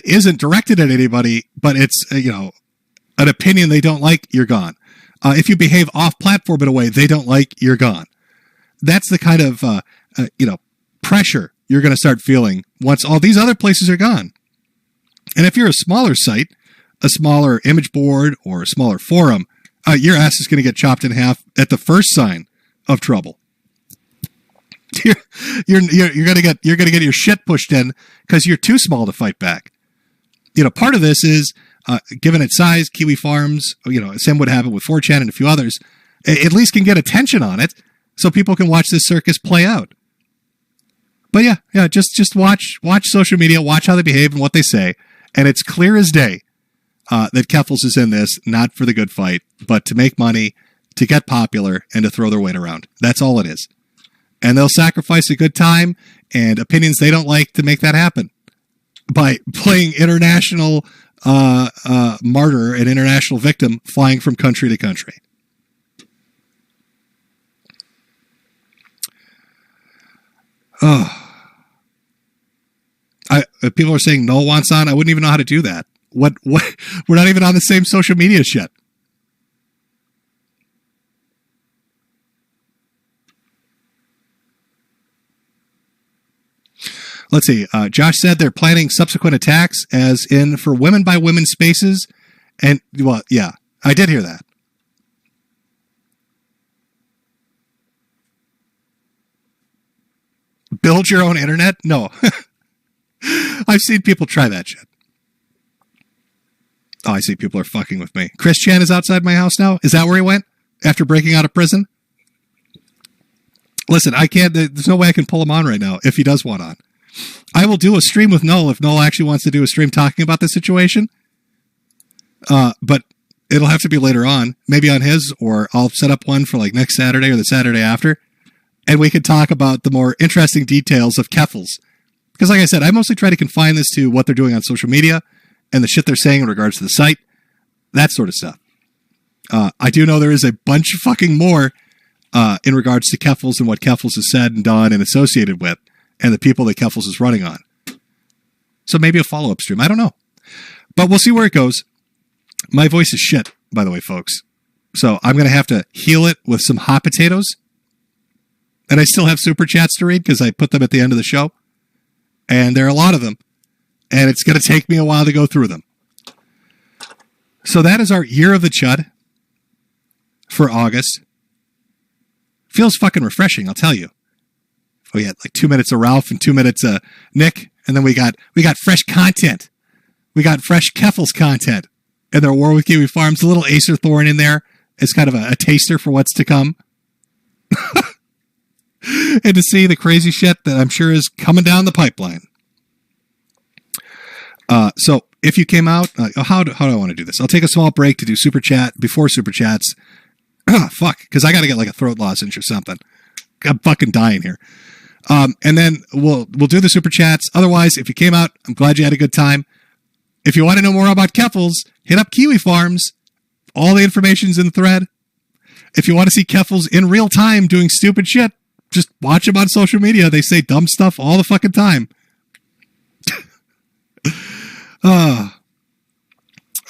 isn't directed at anybody, but it's, an opinion they don't like, you're gone. If you behave off platform in a way they don't like, you're gone. That's the kind of, pressure you're going to start feeling once all these other places are gone. And if you're a smaller site, a smaller image board or a smaller forum, your ass is going to get chopped in half at the first sign of trouble. You're going to get your shit pushed in because you're too small to fight back. Part of this is, given its size, Kiwi Farms, Sim would have it with 4chan and a few others, at least can get attention on it so people can watch this circus play out. But yeah, just watch social media, watch how they behave and what they say, and it's clear as day that Kerfuffle is in this not for the good fight, but to make money, to get popular, and to throw their weight around. That's all it is. And they'll sacrifice a good time and opinions they don't like to make that happen by playing international martyr and international victim, flying from country to country. People are saying Noel wants on. I wouldn't even know how to do that. What? We're not even on the same social media shit. Let's see. Josh said they're planning subsequent attacks, as in for women by women spaces. And, well, yeah, I did hear that. Build your own internet? No. I've seen people try that shit. Oh, I see people are fucking with me. Chris Chan is outside my house now? Is that where he went? After breaking out of prison? Listen, I can't, there's no way I can pull him on right now if he does want on. I will do a stream with Noel if Noel actually wants to do a stream talking about this situation. But it'll have to be later on, maybe on his, or I'll set up one for like next Saturday or the Saturday after. And we could talk about the more interesting details of Kerfuffle's. Because like I said, I mostly try to confine this to what they're doing on social media and the shit they're saying in regards to the site. That sort of stuff. I do know there is a bunch of fucking more in regards to Kerfuffle's and what Kerfuffle's has said and done and associated with, and the people that Kerfuffle's is running on. So maybe a follow-up stream. I don't know. But we'll see where it goes. My voice is shit, by the way, folks. So I'm going to have to heal it with some hot potatoes. And I still have super chats to read because I put them at the end of the show. And there are a lot of them. And it's going to take me a while to go through them. So that is our Year of the Chud for August. Feels fucking refreshing, I'll tell you. We had like 2 minutes of Ralph and 2 minutes of Nick. And then we got fresh content. We got fresh Kerfuffle's content. And their War with Kiwi Farms, a little Acer Thorn in there as kind of a taster for what's to come. And to see the crazy shit that I'm sure is coming down the pipeline. So if you came out, how do I want to do this? I'll take a small break to do super chat before super chats. Fuck, because I got to get like a throat lozenge or something. I'm fucking dying here. And then we'll do the super chats. Otherwise, if you came out, I'm glad you had a good time. If you want to know more about Kerfuffle's, hit up Kiwi Farms. All the information's in the thread. If you want to see Kerfuffle's in real time doing stupid shit, just watch them on social media. They say dumb stuff all the fucking time.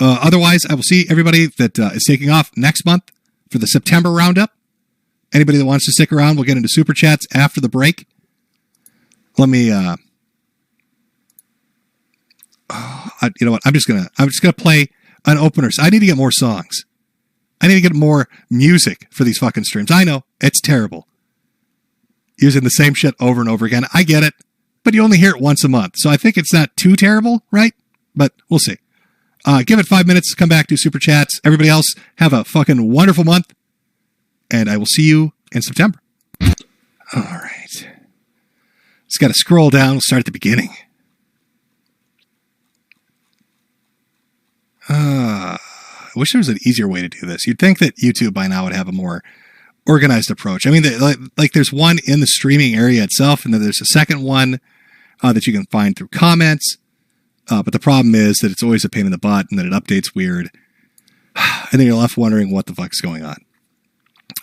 Otherwise, I will see everybody that is taking off next month for the September roundup. Anybody that wants to stick around, we'll get into super chats after the break. Let me, you know what? I'm just gonna play an opener. I need to get more songs. I need to get more music for these fucking streams. I know it's terrible. Using the same shit over and over again. I get it, but you only hear it once a month. So I think it's not too terrible, right? But we'll see. Give it 5 minutes to come back to super chats. Everybody else, have a fucking wonderful month. And I will see you in September. All right. Just got to scroll down. We'll start at the beginning. I wish there was an easier way to do this. You'd think that YouTube by now would have a more organized approach. I mean, like there's one in the streaming area itself, and then there's a second one that you can find through comments. But the problem is that it's always a pain in the butt, and then it updates weird. And then you're left wondering what the fuck's going on.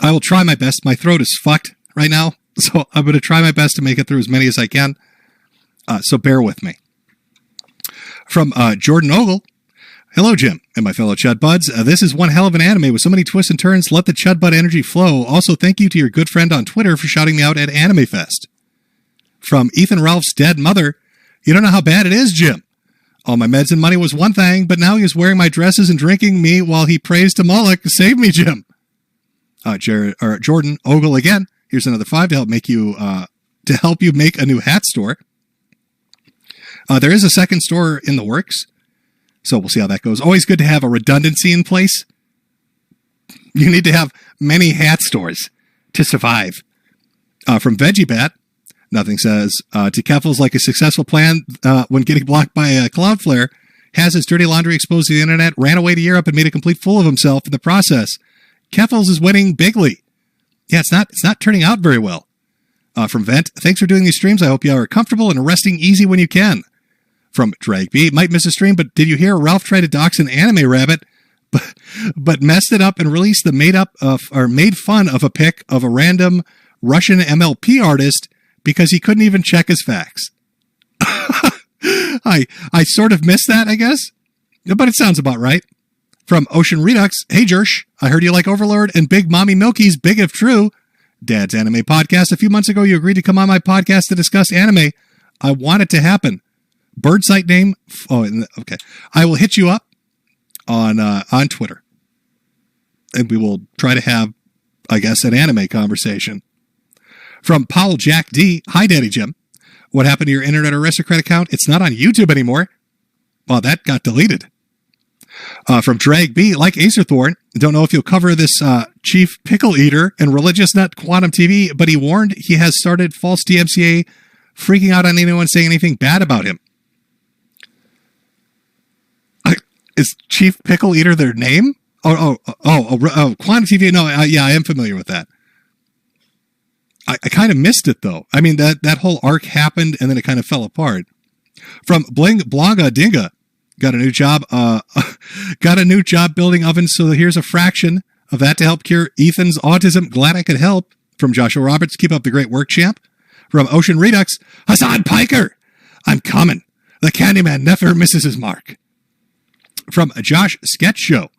I will try my best. My throat is fucked right now, so I'm going to try my best to make it through as many as I can. So bear with me. From Jordan Ogle. Hello, Jim, and my fellow Chud Buds. This is one hell of an anime with so many twists and turns. Let the Chud Bud energy flow. Also, thank you to your good friend on Twitter for shouting me out at Anime Fest. From Ethan Ralph's dead mother, you don't know how bad it is, Jim. All my meds and money was one thing, but now he's wearing my dresses and drinking me while he prays to Moloch. Save me, Jim. Jordan Ogle again. Here's another $5 to help you make a new hat store. There is a second store in the works, so we'll see how that goes. Always good to have a redundancy in place. You need to have many hat stores to survive. From Veggie Bat, nothing says, to Kerfuffle's like a successful plan when getting blocked by a Cloudflare, has his dirty laundry exposed to the internet, ran away to Europe and made a complete fool of himself in the process. Kerfuffle's is winning bigly. Yeah, it's not turning out very well. From Vent, thanks for doing these streams. I hope you are comfortable and resting easy when you can. From Drag B, might miss a stream, but did you hear Ralph tried to dox an anime rabbit, but messed it up and released the made fun of a pic of a random Russian MLP artist because he couldn't even check his facts. I sort of missed that, I guess, but it sounds about right. From Ocean Redux, hey Jersh, I heard you like Overlord and Big Mommy Milky's Big If True, Dad's Anime Podcast. A few months ago, you agreed to come on my podcast to discuss anime. I want it to happen. Bird site name? Oh, okay. I will hit you up on Twitter, and we will try to have, I guess, an anime conversation. From Paul Jack D, hi Daddy Jim. What happened to your Internet Aristocrat account? It's not on YouTube anymore. Well, that got deleted. From Drag B, like Acerthorn, don't know if you'll cover this Chief Pickle Eater and Religious Nut Quantum TV, but he warned he has started false DMCA, freaking out on anyone saying anything bad about him. Is Chief Pickle Eater their name? Oh, Quantum TV. No, yeah, I am familiar with that. I kind of missed it though. I mean, that whole arc happened and then it kind of fell apart. From Bling Blonga Dinga, got a new job building ovens, so here's a fraction of that to help cure Ethan's autism. Glad I could help. From Joshua Roberts, keep up the great work, champ. From Ocean Redux, Hassan Piker, I'm coming. The Candyman never misses his mark. From Josh Sketch Show,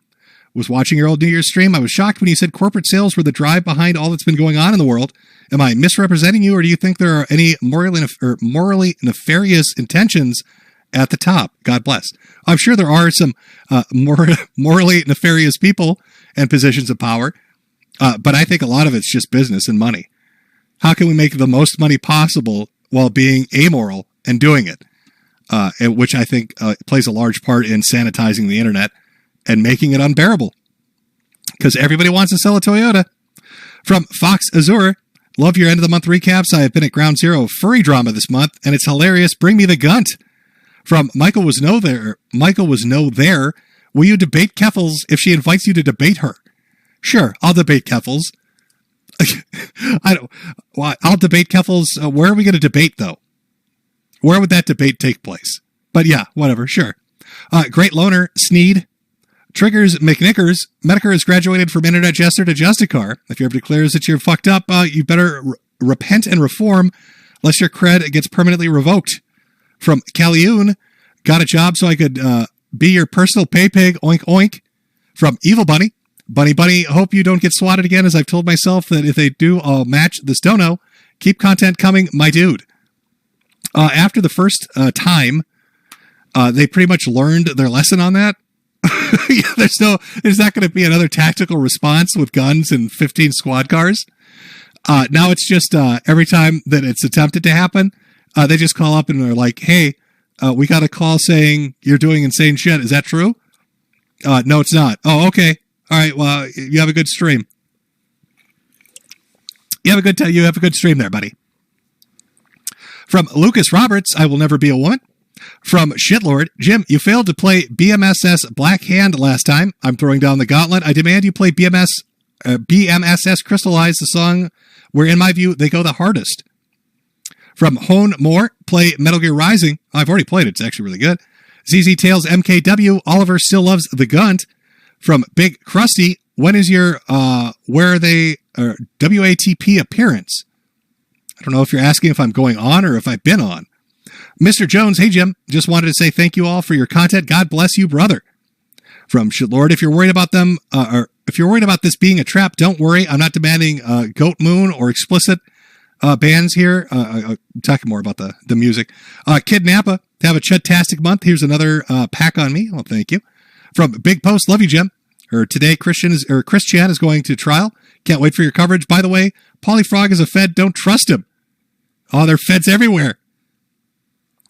was watching your old New Year's stream. I was shocked when you said corporate sales were the drive behind all that's been going on in the world. Am I misrepresenting you, or do you think there are any morally nefarious intentions at the top? God bless. I'm sure there are some morally nefarious people and positions of power, but I think a lot of it's just business and money. How can we make the most money possible while being amoral and doing it? Which I think plays a large part in sanitizing the internet and making it unbearable. Because everybody wants to sell a Toyota. From Fox Azure, love your end of the month recaps. I have been at Ground Zero furry drama this month, and it's hilarious. Bring me the gunt. From Michael was no there. Will you debate Keffels if she invites you to debate her? Sure, I'll debate Keffels. I'll debate Keffels. Where are we going to debate though? Where would that debate take place? But yeah, whatever. Sure. Great Loner Sneed. Triggers McNickers. Metokur has graduated from Internet Jester to Justicar. If you ever declares that you're fucked up, you better repent and reform, lest your cred gets permanently revoked. From Calioun, got a job so I could be your personal pay pig, oink oink. From Evil Bunny, Bunny, hope you don't get swatted again, as I've told myself that if they do, I'll match this dono. Keep content coming, my dude. After the first time, they pretty much learned their lesson on that. There's not going to be another tactical response with guns and 15 squad cars. Now it's just every time that it's attempted to happen, they just call up and they're like, hey, we got a call saying you're doing insane shit. Is that true? No, it's not. Oh, okay. All right. Well, you have a good stream. You have a good stream there, buddy. From Lucas Roberts, I will never be a woman. From Shitlord, Jim, you failed to play BMSS Black Hand last time. I'm throwing down the gauntlet. I demand you play BMSS Crystallize, the song where, in my view, they go the hardest. From Hone Moore, play Metal Gear Rising. I've already played it. It's actually really good. ZZ Tales MKW, Oliver still loves the Gunt. From Big Krusty, when is your where are they WATP appearance? I don't know if you're asking if I'm going on or if I've been on. Mr. Jones, hey Jim, just wanted to say thank you all for your content. God bless you, brother. From Shitlord, if you're worried about them, or if you're worried about this being a trap, don't worry. I'm not demanding Goat Moon or explicit bands here. I'm talking more about the music. Kid Napa, to have a chutastic month. Here's another pack on me. Well, thank you. From Big Post, love you, Jim. Today, Christian is going to trial. Can't wait for your coverage. By the way, Polyfrog is a Fed. Don't trust him. Oh, there are Feds everywhere.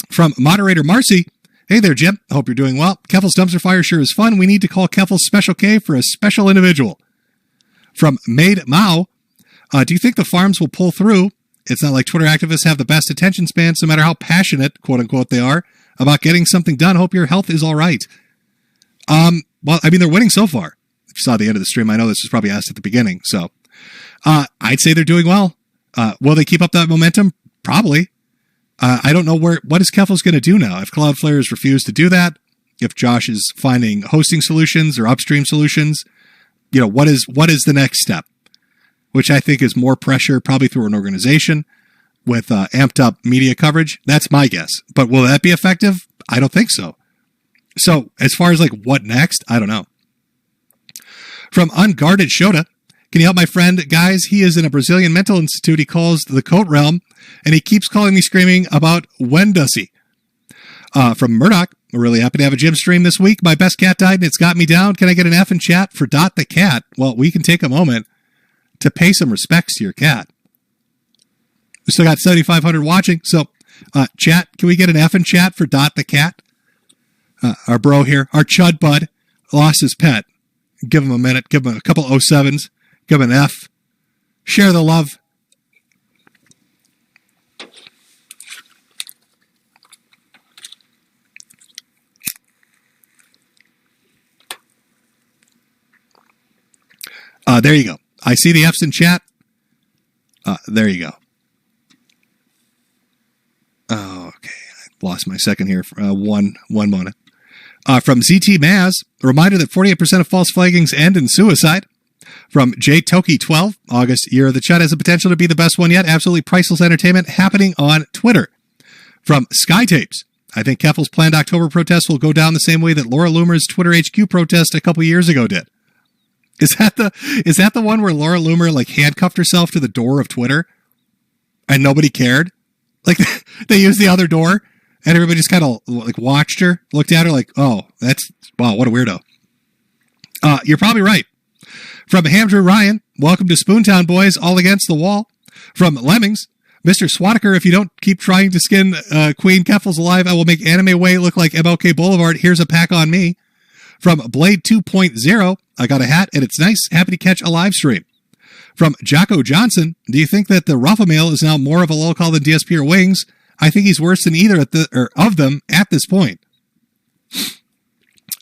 From Moderator Marcy, hey there, Jim. I hope you're doing well. Kerfuffle's dumpster fire sure is fun. We need to call Kerfuffle's Special K for a special individual. From Maid Mao, do you think the farms will pull through? It's not like Twitter activists have the best attention spans, no matter how passionate, quote unquote, they are about getting something done. Hope your health is all right. Well, I mean, they're winning so far. If you saw the end of the stream, I know this was probably asked at the beginning. So I'd say they're doing well. Will they keep up that momentum? Probably. I don't know what is Kerfuffle's going to do now. If Cloudflare has refused to do that, if Josh is finding hosting solutions or upstream solutions, what is the next step? Which I think is more pressure, probably through an organization with amped up media coverage. That's my guess. But will that be effective? I don't think so. So as far as like what next, I don't know. From Unguarded Shota, can you help my friend? Guys, he is in a Brazilian mental institute he calls the Coat Realm, and he keeps calling me screaming about when does he? From Murdoch, we're really happy to have a gym stream this week. My best cat died and it's got me down. Can I get an F in chat for Dot the cat? Well, we can take a moment to pay some respects to your cat. We still got 7,500 watching, so chat, can we get an F in chat for Dot the cat? Our bro here, our Chud bud, lost his pet. Give him a minute, give him a couple 07s, give him an F. Share the love. There you go. I see the F's in chat. There you go. Oh, okay. I lost my second here for one moment. From ZT Maz, a reminder that 48% of false flaggings end in suicide. From JToki12, August, year of the Chud has the potential to be the best one yet. Absolutely priceless entertainment happening on Twitter. From Skytapes, I think Kerfuffle's planned October protest will go down the same way that Laura Loomer's Twitter HQ protest a couple years ago did. Is that the one where Laura Loomer like handcuffed herself to the door of Twitter and nobody cared? Like they used the other door and everybody just kind of like watched her, looked at her like, oh, wow, what a weirdo. You're probably right. From Hamdrew Ryan, welcome to Spoontown Boys, all against the wall. From Lemmings, Mr. Swataker, if you don't keep trying to skin Queen Kerfuffle's alive, I will make Anime Way look like MLK Boulevard. Here's a pack on me. From Blade 2.0, I got a hat and it's nice. Happy to catch a live stream. From Jocko Johnson, do you think that the Rafa male is now more of a low call than DSP or Wings? I think he's worse than either of them at this point.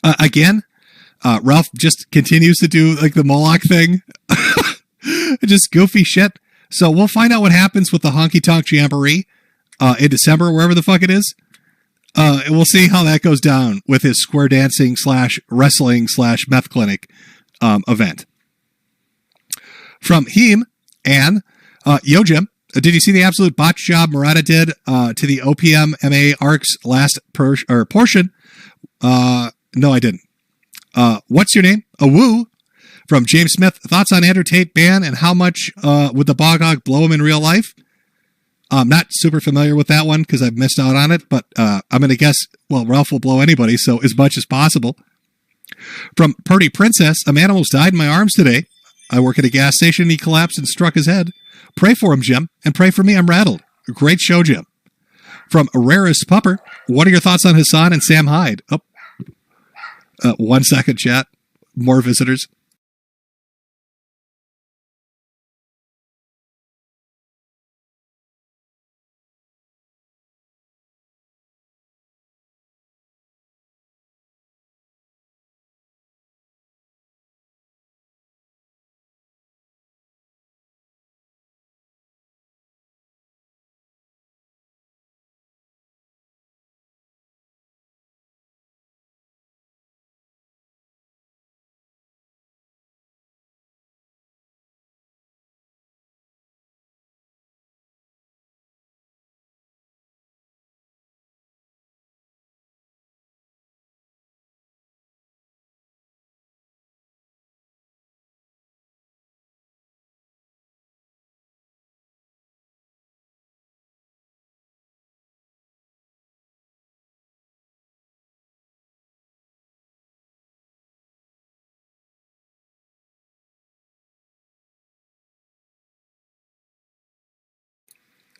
Again, Ralph just continues to do like the Moloch thing. Just goofy shit. So we'll find out what happens with the Honky Tonk Jamboree in December, wherever the fuck it is. And we'll see how that goes down with his square dancing / wrestling / meth clinic event. From Heem and Yo Jim, did you see the absolute botch job Murata did to the OPM MA ARC's last portion? No, I didn't. What's your name? A woo. From James Smith, thoughts on Andrew Tate ban and how much would the bog hog blow him in real life? I'm not super familiar with that one because I've missed out on it, but I'm going to guess, well, Ralph will blow anybody, so as much as possible. From Purdy Princess, a man almost died in my arms today. I work at a gas station and he collapsed and struck his head. Pray for him, Jim, and pray for me. I'm rattled. Great show, Jim. From Rarest Pupper, what are your thoughts on Hassan and Sam Hyde? 1 second, chat. More visitors.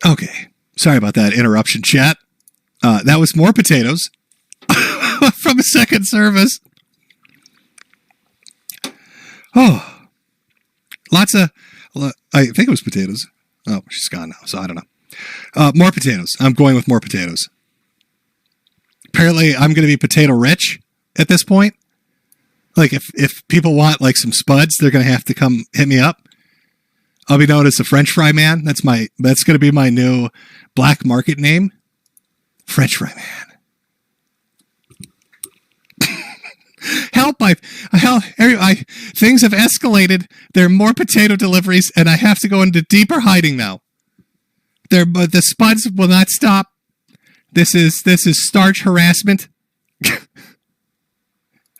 Okay. Sorry about that interruption, chat. That was more potatoes from a second service. Oh, lots of, I think it was potatoes. Oh, she's gone now, so I don't know. More potatoes. I'm going with more potatoes. Apparently, I'm going to be potato rich at this point. Like, if people want, like, some spuds, they're going to have to come hit me up. I'll be known as the French Fry Man. That's going to be my new black market name. French Fry Man. Help! Things have escalated. There are more potato deliveries, and I have to go into deeper hiding now. But the spuds will not stop. This is starch harassment,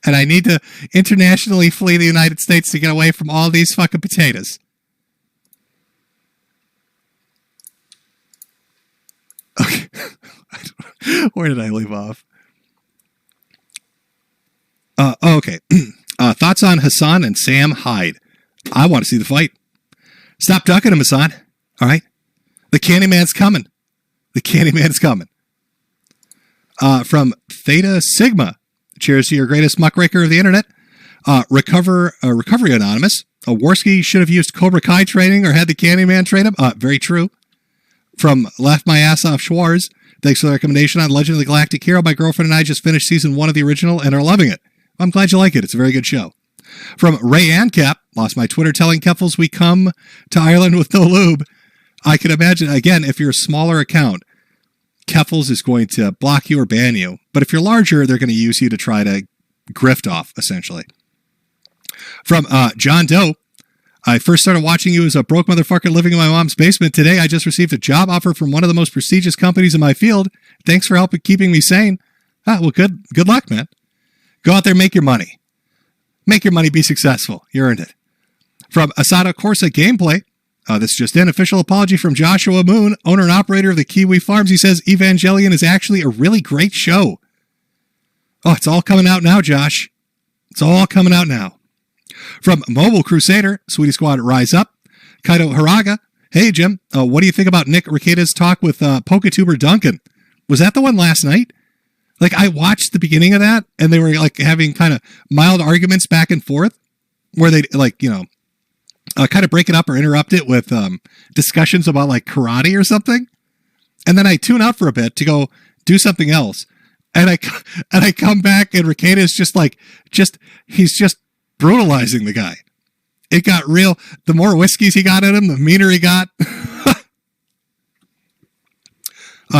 and I need to internationally flee the United States to get away from all these fucking potatoes. Okay, where did I leave off? Okay. Thoughts on Hassan and Sam Hyde? I want to see the fight. Stop ducking him, Hassan. All right? The Candyman's coming. The Candyman's coming. From Theta Sigma. Cheers to your greatest muckraker of the internet. Recovery Anonymous. Warski should have used Cobra Kai training or had the Candyman train him. Very true. From Laugh My Ass Off Schwarz. Thanks for the recommendation on Legend of the Galactic Hero. My girlfriend and I just finished season 1 of the original and are loving it. I'm glad you like it. It's a very good show. From Ray Ancap, lost my Twitter telling Kerfuffles we come to Ireland with no lube. I can imagine, again, if you're a smaller account, Kerfuffles is going to block you or ban you. But if you're larger, they're going to use you to try to grift off, essentially. From John Doe, I first started watching you as a broke motherfucker living in my mom's basement. Today, I just received a job offer from one of the most prestigious companies in my field. Thanks for helping keeping me sane. Well, good luck, man. Go out there, make your money. Make your money, be successful. You earned it. From Asada Corsa Gameplay, this is just an official apology from Joshua Moon, owner and operator of the Kiwi Farms. He says Evangelion is actually a really great show. Oh, it's all coming out now, Josh. It's all coming out now. From Mobile Crusader, Sweetie Squad Rise Up, Kaido Haraga. Hey, Jim, what do you think about Nick Rekida's talk with Pokatuber Duncan? Was that the one last night? Like, I watched the beginning of that, and they were, like, having kind of mild arguments back and forth, where they, like, you know, kind of break it up or interrupt it with discussions about, like, karate or something. And then I tune out for a bit to go do something else. And I come back, and Rekieta is he's just brutalizing the guy. It got real. The more whiskeys he got at him, the meaner he got.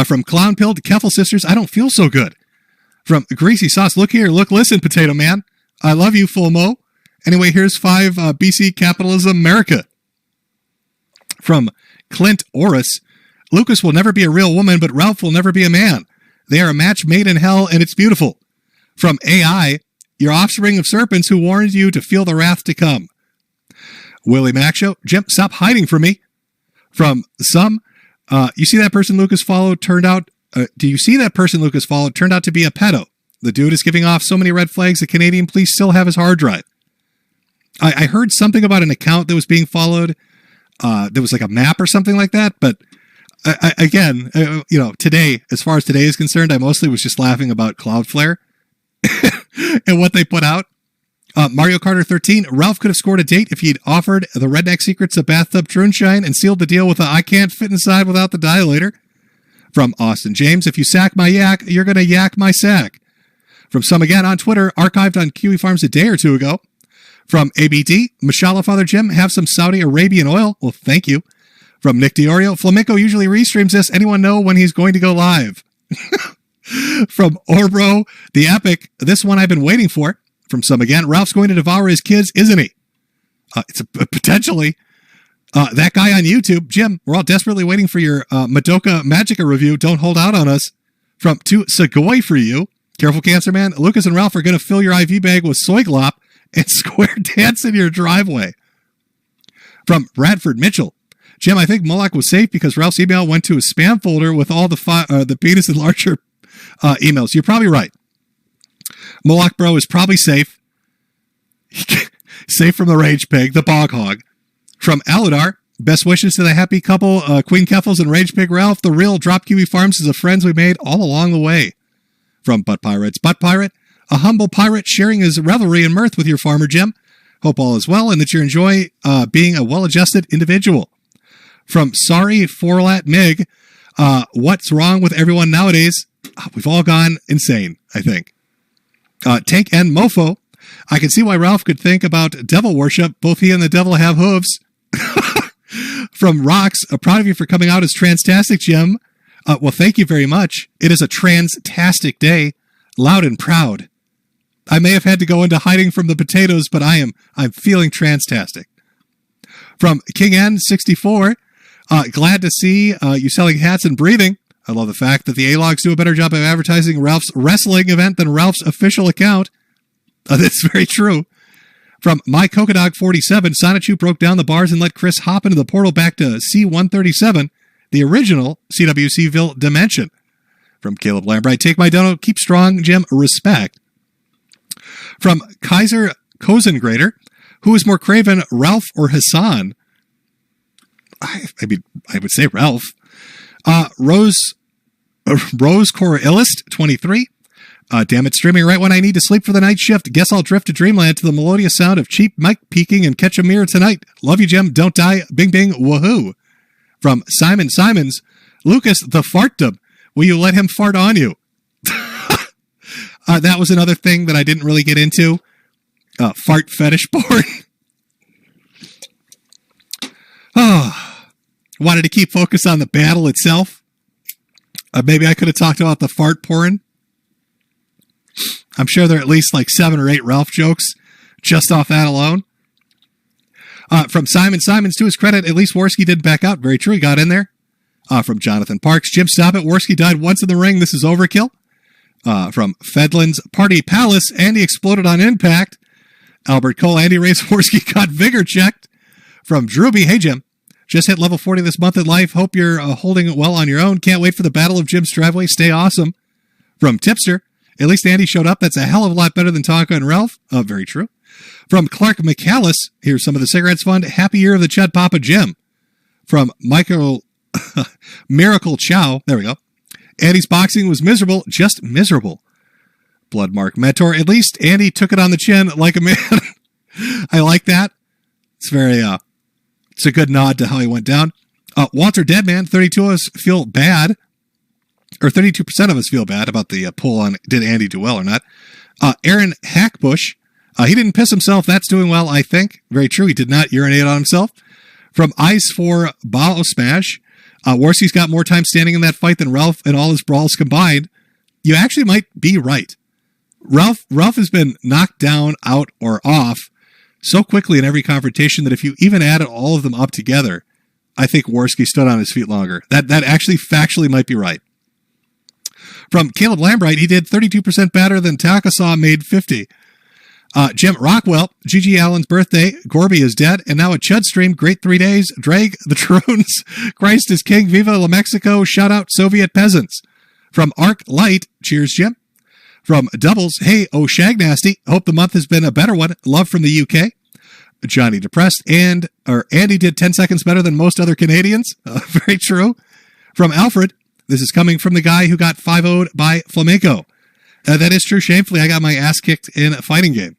From Clown Pill to Keffel Sisters, I don't feel so good. From Greasy Sauce, look here, look, listen, Potato Man. I love you, Full Mo. Anyway, here's 5 BC Capitalism America. From Clint Orris, Lucas will never be a real woman, but Ralph will never be a man. They are a match made in hell, and it's beautiful. From AI, your offspring of serpents who warned you to feel the wrath to come. Willie Mac Show, Jim, stop hiding from me. From some, you see that person Lucas followed turned out, do you see that person Lucas followed turned out to be a pedo? The dude is giving off so many red flags the Canadian police still have his hard drive. I heard something about an account that was being followed. There was like a map or something like that. But again, you know, today, as far as today is concerned, I mostly was just laughing about Cloudflare and what they put out. Mario Kart 13, Ralph could have scored a date if he'd offered the Redneck Secrets of Bathtub Trunshine and sealed the deal with a I can't fit inside without the dilator. From Austin James, if you sack my yak, you're going to yak my sack. From some again on Twitter, archived on Kiwi Farms a day or two ago. From ABD, Mashallah Father Jim, have some Saudi Arabian oil. Well, thank you. From Nick Diorio, Flamenco usually restreams this. Anyone know when he's going to go live? From Orbro, the Epic, this one I've been waiting for. From some again, Ralph's going to devour his kids, isn't he? It's potentially. That guy on YouTube, Jim, we're all desperately waiting for your Metokur Magica review. Don't hold out on us. From to Segoy for you. Careful, Cancer Man. Lucas and Ralph are going to fill your IV bag with soy glop and square dance in your driveway. From Bradford Mitchell. Jim, I think Moloch was safe because Ralph's email went to his spam folder with all the penis enlarger emails. You're probably right. Moloch Bro is probably safe. Safe from the rage pig, the bog hog. From Aladar, Best wishes to the happy couple, Queen Keffels and Rage Pig Ralph. The real Drop Kiwi Farms is the friends we made all along the way. From Butt Pirates. Butt Pirate, a humble pirate sharing his revelry and mirth with your farmer, Jim. Hope all is well and that you enjoy being a well-adjusted individual. From Sorry Forlat Mig, what's wrong with everyone nowadays? We've all gone insane, I think. Tank and Mofo, I can see why Ralph could think about devil worship. Both he and the devil have hooves. From Rox, proud of you for coming out as Transtastic, Jim. Well, thank you very much. It is a transtastic day, loud and proud. I may have had to go into hiding from the potatoes, but I'm feeling transtastic. From King N64, glad to see you selling hats and breathing. I love the fact that the A-Logs do a better job of advertising Ralph's wrestling event than Ralph's official account. That's very true. From My Cocodog 47, Sonichu broke down the bars and let Chris hop into the portal back to C-137, the original CWCville dimension. From Caleb Lambright, take my dono, keep strong, Jim, respect. From Kaiser Kozengrader, who is more craven, Ralph or Hassan? I would say Ralph. Rose Cora Illist, 23. Damn it, streaming right when I need to sleep for the night shift. Guess I'll drift to dreamland to the melodious sound of cheap mic peaking and catch a mirror tonight. Love you, Jim. Don't die. Bing, bing, woohoo. From Simon Simons, Lucas the fartdom. Will you let him fart on you? That was another thing that I didn't really get into. Fart fetish porn. Wanted to keep focus on the battle itself. Maybe I could have talked about the fart porn. I'm sure there are at least like 7 or 8 Ralph jokes just off that alone. From Simon Simons, to his credit, at least Worski did back out. Very true, he got in there. From Jonathan Parks, Jim, stop it. Worski died once in the ring. This is overkill. From Fedlin's Party Palace, Andy exploded on impact. Albert Cole, Andy Ray's Worski got vigor checked. From Drewby, hey Jim, just hit level 40 this month in life. Hope you're holding it well on your own. Can't wait for the Battle of Jim's Driveway. Stay awesome. From Tipster, at least Andy showed up. That's a hell of a lot better than Tonka and Ralph. Very true. From Clark McCallis, here's some of the Cigarettes Fund. Happy year of the Chud Papa Jim. From Michael Miracle Chow, there we go. Andy's boxing was miserable, just miserable. Bloodmark Mentor, at least Andy took it on the chin like a man. I like that. It's very, it's a good nod to how he went down. Walter Deadman, 32 of us feel bad, or 32% of us feel bad about the poll on did Andy do well or not. Aaron Hackbush, he didn't piss himself. That's doing well, I think. Very true. He did not urinate on himself. From Ice for Bao Smash, Worski's got more time standing in that fight than Ralph and all his brawls combined. You actually might be right. Ralph has been knocked down, out, or off so quickly in every confrontation that if you even added all of them up together, I think Worski stood on his feet longer. That actually factually might be right. From Caleb Lambright, he did 32% better than Takasaw made 50. Jim Rockwell, G.G. Allen's birthday, Gorby is dead, and now a Chud stream, great 3 days, Drag the Troons, Christ is King, Viva La Mexico, shout out Soviet peasants. From Arc Light, cheers Jim. From Doubles, hey, oh Shag Nasty, hope the month has been a better one, love from the UK. Johnny Depressed, Andy did 10 seconds better than most other Canadians, very true. From Alfred, this is coming from the guy who got 5-0'd by Flamenco. That is true, shamefully, I got my ass kicked in a fighting game.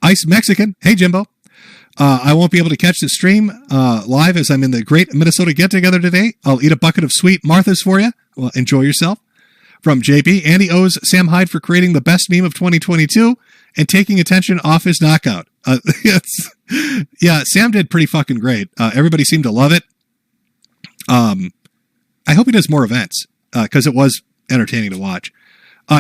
Ice Mexican, hey Jimbo. I won't be able to catch the stream live as I'm in the great Minnesota get-together today. I'll eat a bucket of sweet Martha's for you. Well, enjoy yourself. From JB, Andy owes Sam Hyde for creating the best meme of 2022 and taking attention off his knockout. Yeah, Sam did pretty fucking great. Everybody seemed to love it. I hope he does more events because it was entertaining to watch.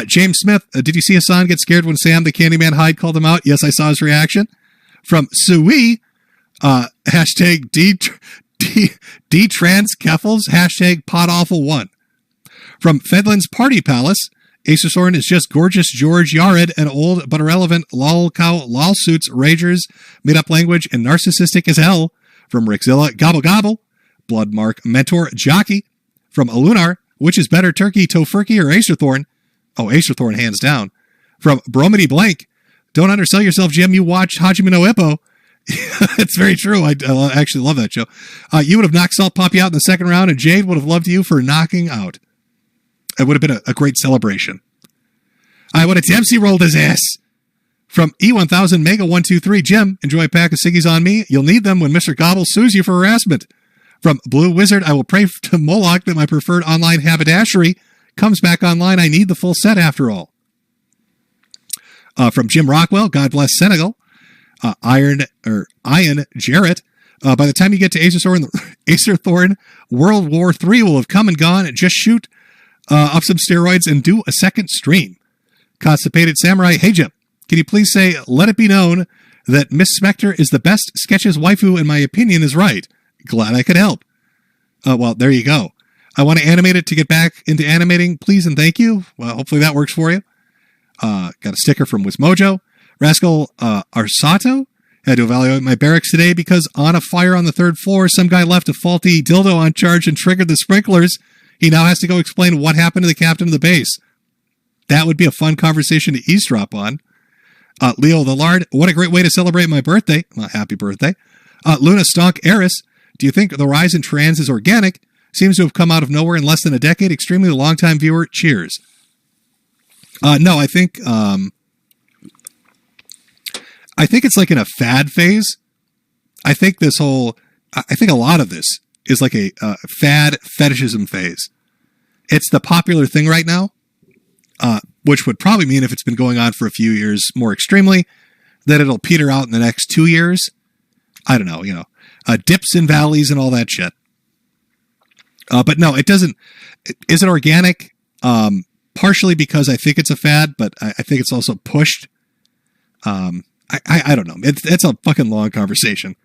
James Smith, did you see Hassan get scared when Sam the Candyman Hyde called him out? Yes, I saw his reaction. From Sui, hashtag D-Trans Keffels, hashtag PodAwful1. From Fedlin's Party Palace, Acer Soren is just gorgeous George Yared, an old but irrelevant lol cow lawsuits, ragers, made up language, and narcissistic as hell. From Rickzilla, Gobble Gobble, Bloodmark Mentor Jockey. From Alunar, which is better, Turkey, Tofurkey, or Acerthorn? Oh, Acerthorn, hands down. From Bromedy Blank, don't undersell yourself, Jim. You watched Hajime no Ippo. It's very true. I actually love that show. You would have knocked Salt Poppy out in the second round, and Jade would have loved you for knocking out. It would have been a great celebration. I would have Dempsey rolled his ass. From E1000 Mega 123, Jim, enjoy a pack of ciggies on me. You'll need them when Mr. Gobble sues you for harassment. From Blue Wizard, I will pray to Moloch that my preferred online haberdashery comes back online. I need the full set after all. From Jim Rockwell, God bless Senegal. Ian Jarrett. By the time you get to Acer Thorn, World War III will have come and gone. Just shoot up some steroids and do a second stream. Constipated Samurai. Hey, Jim, can you please say, let it be known that Miss Spectre is the best Sketches waifu, and my opinion is right. Glad I could help. Well, there you go. I want to animate it to get back into animating. Please and thank you. Well, hopefully that works for you. Got a sticker from Wismojo. Rascal Arsato. Had to evaluate my barracks today because on a fire on the third floor, some guy left a faulty dildo on charge and triggered the sprinklers. He now has to go explain what happened to the captain of the base. That would be a fun conversation to eavesdrop on. Leo the Lard, what a great way to celebrate my birthday. Well, happy birthday. Luna Stonk Eris, do you think the rise in trans is organic? Seems to have come out of nowhere in less than a decade. Extremely long-time viewer. Cheers. No, I think it's like in a fad phase. I think a lot of this is like a fad fetishism phase. It's the popular thing right now, which would probably mean if it's been going on for a few years more extremely, that it'll peter out in the next 2 years. I don't know, dips and valleys and all that shit. But no, it doesn't. Is it organic? Partially because I think it's a fad, but I think it's also pushed. I don't know. It's a fucking long conversation.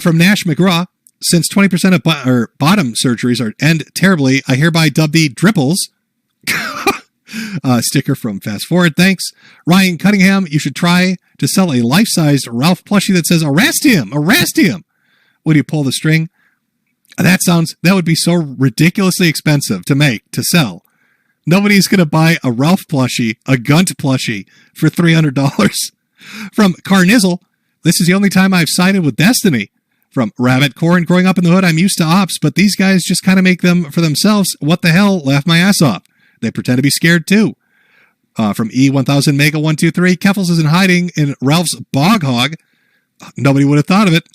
From Nash McGraw, since 20% of bottom surgeries end terribly, I hereby dub thee Dripples. Sticker from Fast Forward. Thanks. Ryan Cunningham, you should try to sell a life-sized Ralph plushie that says, arrest him, arrest him. When you pull the string. That would be so ridiculously expensive to make, to sell. Nobody's going to buy a Ralph plushie, a Gunt plushie for $300. From Carnizzle, this is the only time I've sided with Destiny. From Rabbit Corn, growing up in the hood, I'm used to ops, but these guys just kind of make them for themselves. What the hell? Laugh my ass off. They pretend to be scared too. From E1000 Mega 123, Keffels isn't hiding in Ralph's Bog Hog. Nobody would have thought of it.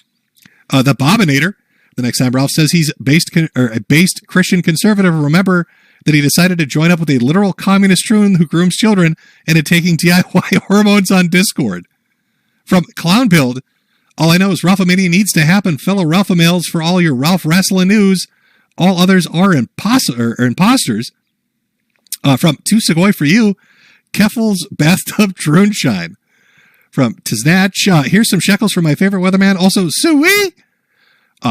The Bobinator. The next time Ralph says he's a based Christian conservative, remember that he decided to join up with a literal communist troon who grooms children and is taking DIY hormones on Discord. From Clown Build, all I know is Ralphomania needs to happen, fellow Ralphomales, for all your Ralph wrestling news. All others are imposters. From Two Segoy for you, Keffel's Bathtub Droonshine. From Tiznatch, here's some shekels from my favorite weatherman, also Suey.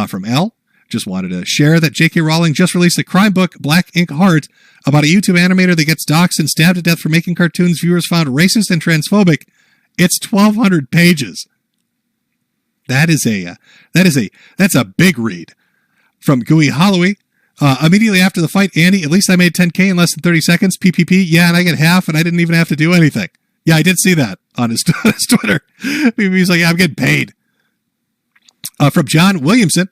From L, just wanted to share that J.K. Rowling just released a crime book, Black Ink Heart, about a YouTube animator that gets doxxed and stabbed to death for making cartoons viewers found racist and transphobic. It's 1,200 pages. That's a big read. From Gooey Holloway, immediately after the fight, Andy, at least I made 10K in less than 30 seconds. PPP, yeah, and I get half, and I didn't even have to do anything. Yeah, I did see that on his Twitter. He's like, yeah, I'm getting paid. From John Williamson,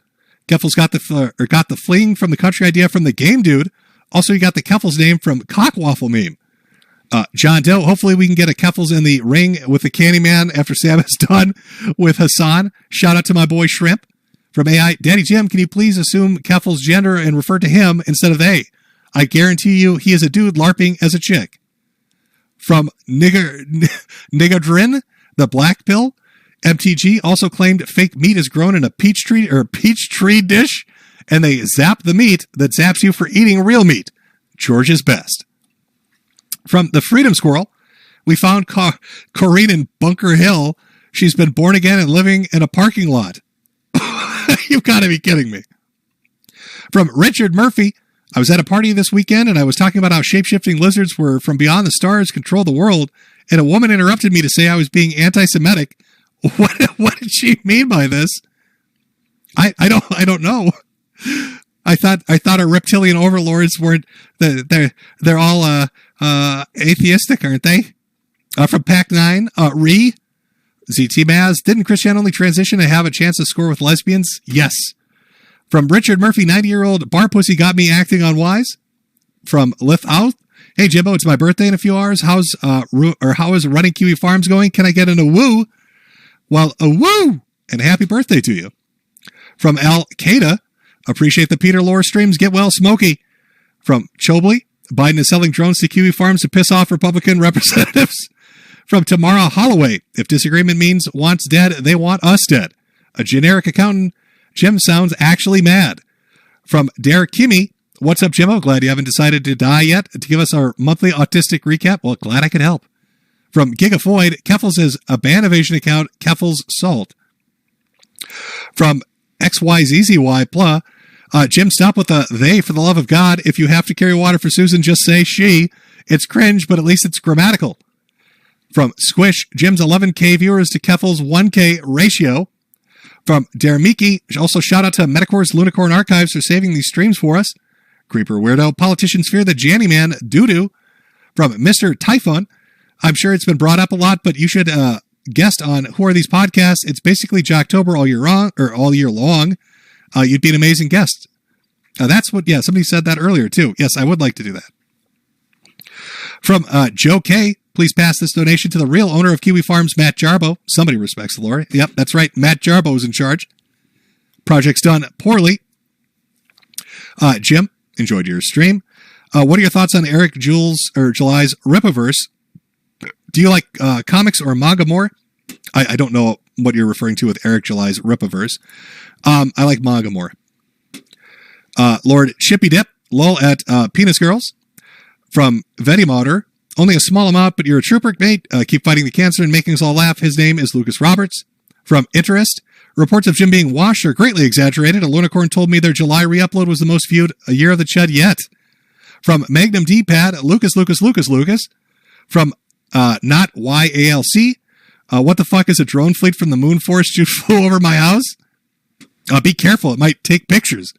Keffel's got the fleeing from the country idea from the game dude. Also, you got the Keffel's name from Cockwaffle meme. John Doe, hopefully we can get a Keffels in the ring with the Candyman after Sam is done with Hassan. Shout out to my boy Shrimp. From AI, Daddy Jim, can you please assume Keffels' gender and refer to him instead of they? I guarantee you he is a dude LARPing as a chick. From Nigadrin, the Black Pill, MTG also claimed fake meat is grown in a peach tree dish, and they zap the meat that zaps you for eating real meat. George is best. From the Freedom Squirrel, we found Corinne in Bunker Hill. She's been born again and living in a parking lot. You've got to be kidding me. From Richard Murphy, I was at a party this weekend and I was talking about how shape-shifting lizards were from beyond the stars control the world, and a woman interrupted me to say I was being anti-Semitic. What did she mean by this? I don't know. I thought our reptilian overlords weren't. They're all atheistic, aren't they? From Pack 9, ZT Maz, didn't Christian only transition and have a chance to score with lesbians? Yes. From Richard Murphy, 90-year-old bar pussy got me acting on Wise. From Lith Out, hey Jimbo, it's my birthday in a few hours. How is running Kiwi Farms going? Can I get an a woo? Well, a woo and happy birthday to you. From Al Qaeda, appreciate the Peter Lore streams. Get well, Smokey. From Chobley, Biden is selling drones to Kiwi Farms to piss off Republican representatives. From Tamara Holloway, if disagreement means wants dead, they want us dead. A generic accountant, Jim sounds actually mad. From Derek Kimmy, what's up, Jimmo? Glad you haven't decided to die yet. To give us our monthly autistic recap, well, glad I could help. From Gigafoid, Keffels is a ban evasion account, Keffels Salt. From XYZZY Pla, Jim, stop with the they for the love of God. If you have to carry water for Susan, just say she. It's cringe, but at least it's grammatical. From Squish, Jim's 11K viewers to Keffel's 1K ratio. From Daramiki, also shout out to Metokur's Lunicorn Archives for saving these streams for us. Creeper Weirdo, politicians fear the Janny Man doo-doo. From Mr. Typhon, I'm sure it's been brought up a lot, but you should guest on Who Are These Podcasts? It's basically Jocktober all year long. You'd be an amazing guest. That's what, somebody said that earlier too. Yes, I would like to do that. From Joe K, please pass this donation to the real owner of Kiwi Farms, Matt Jarbo. Somebody respects the lore. Yep, that's right. Matt Jarbo is in charge. Project's done poorly. Jim, enjoyed your stream. What are your thoughts on Eric July's Ripaverse? Do you like comics or manga more? I don't know what you're referring to with Eric July's Ripaverse. I like manga more. Lord Shippy Dip, lol at Penis Girls. From Vetimoder, only a small amount, but you're a trooper, mate. Keep fighting the cancer and making us all laugh. His name is Lucas Roberts. From Interest, reports of Jim being washed are greatly exaggerated. A Lunicorn told me their July re-upload was the most viewed a year of the Chud yet. From Magnum D-Pad, Lucas. From Not YALC, what the fuck is a drone fleet from the Moon Force just flew over my house? Be careful, it might take pictures.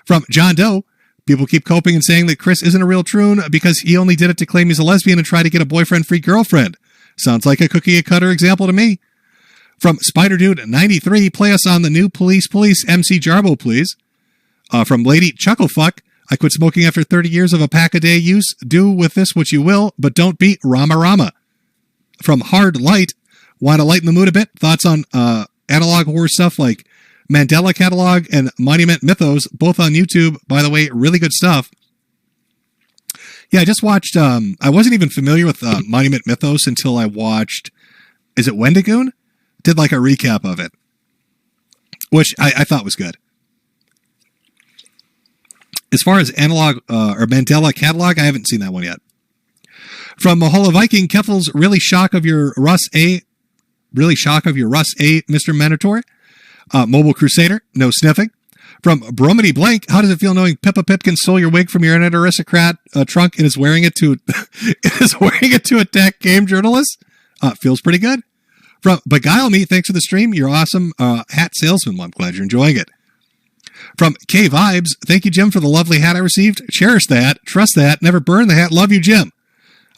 From John Doe, people keep coping and saying that Chris isn't a real troon because he only did it to claim he's a lesbian and try to get a boyfriend-free girlfriend. Sounds like a cookie-cutter example to me. From Spider Dude 93, play us on the new Police MC Jarbo, please. From Lady Chucklefuck, I quit smoking after 30 years of a pack-a-day use. Do with this what you will, but don't be Rama. From Hard Light, want to lighten the mood a bit? Thoughts on analog horror stuff like Mandela Catalog and Monument Mythos, both on YouTube. By the way, really good stuff. Yeah, I just watched, I wasn't even familiar with Monument Mythos until I watched, is it Wendigoon? Did like a recap of it, which I thought was good. As far as analog or Mandela Catalog, I haven't seen that one yet. From Mahola Viking, Keffel's really shock of your Russ A, Mr. Menokur. Mobile Crusader, no sniffing. From Bromedy Blank, how does it feel knowing Pippa Pipkin stole your wig from your internet aristocrat trunk and is wearing it to attack game journalists? Feels pretty good. From Beguile Me, thanks for the stream. You're awesome hat salesman. I'm glad you're enjoying it. From K Vibes, thank you, Jim, for the lovely hat I received. Cherish the hat, trust the hat, never burn the hat. Love you, Jim.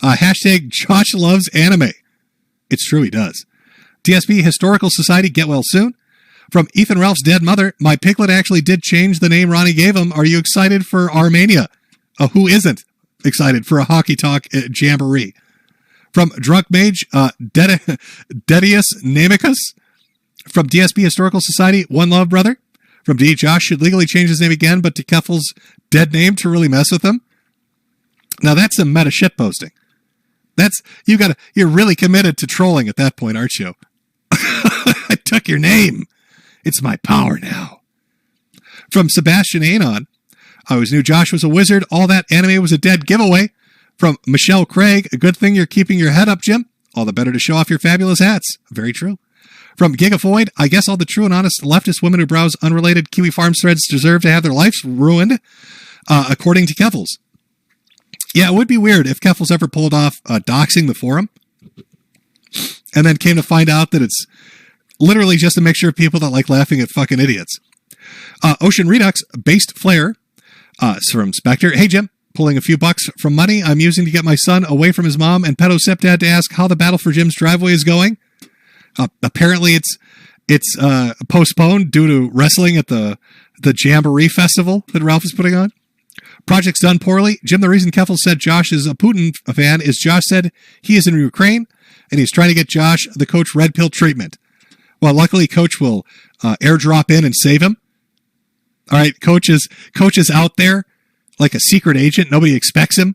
Hashtag Josh loves anime. It's true, he does. DSP Historical Society, get well soon. From Ethan Ralph's dead mother, my piglet actually did change the name Ronnie gave him. Are you excited for Armenia? Who isn't excited for a hockey talk jamboree? From Drunk Mage, Dedius Namicus. From DSP Historical Society, one love, brother. From D, Josh should legally change his name again, but to Keffel's dead name to really mess with him. Now that's some meta shit posting. You're really committed to trolling at that point, aren't you? I took your name. It's my power now. From Sebastian Anon, I always knew Josh was a wizard. All that anime was a dead giveaway. From Michelle Craig, a good thing you're keeping your head up, Jim. All the better to show off your fabulous hats. Very true. From Gigafoid, I guess all the true and honest leftist women who browse unrelated Kiwi Farms threads deserve to have their lives ruined, according to Keffels. Yeah, it would be weird if Keffels ever pulled off doxing the forum and then came to find out that it's literally just a mixture of people that like laughing at fucking idiots. Ocean Redux, Based Flare, from Spectre. Hey, Jim, pulling a few bucks from money I'm using to get my son away from his mom and pedo stepdad to ask how the battle for Jim's driveway is going. Apparently, it's postponed due to wrestling at the Jamboree Festival that Ralph is putting on. Project's done poorly. Jim, the reason Kerfuffle said Josh is a Putin fan is Josh said he is in Ukraine and he's trying to get Josh the Coach Red Pill treatment. Well, luckily, Coach will airdrop in and save him. All right, Coach is out there like a secret agent. Nobody expects him.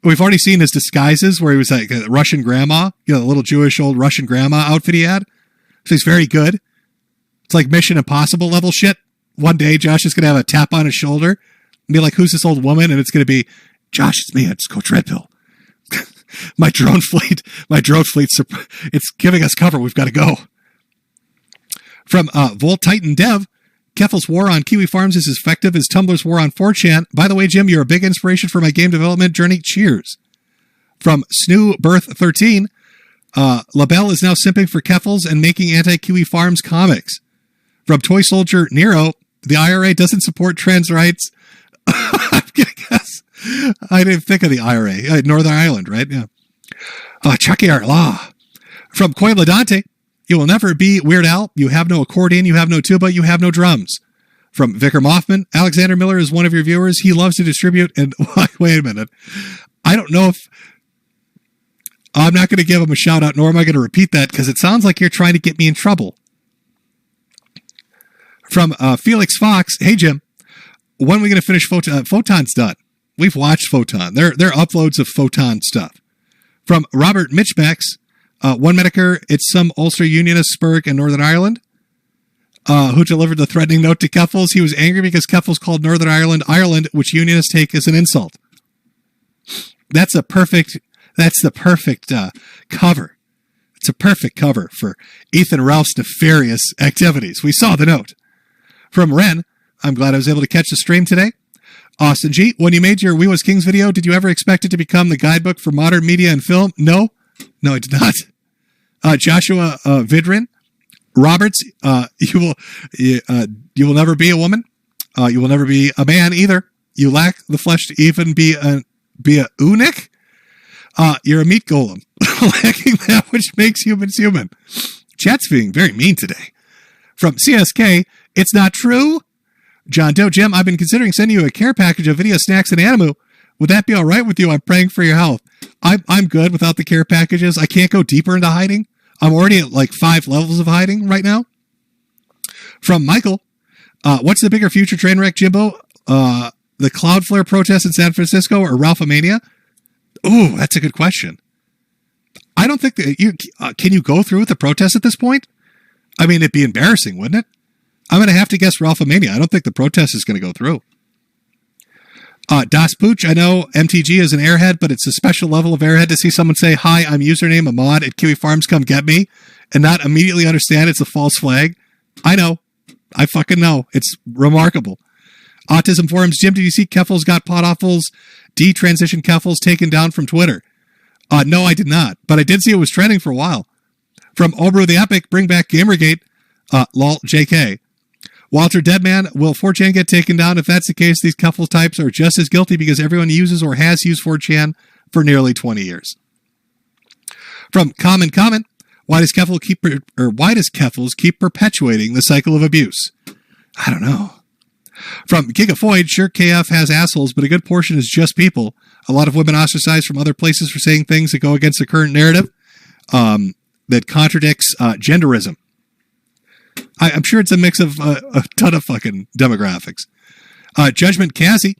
We've already seen his disguises where he was like a Russian grandma, the little Jewish old Russian grandma outfit he had. So he's very good. It's like Mission Impossible level shit. One day, Josh is going to have a tap on his shoulder and be like, who's this old woman? And it's going to be, Josh, it's me. It's Coach Red Pill. my drone fleet, it's giving us cover. We've got to go. From Volt Titan Dev, Kerfuffle's war on Kiwi Farms is as effective as Tumblr's war on 4chan. By the way, Jim, you're a big inspiration for my game development journey. Cheers. From Snoo Birth 13, LaBelle is now simping for Kerfuffle's and making anti-Kiwi Farms comics. From Toy Soldier Nero, the IRA doesn't support trans rights. I'm gonna guess. I didn't think of the IRA. Northern Ireland, right? Yeah. Chucky Art Law. From Coin Ladante, you will never be Weird Al. You have no accordion, you have no tuba, you have no drums. From Vicar Mothman, Alexander Miller is one of your viewers. He loves to distribute. And wait a minute. I don't know if I'm not going to give him a shout out, nor am I going to repeat that because it sounds like you're trying to get me in trouble. From Felix Fox, hey Jim, when are we going to finish Photon? Photon's done. We've watched Photon. They're uploads of Photon stuff. From Robert Mitchbacks, one Metokur, it's some Ulster Unionist Spurg in Northern Ireland, who delivered the threatening note to Kerfuffle. He was angry because Kerfuffle called Northern Ireland, Ireland, which Unionists take as an insult. That's the perfect cover. It's a perfect cover for Ethan Ralph's nefarious activities. We saw the note. From Ren, I'm glad I was able to catch the stream today. Austin G, when you made your We Was Kings video, did you ever expect it to become the guidebook for modern media and film? No, I did not. Joshua Vidrin Roberts, you will never be a woman. You will never be a man either. You lack the flesh to even be a eunuch. You're a meat golem, lacking that which makes humans human. Chat's being very mean today. From CSK, it's not true. John Doe, Jim, I've been considering sending you a care package of video snacks and animu. Would that be all right with you? I'm praying for your health. I'm good without the care packages. I can't go deeper into hiding. I'm already at like 5 levels of hiding right now. From Michael, what's the bigger future train wreck, Jimbo? The Cloudflare protest in San Francisco or Ralphamania? Ooh, that's a good question. I don't think that can you go through with the protest at this point? I mean, it'd be embarrassing, wouldn't it? I'm going to have to guess Ralphamania. I don't think the protest is going to go through. Das Pooch, I know MTG is an airhead, but it's a special level of airhead to see someone say, hi, I'm username Ahmad at Kiwi Farms, come get me, and not immediately understand it's a false flag. I know. I fucking know. It's remarkable. Autism Forums, Jim, did you see Kerfuffle's got Potoffle's detransition Kerfuffle's taken down from Twitter? No, I did not, but I did see it was trending for a while. From Obru the Epic, bring back Gamergate, lol, JK. Walter Deadman, will 4chan get taken down? If that's the case, these Kerfuffle types are just as guilty because everyone uses or has used 4chan for nearly 20 years. From Common, why does Kerfuffle keep perpetuating the cycle of abuse? I don't know. From Gigafoid, sure KF has assholes, but a good portion is just people. A lot of women ostracized from other places for saying things that go against the current narrative that contradicts genderism. I'm sure it's a mix of a ton of fucking demographics. Judgment Cassie,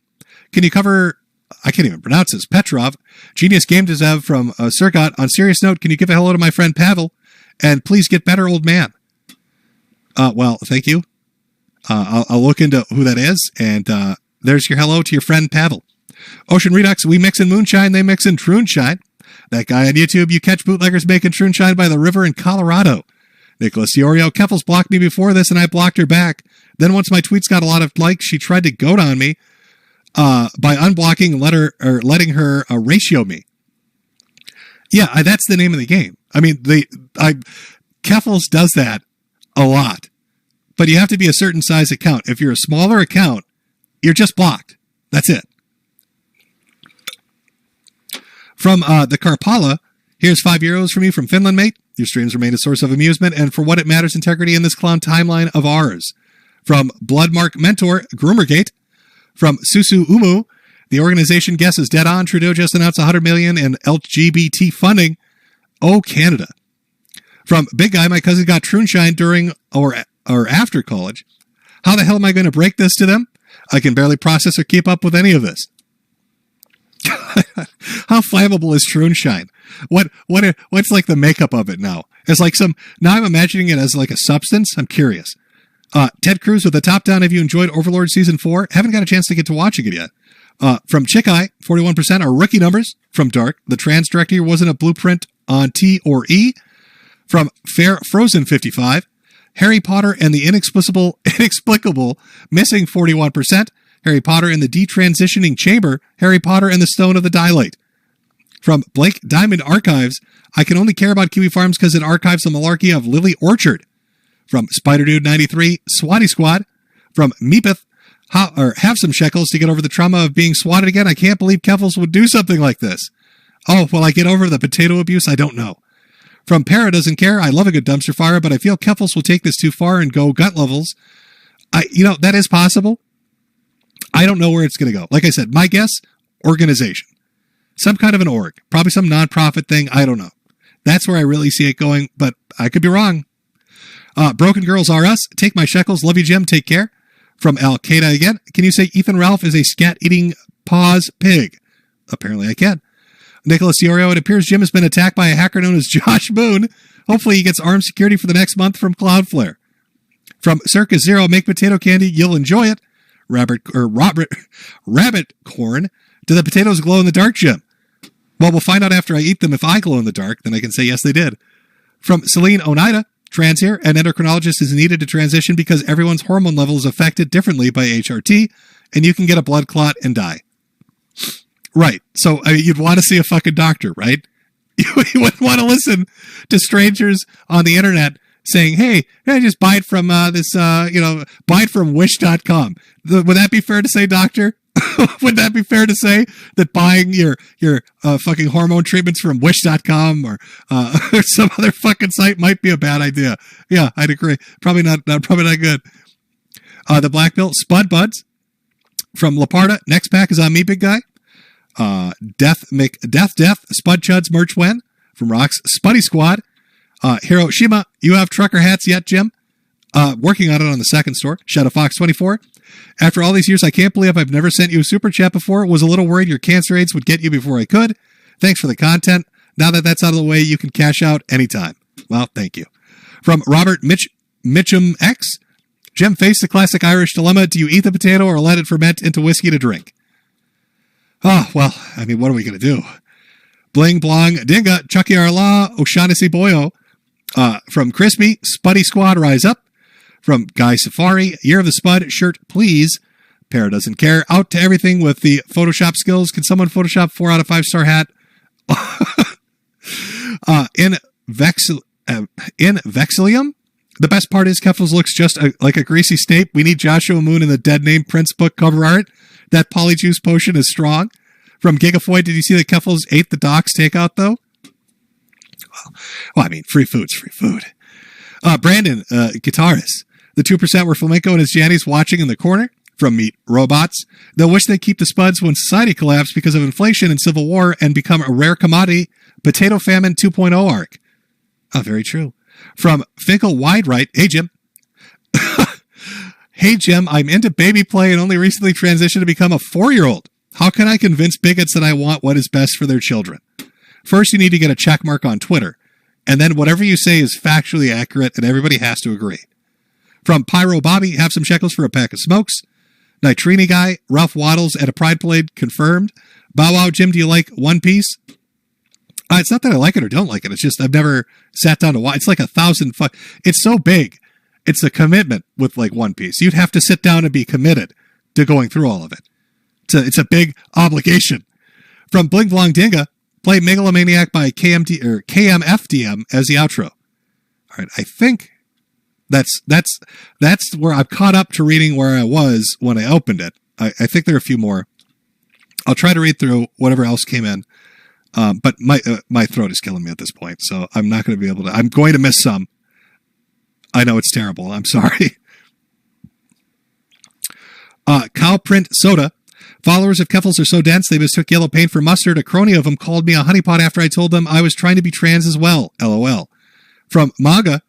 can you cover, I can't even pronounce this, Petrov, Genius Game Dev from Circot. On serious note, can you give a hello to my friend Pavel? And please get better, old man. Well, thank you. I'll look into who that is, and there's your hello to your friend Pavel. Ocean Redux, we mix in moonshine, they mix in troonshine. That guy on YouTube, you catch bootleggers making troonshine by the river in Colorado. Nicholas Iorio, Kerfuffle's blocked me before this, and I blocked her back. Then once my tweets got a lot of likes, she tried to goat on me by unblocking and letting her ratio me. Yeah, that's the name of the game. I mean, Kerfuffle's does that a lot. But you have to be a certain size account. If you're a smaller account, you're just blocked. That's it. From the Karpala, here's €5 from you from Finland, mate. Your streams remain a source of amusement and, for what it matters, integrity in this clown timeline of ours. From Bloodmark Mentor, Groomergate. From Susu Umu, the organization guesses dead on. Trudeau just announced $100 million in LGBT funding. Oh, Canada. From Big Guy, my cousin got Troonshine during or after college. How the hell am I going to break this to them? I can barely process or keep up with any of this. How flammable is Troonshine? What's like the makeup of it now? It's like now I'm imagining it as like a substance. I'm curious. Ted Cruz with the top down. Have you enjoyed Overlord Season 4? Haven't got a chance to get to watching it yet. From Chick Eye, 41% are rookie numbers. From Dark, the trans director wasn't a blueprint on T or E. From Fair Frozen 55, Harry Potter and the inexplicable missing 41%. Harry Potter and the Detransitioning Chamber, Harry Potter and the Stone of the Daylight. From Blake Diamond Archives, I can only care about Kiwi Farms because it archives the malarkey of Lily Orchard. From Spider Dude 93, Swatty Squad. From Meepeth, have some shekels to get over the trauma of being swatted again. I can't believe Kerfuffle would do something like this. Oh, will I get over the potato abuse? I don't know. From Para Doesn't Care, I love a good dumpster fire, but I feel Kerfuffle will take this too far and go gut levels. That is possible. I don't know where it's going to go. Like I said, my guess, organization. Some kind of an org. Probably some nonprofit thing. I don't know. That's where I really see it going, but I could be wrong. Broken Girls Are Us. Take my shekels. Love you, Jim. Take care. From Al Qaeda again. Can you say Ethan Ralph is a scat-eating paws pig? Apparently I can. Nicholas Iorio, it appears Jim has been attacked by a hacker known as Josh Moon. Hopefully he gets armed security for the next month from Cloudflare. From Circus Zero, make potato candy. You'll enjoy it. Rabbit corn. Do the potatoes glow in the dark, Jim? Well, we'll find out after I eat them if I glow in the dark. Then I can say yes, they did. From Celine Oneida, trans here, an endocrinologist is needed to transition because everyone's hormone level is affected differently by HRT, and you can get a blood clot and die. Right. So you'd want to see a fucking doctor, right? You wouldn't want to listen to strangers on the internet saying, hey, just buy it from buy it from wish.com. Would that be fair to say, doctor? Would that be fair to say that buying your fucking hormone treatments from wish.com or some other fucking site might be a bad idea? Yeah, I'd agree. Probably not good. The Black Bill, Spud Buds from Laparta. Next pack is on me, big guy. Death, Spud Chuds merch when from Rocks Spuddy Squad. Hiroshima, you have trucker hats yet, Jim? Working on it on the second store. Shadow Fox 24. After all these years, I can't believe I've never sent you a super chat before. Was a little worried your cancer AIDS would get you before I could. Thanks for the content. Now that that's out of the way, you can cash out anytime. Well, thank you. From Robert Mitchum X. Jim, face the classic Irish dilemma. Do you eat the potato or let it ferment into whiskey to drink? Oh, well, I mean, what are we going to do? Bling Blong Dinga, Chucky Arla, O'Shaughnessy Boyo. From Crispy, Spuddy Squad, Rise Up. From Guy Safari, Year of the Spud, shirt, please. Para Doesn't Care. Out to everything with the Photoshop skills. Can someone Photoshop 4 out of 5 star hat? In Vexilium, the best part is Kerfuffle looks just like a greasy snape. We need Joshua Moon in the Dead Name Prince book cover art. That polyjuice potion is strong. From Gigafoid, did you see that Kerfuffle ate the Doc's takeout, though? Well, I mean, free food's free food. Brandon, guitarist. The 2% were flamenco and his Jannies watching in the corner. From Meat Robots. They'll wish they keep the spuds when society collapses because of inflation and civil war and become a rare commodity. Potato Famine 2.0 arc. Oh, very true. From Finkel Wide Right. Hey, Jim. Hey, Jim, I'm into baby play and only recently transitioned to become a 4-year-old. How can I convince bigots that I want what is best for their children? First, you need to get a check mark on Twitter. And then whatever you say is factually accurate and everybody has to agree. From Pyro Bobby, have some shekels for a pack of smokes. Nitrini Guy, Ralph Waddles at a Pride Parade, confirmed. Bow Wow, Jim, do you like One Piece? It's not that I like it or don't like it. It's just I've never sat down to watch. It's like 1,000. It's so big. It's a commitment with like One Piece. You'd have to sit down and be committed to going through all of it. It's a big obligation. From Bling Blong Dinga, play Megalomaniac by KMFDM as the outro. All right, I think that's where I've caught up to reading where I was when I opened it. I think there are a few more. I'll try to read through whatever else came in But my throat is killing me at this point, so I'm not going to be able to. I'm going to miss some. I know it's terrible. I'm sorry. Cow Print Soda. Followers of Kerfuffle are so dense they mistook yellow paint for mustard. A crony of them called me a honeypot after I told them I was trying to be trans as well. LOL. From Maga,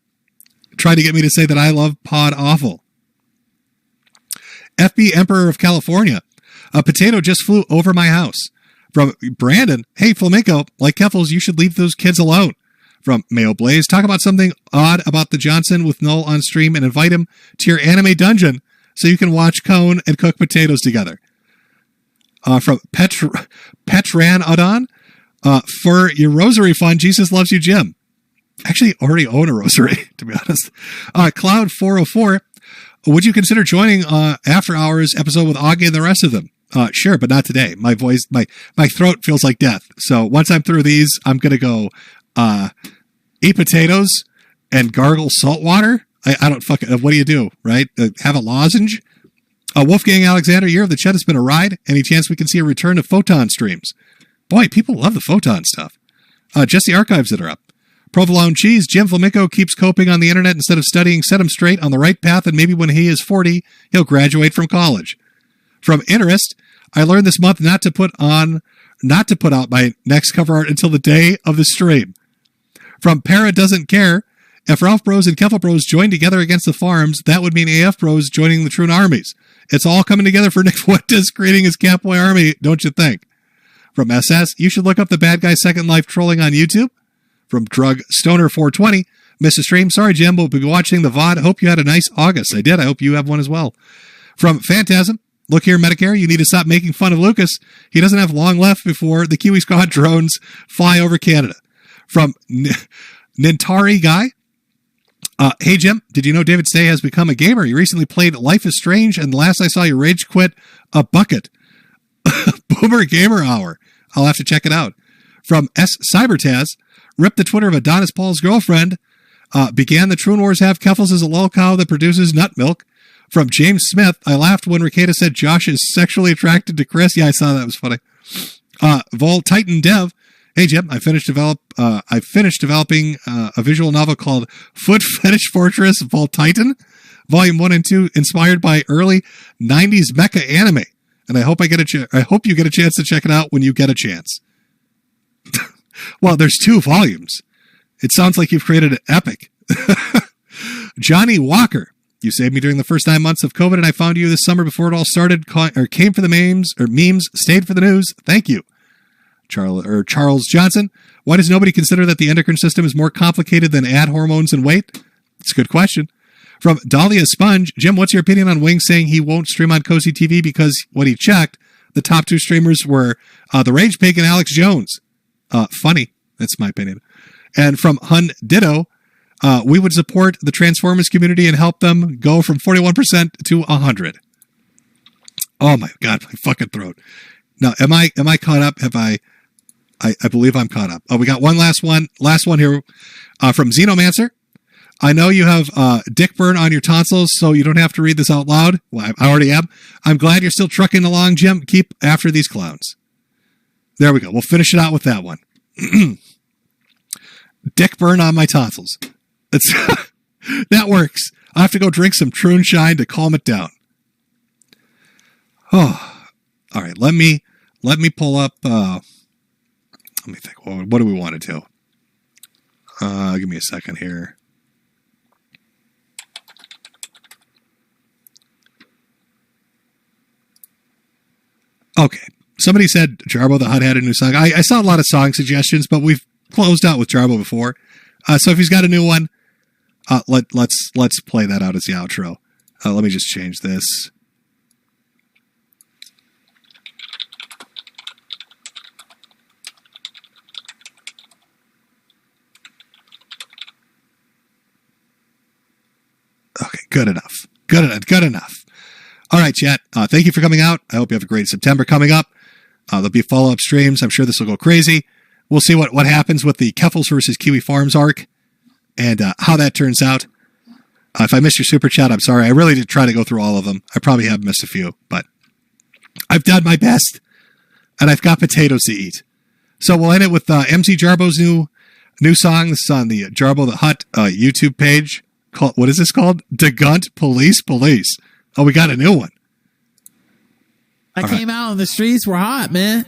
tried to get me to say that I love Pod Awful. FB Emperor of California. A potato just flew over my house. From Brandon, hey, Flamenco, like Kerfuffle's, you should leave those kids alone. From Mayo Blaze, talk about something odd about the Johnson with Null on stream and invite him to your anime dungeon so you can watch Cone and cook potatoes together. From Petran Adon, for your rosary fund, Jesus loves you, Jim. Actually, already own a rosary, to be honest. Cloud 404, would you consider joining After Hours episode with Augie and the rest of them? Sure, but not today. My voice, my throat feels like death. So once I'm through these, I'm going to go eat potatoes and gargle salt water. I don't fucking, what do you do, right? Have a lozenge? Wolfgang Alexander, Year of the Chet has been a ride. Any chance we can see a return of Photon streams? Boy, people love the Photon stuff. Just the archives that are up. Provolone Cheese, Jim Flamenco keeps coping on the internet instead of studying. Set him straight on the right path, and maybe when he is 40, he'll graduate from college. From Interest, I learned this month not to put out my next cover art until the day of the stream. From Para Doesn't Care, if Ralph Bros and Kerfuffle Bros joined together against the farms, that would mean AF Bros joining the Troon armies. It's all coming together for Nick Fuentes creating his Catboy army, don't you think? From SS, you should look up the Bad Guy Second Life trolling on YouTube. From Drug Stoner 420, missed a stream. Sorry, Jim, we'll be watching the VOD. Hope you had a nice August. I did. I hope you have one as well. From Phantasm, look here, Medicare, you need to stop making fun of Lucas. He doesn't have long left before the Kiwi Squad drones fly over Canada. From Nintari Guy, hey, Jim, did you know David Stay has become a gamer? He recently played Life is Strange, and the last I saw you rage quit a bucket. Boomer Gamer Hour. I'll have to check it out. From S. Cybertaz, ripped the Twitter of Adonis Paul's girlfriend. Began the Troon Wars have Kerfuffle as a lol cow that produces nut milk. From James Smith, I laughed when Ricada said Josh is sexually attracted to Chris. Yeah, I saw that. It was funny. Vol Titan Dev. Hey, Jim, I finished developing a visual novel called Foot Fetish Fortress Vol Titan, Volume 1 and 2, inspired by early 90s mecha anime. And I hope you get a chance to check it out when you get a chance. Well, there's 2 volumes. It sounds like you've created an epic. Johnny Walker. You saved me during the first 9 months of COVID, and I found you this summer before it all started, came for the memes, stayed for the news. Thank you. Charles Johnson. Why does nobody consider that the endocrine system is more complicated than ad hormones and weight? It's a good question. From Dahlia Sponge. Jim, what's your opinion on Wing saying he won't stream on Cozy TV because when he checked, the top 2 streamers were the Rage Pig and Alex Jones? Funny. That's my opinion. And from Hun Ditto, we would support the Transformers community and help them go from 41% to 100. Oh my God, my fucking throat. Now, am I caught up? I believe I'm caught up. Oh, we got one last one here, from Xenomancer. I know you have, dick burn on your tonsils, so you don't have to read this out loud. Well, I already am. I'm glad you're still trucking along, Jim. Keep after these clowns. There we go. We'll finish it out with that one. Dick burn on my tonsils. That works. I have to go drink some Troon Shine to calm it down. Oh, all right. Let me pull up. Let me think. What do we want to do? Give me a second here. Okay. Somebody said Jarbo the Hut had a new song. I saw a lot of song suggestions, but we've closed out with Jarbo before. So if he's got a new one, let's play that out as the outro. Let me just change this. Okay, good enough. Good enough. All right, chat. Thank you for coming out. I hope you have a great September coming up. There'll be follow-up streams. I'm sure this will go crazy. We'll see what happens with the Kerfuffle versus Kiwi Farms arc and how that turns out. If I missed your super chat, I'm sorry. I really did try to go through all of them. I probably have missed a few, but I've done my best, and I've got potatoes to eat. So we'll end it with MC Jarbo's new song. This is on the Jarbo the Hut YouTube page. What is this called? Dagunt Police. Oh, we got a new one. I came out on the streets were hot, man.